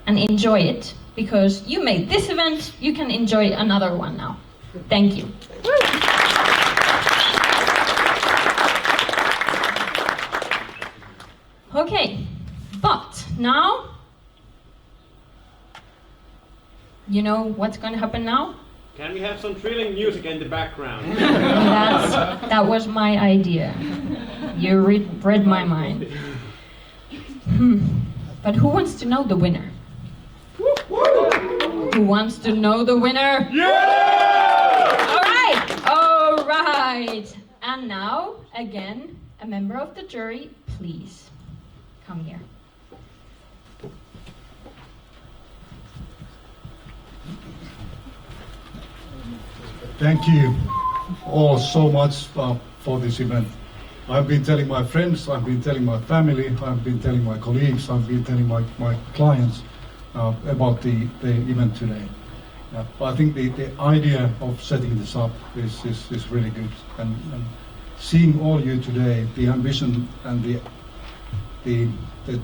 and enjoy it. Because you made this event, you can enjoy another one now. Thank you. Okay, but now, you know what's going to happen now? Can we have some thrilling music in the background? That was my idea. You read my mind. But who wants to know the winner? Who wants to know the winner? Yeah! All right. And now, again, a member of the jury, please come here. Thank you all so much for this event. I've been telling my friends, I've been telling my family, I've been telling my colleagues, I've been telling my clients about the event today. I think the idea of setting this up is really good. And seeing all you today, the ambition and the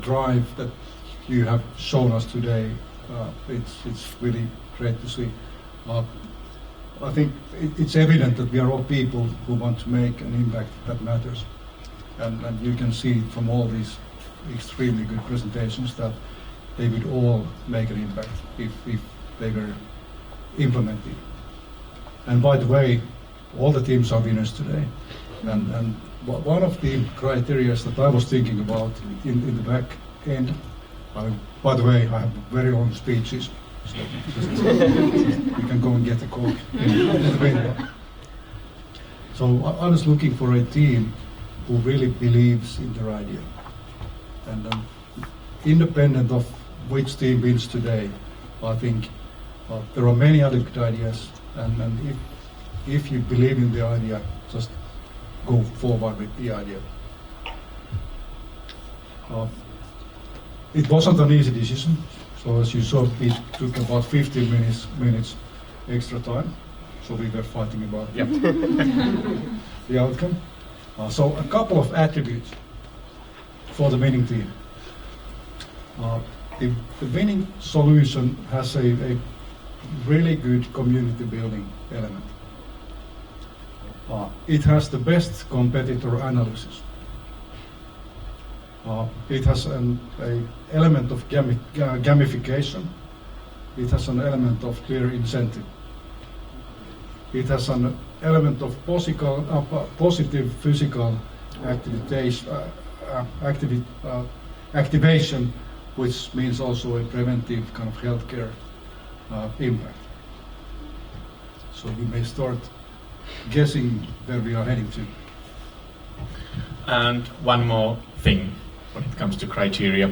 drive that you have shown us today, it's really great to see. I think it's evident that we are all people who want to make an impact that matters. And you can see from all these extremely good presentations that they would all make an impact if they were implemented. And by the way, all the teams are winners today. And one of the criteria that I was thinking about in the back end, by the way, I have very long speeches, so you can go and get a Coke in the window. So I was looking for a team who really believes in their idea. And independent of which team wins today, I think there are many other good ideas. And if you believe in the idea, just go forward with the idea. It wasn't an easy decision. So as you saw, it took about 15 minutes extra time. So we were fighting about the outcome. So a couple of attributes for the winning team. The winning solution has a really good community building element. It has the best competitor analysis. It has an element of gamification. It has an element of clear incentive. It has an element of positive physical activation, which means also a preventive kind of healthcare impact. So you may start guessing where we are heading to. And one more thing when it comes to criteria.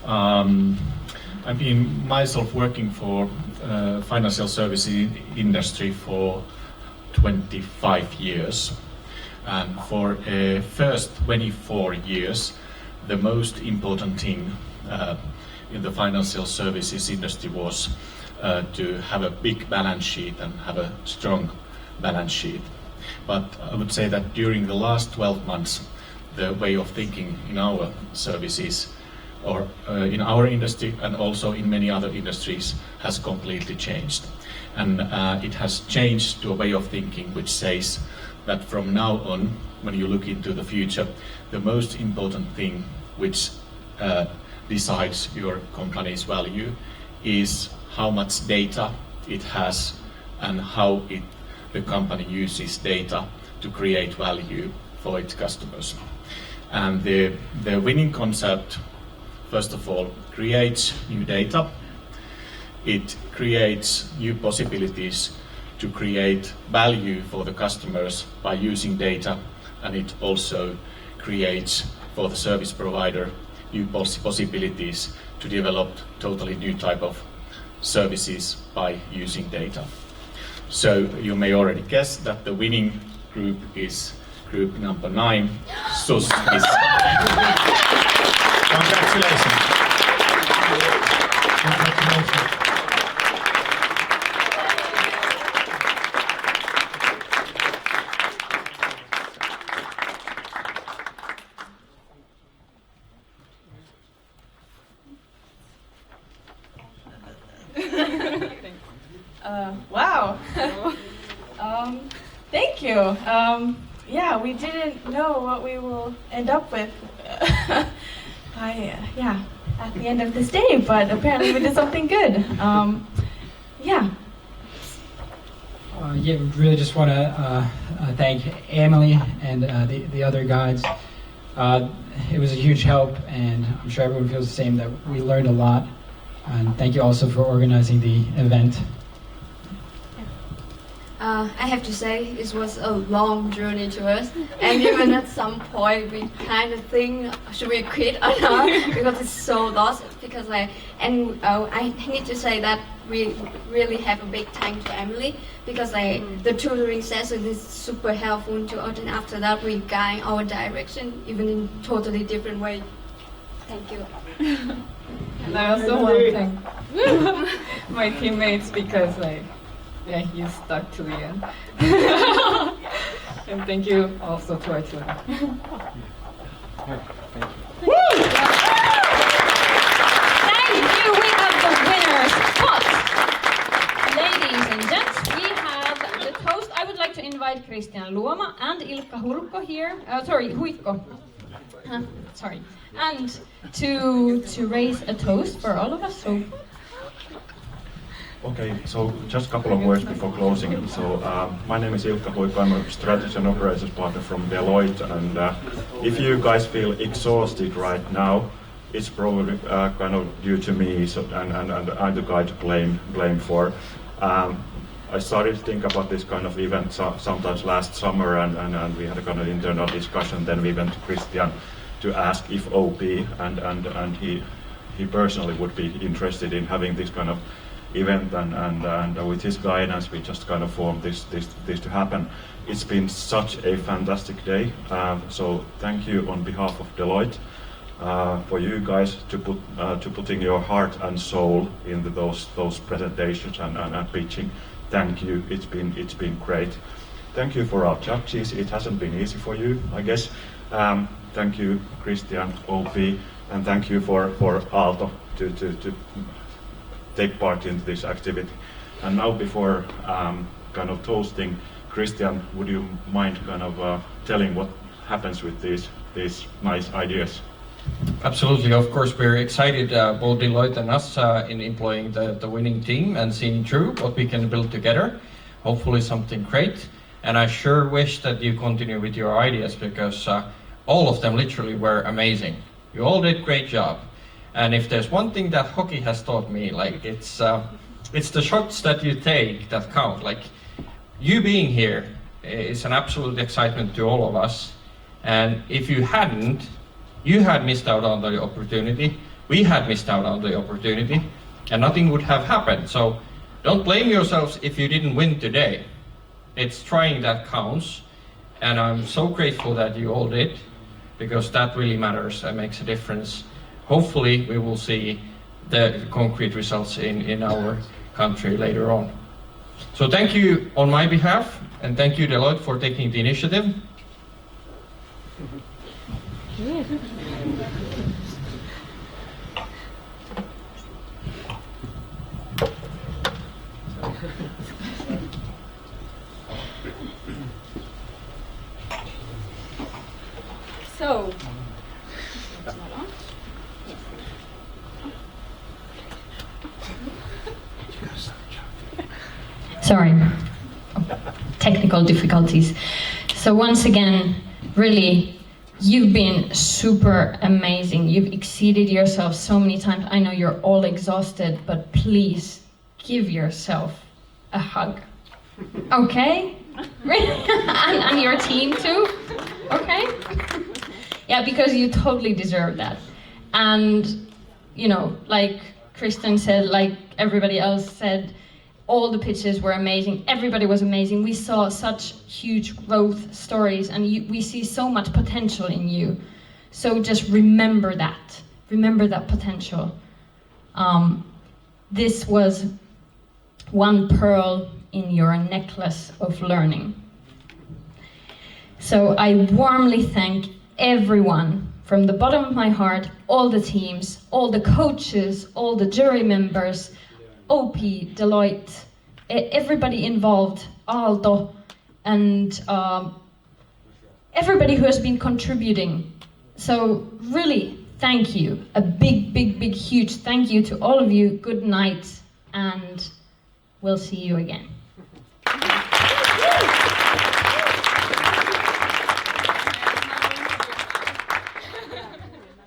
I've been myself working for financial services industry for 25 years. And for first 24 years, the most important thing in the financial services industry was to have a big balance sheet and have a strong balance sheet. But I would say that during the last 12 months, the way of thinking in our services or in our industry and also in many other industries has completely changed. And it has changed to a way of thinking which says that from now on, when you look into the future, the most important thing which decides your company's value is how much data it has and how the company uses data to create value for its customers. And the winning concept, first of all, creates new data. It creates new possibilities to create value for the customers by using data, and it also creates for the service provider new possibilities to develop totally new type of services by using data. So you may already guess that the winning group is group number 9, SUS. Congratulations. Wow. Thank you. Yeah, we didn't know what we will end up with at the end of this day, but apparently we did something good. Yeah. Yeah, really just want to thank Emily and the other guides. It was a huge help, and I'm sure everyone feels the same, that we learned a lot. And thank you also for organizing the event. I have to say, it was a long journey to us, and even at some point we kind of think, should we quit or not, because it's so lost. Because I need to say that we really have a big thank to Emily, because the tutoring session is super helpful to us, and after that we guide our direction even in totally different way. Thank you. And I also want to thank my teammates, because you stuck to the end. And thank you also to our tutor. Thank you. We have the winners. But, ladies and gents, we have the toast. I would like to invite Christian Luoma and Ilkka Hurko here. Huikko. Sorry. And to raise a toast for all of us. So. Okay, so just a couple of words before closing. So my name is Ilkka Huikko, I'm a strategy and operations partner from Deloitte, and if you guys feel exhausted right now, it's probably kind of due to me, and I'm the guy to blame for. I started to think about this kind of event sometimes last summer, and we had a kind of internal discussion. Then we went to Christian to ask if OP and he personally would be interested in having this kind of event, and with his guidance we just kind of formed this to happen. It's been such a fantastic day, so thank you on behalf of Deloitte for you guys to putting your heart and soul into those presentations and pitching. Thank you, it's been great. Thank you for our judges, it hasn't been easy for you, I guess. Thank you Christian, OP, and thank you for Aalto to take part in this activity. And now, before kind of toasting, Christian, would you mind kind of telling what happens with these nice ideas? Absolutely, of course we're excited, both Deloitte and us, in employing the winning team and seeing through what we can build together. Hopefully something great. And I sure wish that you continue with your ideas, because all of them literally were amazing. You all did a great job. And if there's one thing that hockey has taught me, like it's the shots that you take that count. Like, you being here is an absolute excitement to all of us. And if you hadn't, you had missed out on the opportunity. We had missed out on the opportunity, and nothing would have happened. So don't blame yourselves if you didn't win today. It's trying that counts, and I'm so grateful that you all did, because that really matters and makes a difference. Hopefully we will see the concrete results in our country later on. So thank you on my behalf, and thank you Deloitte for taking the initiative. So, Sorry, technical difficulties. So once again, really, you've been super amazing. You've exceeded yourself so many times. I know you're all exhausted, but please give yourself a hug. Okay? and your team too? Okay? Yeah, because you totally deserve that. And, you know, like Kristen said, like everybody else said, all the pitches were amazing. Everybody was amazing. We saw such huge growth stories, and we see so much potential in you. So just remember that. Remember that potential. This was one pearl in your necklace of learning. So I warmly thank everyone from the bottom of my heart, all the teams, all the coaches, all the jury members, OP, Deloitte, everybody involved, Aalto, and everybody who has been contributing. So really, thank you. A big, big, big, huge thank you to all of you. Good night, and we'll see you again.